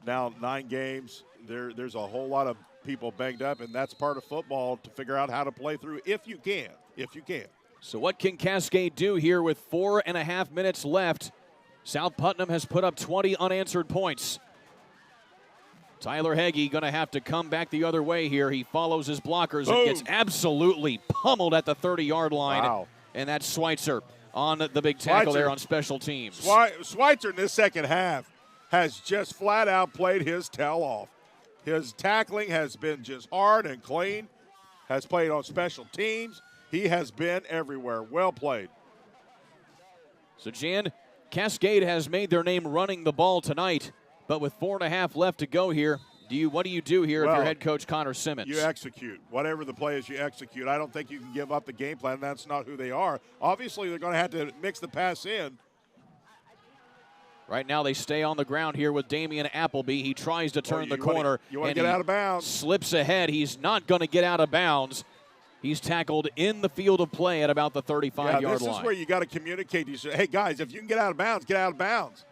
now 9 games. There's a whole lot of people banged up, and that's part of football to figure out how to play through if you can. So what can Cascade do here with 4.5 minutes left? South Putnam has put up 20 unanswered points. Tyler Heggie going to have to come back the other way here. He follows his blockers and gets absolutely pummeled at the 30-yard line. Wow. And that's Schweitzer on the big tackle there on special teams. Schweitzer in this second half has just flat out played his tail off. His tackling has been just hard and clean, has played on special teams. He has been everywhere. Well played. So, Jan, Cascade has made their name running the ball tonight, but with 4.5 left to go here, what do you do here if you're head coach Connor Simmons? You execute. Whatever the play is, you execute. I don't think you can give up the game plan. That's not who they are. Obviously, they're going to have to mix the pass in. Right now, they stay on the ground here with Damian Appleby. He tries to turn the corner. You want to get out of bounds. Slips ahead. He's not going to get out of bounds. He's tackled in the field of play at about the 35-yard line. This is where you got to communicate. You say, hey, guys, if you can get out of bounds, get out of bounds.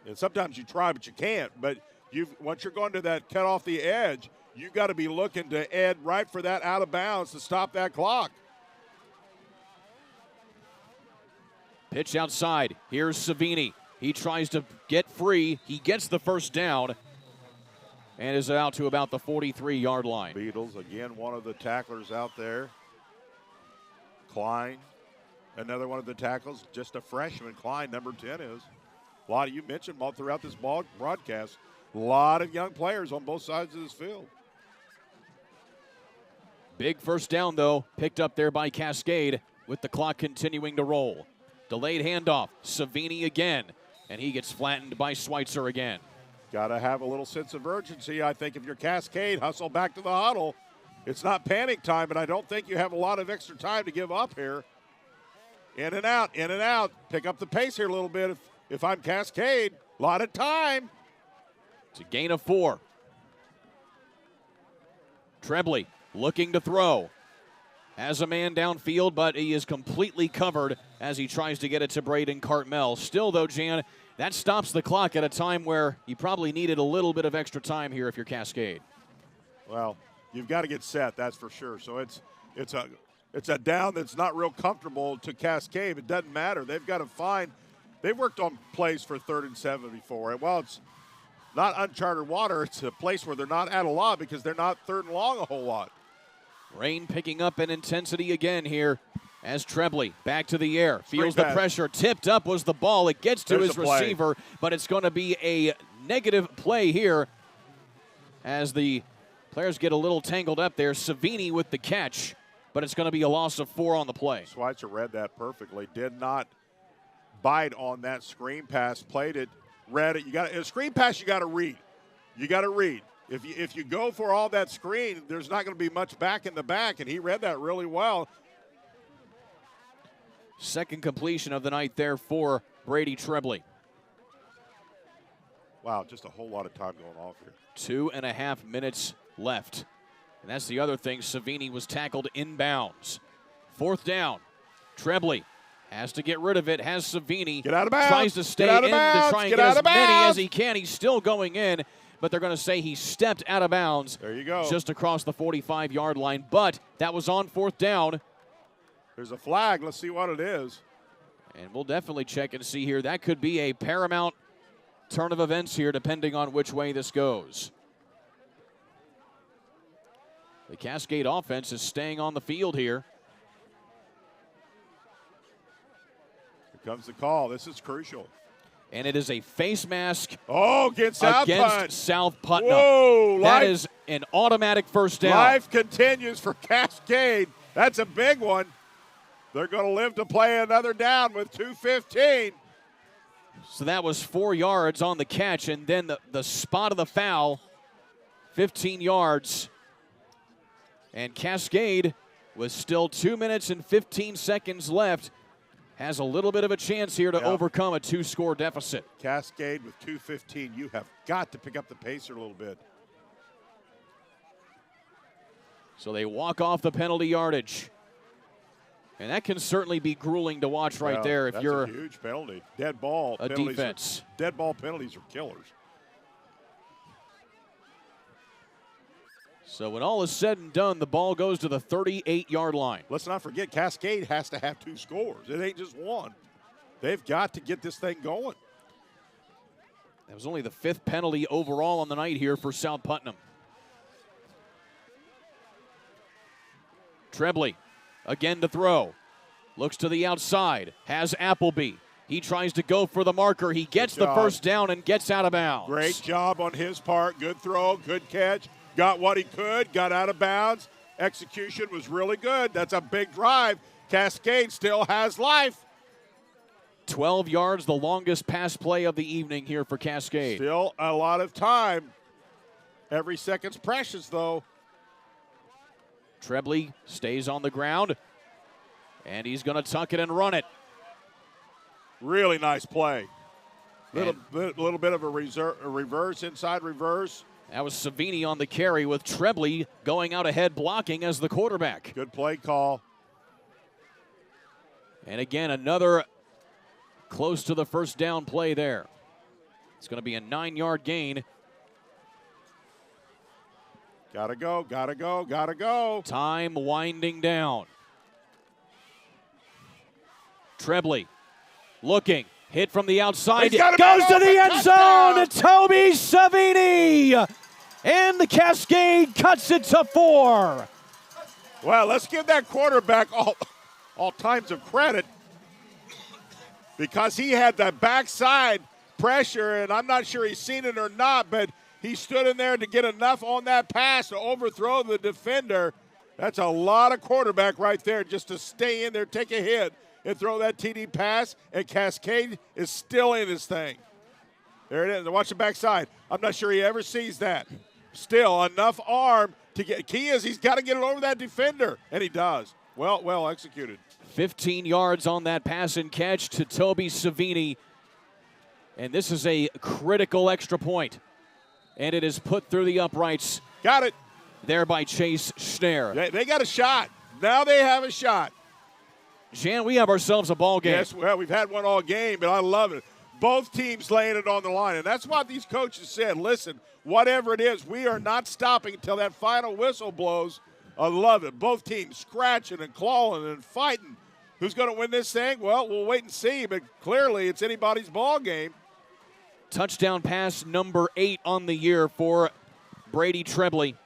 And sometimes you try, but you can't. But once you're going to that cut off the edge, you got to be looking to head right for that out of bounds to stop that clock. Pitch outside. Here's Savini. He tries to get free. He gets the first down and is out to about the 43-yard line. Beatles, again, one of the tacklers out there. Klein Another one of the tackles, just a freshman, Klein, number 10 is. A lot of you mentioned them all throughout this broadcast. A lot of young players on both sides of this field. Big first down, though, picked up there by Cascade with the clock continuing to roll. Delayed handoff, Savini again, and he gets flattened by Schweitzer again. Got to have a little sense of urgency. I think if you're Cascade, hustle back to the huddle. It's not panic time, but I don't think you have a lot of extra time to give up here. In and out, in and out. Pick up the pace here a little bit if I'm Cascade. A lot of time. It's a gain of 4. Trebley looking to throw. Has a man downfield, but he is completely covered as he tries to get it to Braden Cartmel. Still, though, Jan, that stops the clock at a time where you probably needed a little bit of extra time here if you're Cascade. Well, you've got to get set, that's for sure. So it's a down that's not real comfortable to Cascade. It doesn't matter. They've got to find. They've worked on plays for 3rd and 7 before. And while it's not uncharted water, it's a place where they're not at a lot because they're not 3rd and long a whole lot. Rain picking up in intensity again here as Trebley back to the air. Feels the pressure. Tipped up was the ball. It gets to his receiver, but it's going to be a negative play here as the players get a little tangled up there. Savini with the catch, but it's going to be a loss of 4 on the play. Schweitzer read that perfectly. Did not bite on that screen pass. Played it, read it. A screen pass you got to read. You got to read. If you go for all that screen, there's not going to be much back in the back, and he read that really well. Second completion of the night there for Brady Trebley. Wow, just a whole lot of time going off here. 2.5 minutes left. And that's the other thing. Savini was tackled inbounds. 4th down. Trebley has to get rid of it. Has Savini. Get out of bounds. Tries to stay in to try and get as many as he can. He's still going in, but they're going to say he stepped out of bounds. There you go. Just across the 45-yard line. But that was on 4th down. There's a flag. Let's see what it is. And we'll definitely check and see here. That could be a paramount turn of events here, depending on which way this goes. The Cascade offense is staying on the field here. Here comes the call. This is crucial. And it is a face mask against South Putnam. Whoa, that is an automatic first down. Life continues for Cascade. That's a big one. They're going to live to play another down with 2:15. So that was 4 yards on the catch, and then the spot of the foul, 15 yards. And Cascade, with still 2 minutes and 15 seconds left, has a little bit of a chance here to overcome a 2-score deficit. Cascade with 2:15, you have got to pick up the pace a little bit. So they walk off the penalty yardage. And that can certainly be grueling to watch right there if you're a huge penalty. Dead ball a defense. Dead ball penalties are killers. So when all is said and done, the ball goes to the 38-yard line. Let's not forget, Cascade has to have 2 scores. It ain't just one. They've got to get this thing going. That was only the 5th penalty overall on the night here for South Putnam. Trebley again to throw. Looks to the outside. Has Appleby. He tries to go for the marker. He gets the first down and gets out of bounds. Great job on his part. Good throw, good catch. Got what he could, got out of bounds. Execution was really good. That's a big drive. Cascade still has life. 12 yards, the longest pass play of the evening here for Cascade. Still a lot of time. Every second's precious, though. Trebley stays on the ground, and he's going to tuck it and run it. Really nice play. Little bit of a reverse, inside reverse. That was Savini on the carry with Trebley going out ahead blocking as the quarterback. Good play call. And again, another close to the first down play there. It's going to be a 9-yard gain. Gotta go, gotta go, gotta go. Time winding down. Trebley looking. Hit from the outside. Goes to the end zone. Toby Savini. And the Cascade cuts it to 4. Well, let's give that quarterback all times of credit. because he had the backside pressure, and I'm not sure he's seen it or not, but he stood in there to get enough on that pass to overthrow the defender. That's a lot of quarterback right there just to stay in there, take a hit, and throw that TD pass, and Cascade is still in this thing. There it is. Watch the backside. I'm not sure he ever sees that. Still, enough arm to get. Key is he's got to get it over that defender, and he does. Well executed. 15 yards on that pass and catch to Toby Savini. And this is a critical extra point. And it is put through the uprights. Got it. There by Chase Schneer. They got a shot. Now they have a shot. Jan, we have ourselves a ball game. Yes, well, we've had one all game, but I love it. Both teams laying it on the line. And that's what these coaches said. Listen, whatever it is, we are not stopping until that final whistle blows. I love it. Both teams scratching and clawing and fighting. Who's going to win this thing? Well, we'll wait and see, but clearly it's anybody's ball game. Touchdown pass number 8 on the year for Brady Trebley.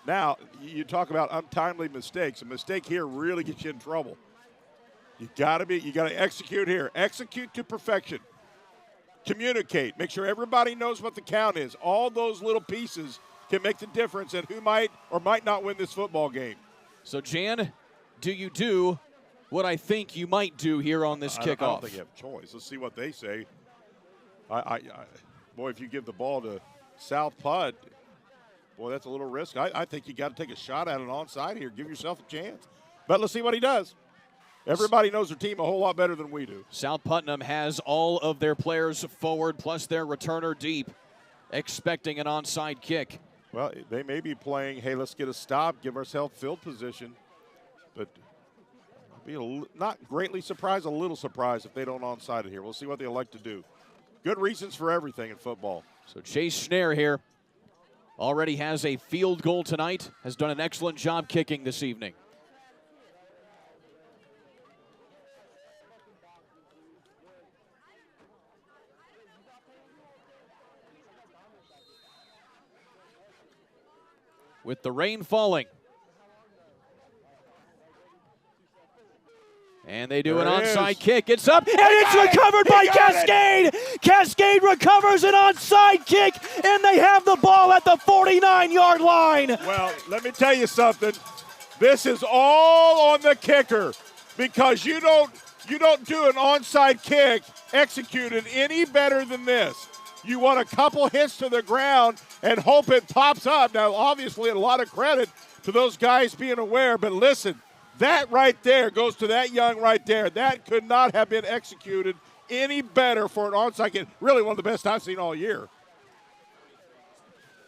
Now, you talk about untimely mistakes. A mistake here really gets you in trouble. You got to execute here. Execute to perfection. Communicate. Make sure everybody knows what the count is. All those little pieces can make the difference in who might or might not win this football game. So, Jan, do you do what I think you might do here on this kickoff? I don't think you have a choice. Let's see what they say. Boy, if you give the ball to South Putt, boy, that's a little risk. I think you got to take a shot at an onside here. Give yourself a chance. But let's see what he does. Everybody knows their team a whole lot better than we do. South Putnam has all of their players forward plus their returner deep, expecting an onside kick. Well, they may be playing, hey, let's get a stop, give ourselves field position. But I'll be not greatly surprised, a little surprised if they don't onside it here. We'll see what they like to do. Good reasons for everything in football. So Chase Schneer here already has a field goal tonight, has done an excellent job kicking this evening. With the rain falling. And they do an onside kick. It's up, and it's recovered by Cascade. Cascade recovers an onside kick, and they have the ball at the 49-yard line. Well, let me tell you something. This is all on the kicker because you don't do an onside kick executed any better than this. You want a couple hits to the ground and hope it pops up. Now, obviously, a lot of credit to those guys being aware, but listen, that right there goes to that young right there. That could not have been executed any better for an onside kick. Really one of the best I've seen all year.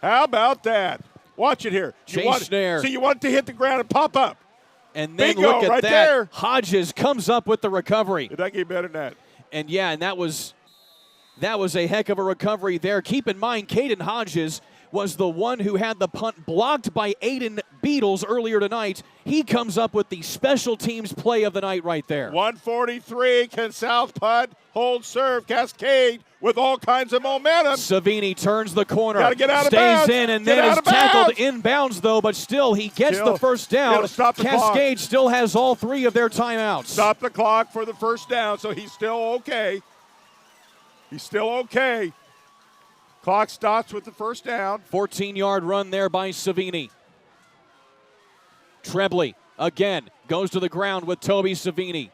How about that? Watch it here. Chase Schneer. See, you want it to hit the ground and pop up. And then Bingo, look at right that. There. Hodges comes up with the recovery. It doesn't get better than that. And, yeah, and that was a heck of a recovery there. Keep in mind, Caden Hodges was the one who had the punt blocked by Aiden Beatles earlier tonight. He comes up with the special teams play of the night right there. 143, can South Putt hold serve? Cascade with all kinds of momentum. Savini turns the corner. Got to get out of stays bounds. in and Get then out is of bounds. tackled inbounds, though, but still he gets the first down. Stop the Cascade clock. still has all 3 of their timeouts. Stop the clock for the first down, so he's still okay. He's still okay. Clock stops with the first down. 14-yard run there by Savini. Trebley again goes to the ground with Toby Savini.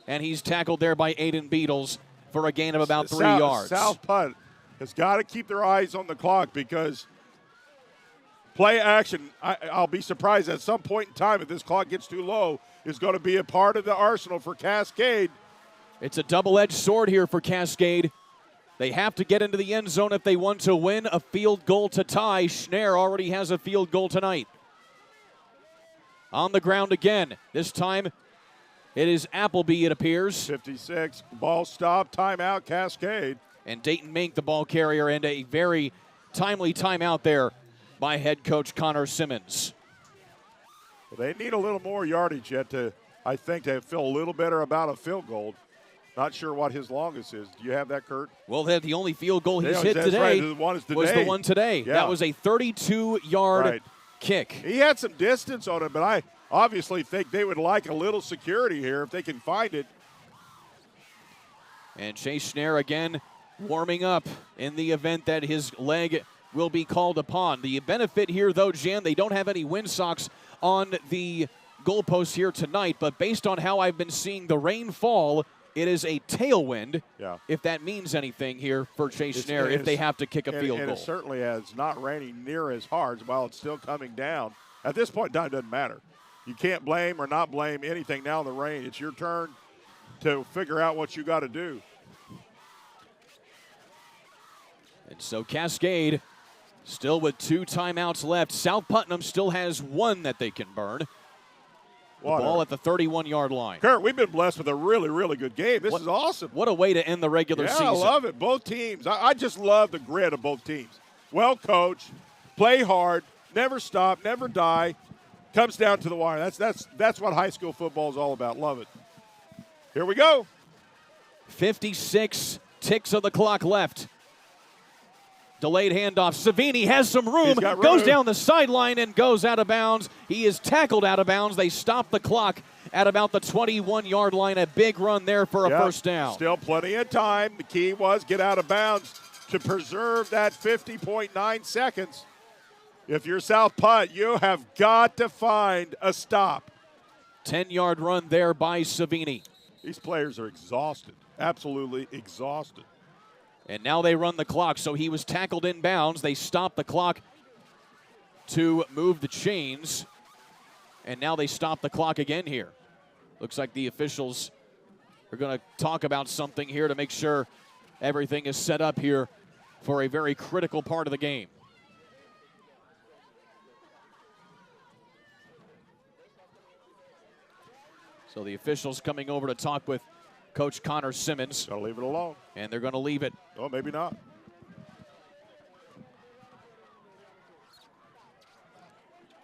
And he's tackled there by Aiden Beatles for a gain of about 3 yards. South Putt has got to keep their eyes on the clock because play action, I'll be surprised at some point in time if this clock gets too low, is going to be a part of the arsenal for Cascade. It's a double-edged sword here for Cascade. They have to get into the end zone if they want to win a field goal to tie. Schneer already has a field goal tonight. On the ground again. This time it is Appleby, it appears. 56, ball stop, timeout, Cascade. And Dayton Mink, the ball carrier, and a very timely timeout there by head coach Connor Simmons. Well, they need a little more yardage yet to feel a little better about a field goal. Not sure what his longest is. Do you have that, Kurt? Well, the only field goal he's Yeah, hit that's today, right. was the one today. Yeah. That was a 32-yard kick. He had some distance on it, but I obviously think they would like a little security here if they can find it. And Chase Schnarr again warming up in the event that his leg will be called upon. The benefit here, though, Jan, they don't have any windsocks on the goalposts here tonight, but based on how I've been seeing the rain fall, it is a tailwind, if that means anything here for Chase Schnarr if they have to kick a field goal. And it certainly is not raining near as hard while it's still coming down. At this point in time, it doesn't matter. You can't blame or not blame anything now in the rain. It's your turn to figure out what you got to do. And so Cascade still with 2 timeouts left. South Putnam still has 1 that they can burn. The ball at the 31-yard line. Kurt, we've been blessed with a really, really good game. This is awesome. What a way to end the regular season. I love it. Both teams. I just love the grit of both teams. Well coached, play hard, never stop, never die. Comes down to the wire. That's what high school football is all about. Love it. Here we go. 56 ticks of the clock left. Delayed handoff. Savini has some room, goes down the sideline and goes out of bounds. He is tackled out of bounds. They stop the clock at about the 21-yard line. A big run there for a first down. Still plenty of time. The key was get out of bounds to preserve that 50.9 seconds. If you're South Putt, you have got to find a stop. 10-yard run there by Savini. These players are exhausted, absolutely exhausted. And now they run the clock, so he was tackled in bounds. They stop the clock to move the chains, and now they stop the clock again here. Looks like the officials are going to talk about something here to make sure everything is set up here for a very critical part of the game. So the officials coming over to talk with Coach Connor Simmons. Gotta leave it alone. And they're going to leave it. Oh, maybe not.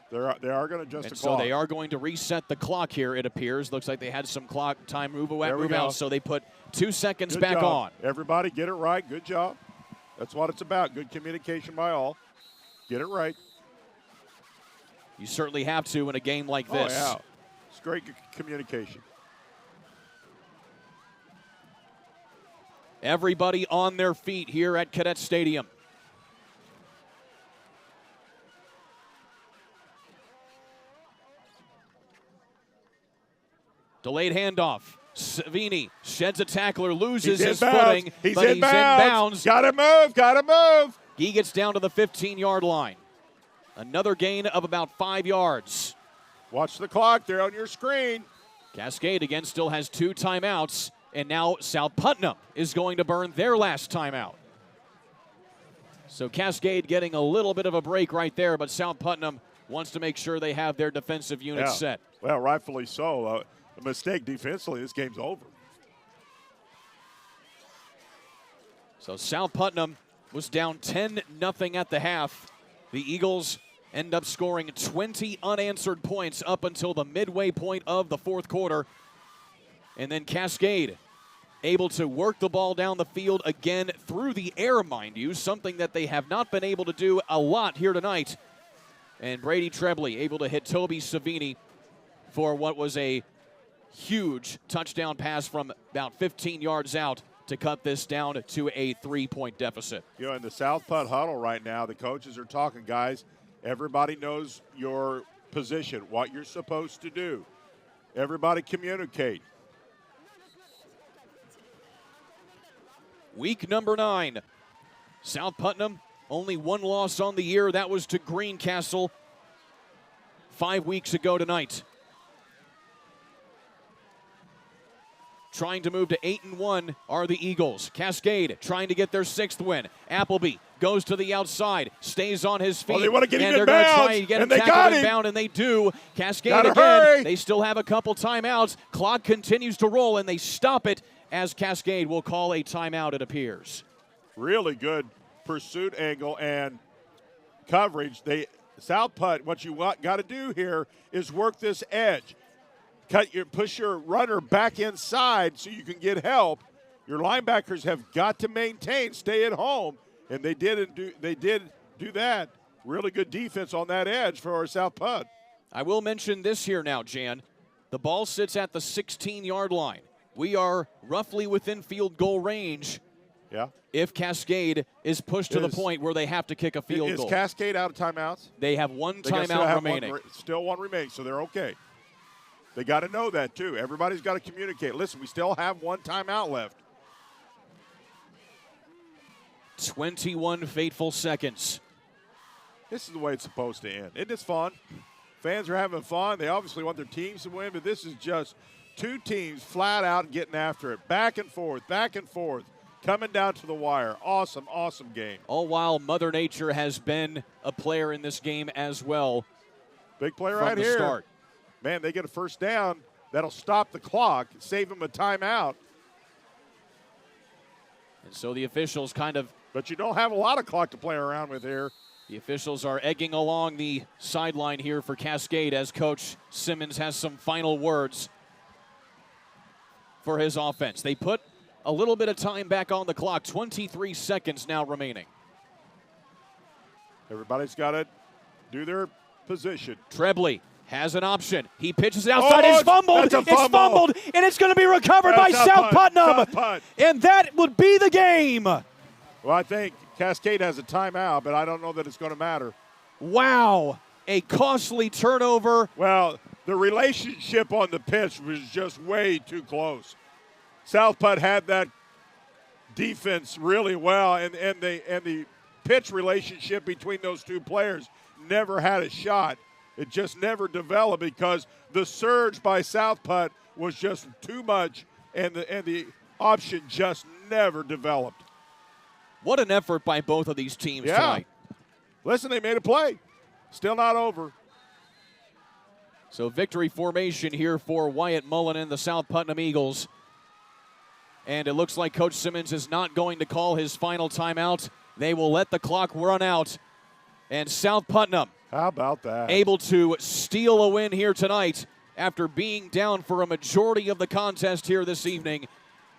They are going to adjust the clock. So they are going to reset the clock here, it appears. Looks like they had some clock time move out, so they put 2 seconds back on. Everybody get it right. Good job. That's what it's about. Good communication by all. Get it right. You certainly have to in a game like this. Oh, yeah. It's great communication. Everybody on their feet here at Cadet Stadium. Delayed handoff. Savini sheds a tackler, loses his footing, but he's in bounds. Gotta move. He gets down to the 15-yard line. Another gain of about 5 yards. Watch the clock there on your screen. Cascade again still has 2 timeouts. And now South Putnam is going to burn their last timeout. So Cascade getting a little bit of a break right there, but South Putnam wants to make sure they have their defensive unit set. Well, rightfully so. A mistake defensively, this game's over. So South Putnam was down 10-0 at the half. The Eagles end up scoring 20 unanswered points up until the midway point of the fourth quarter. And then Cascade able to work the ball down the field again through the air, mind you, something that they have not been able to do a lot here tonight. And Brady Trebley able to hit Toby Savini for what was a huge touchdown pass from about 15 yards out to cut this down to a 3-point deficit. You know, in the South Putt huddle right now, the coaches are talking, guys, everybody knows your position, what you're supposed to do. Everybody communicate. Week number 9. South Putnam, only 1 loss on the year. That was to Greencastle 5 weeks ago tonight. Trying to move to 8-1 are the Eagles. Cascade trying to get their 6th win. Appleby goes to the outside, stays on his feet. Oh, they want to get him and in they're going to bounds, try and get him and they tackled got and him. bound, and they do. Cascade Gotta again. hurry. They still have a couple timeouts. Clock continues to roll, and they stop it as Cascade will call a timeout, it appears. Really good pursuit angle and coverage. South Putt, what you got to do here is work this edge. Push your runner back inside so you can get help. Your linebackers have got to maintain, stay at home, and they did do that. Really good defense on that edge for our South Putt. I will mention this here now, Jan. The ball sits at the 16-yard line. we are roughly within field goal range. Yeah. If Cascade is pushed to the point where they have to kick a field goal. Is Cascade out of timeouts? They have one timeout remaining. Still one remaining, so they're okay. They got to know that, too. Everybody's got to communicate. Listen, we still have one timeout left. 21 fateful seconds. This is the way it's supposed to end. Isn't this fun? Fans are having fun. They obviously want their teams to win, but this is just two teams flat out getting after it. Back and forth, coming down to the wire. Awesome, awesome game. All while Mother Nature has been a player in this game as well. Big play from right the here. Start. Man, they get a first down. That'll stop the clock, save them a timeout. And so the officials kind of. But you don't have a lot of clock to play around with here. The officials are egging along the sideline here for Cascade as Coach Simmons has some final words for his offense. They put a little bit of time back on the clock, 23 seconds now remaining. Everybody's got to do their position. Trebley has an option. He pitches it outside. Oh, it's fumbled. It's fumbled, and it's going to be recovered by South Putnam. And that would be the game. Well, I think Cascade has a timeout, but I don't know that it's going to matter. Wow, a costly turnover. Well, the relationship on the pitch was just way too close. South Putt had that defense really well, and the pitch relationship between those two players never had a shot. It just never developed because the surge by South Putt was just too much, and the option just never developed. What an effort by both of these teams tonight. Listen, they made a play. Still not over. So victory formation here for Wyatt Mullen and the South Putnam Eagles. And it looks like Coach Simmons is not going to call his final timeout. They will let the clock run out. And South Putnam, how about that? Able to steal a win here tonight after being down for a majority of the contest here this evening.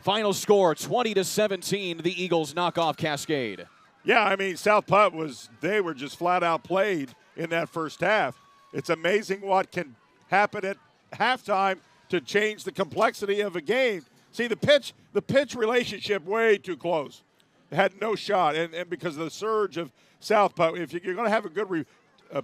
Final score, 20-17, the Eagles knock off Cascade. Yeah, I mean, South Putt they were just flat out played in that first half. It's amazing what can happen at halftime to change the complexity of a game. See, the pitch relationship way too close. It had no shot, and because of the surge of South Putt, if you're going to have a good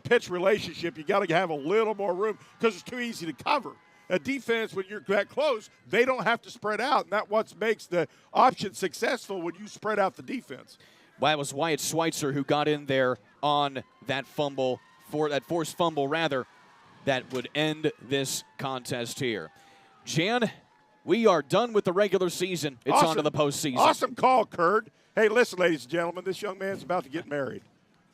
pitch relationship, you got to have a little more room because it's too easy to cover. A defense, when you're that close, they don't have to spread out, and that's what makes the option successful when you spread out the defense. Well, it was Wyatt Schweitzer who got in there on that fumble, for that forced fumble, rather, that would end this contest here. Jan, we are done with the regular season. It's on to the postseason. Awesome call, Kurt. Hey, listen, ladies and gentlemen, this young man's about to get married.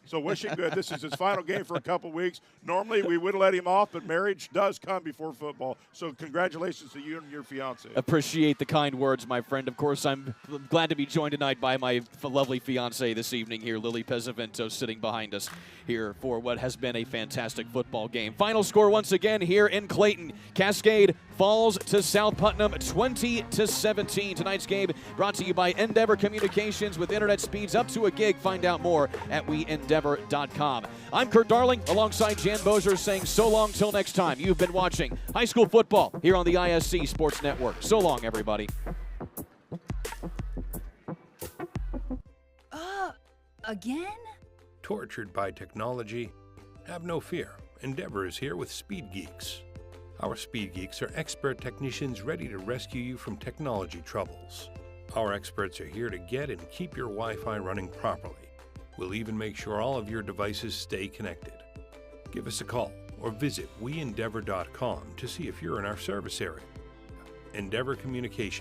So wish him good. This is his final game for a couple weeks. Normally, we would let him off, but marriage does come before football. So congratulations to you and your fiance. Appreciate the kind words, my friend. Of course, I'm glad to be joined tonight by my lovely fiance this evening here, Lily Pesavento, sitting behind us here for what has been a fantastic football game. Final score once again here in Clayton. Cascade falls to South Putnam 20-17. Tonight's game brought to you by Endeavor Communications with internet speeds up to a gig. Find out more at weendeavor.com. I'm Kurt Darling alongside Jan Bozier saying so long till next time. You've been watching high school football here on the ISC Sports Network. So long, everybody. Again? Tortured by technology? Have no fear. Endeavor is here with Speed Geeks. Our Speed Geeks are expert technicians ready to rescue you from technology troubles. Our experts are here to get and keep your Wi-Fi running properly. We'll even make sure all of your devices stay connected. Give us a call or visit weendeavor.com to see if you're in our service area. Endeavor Communication.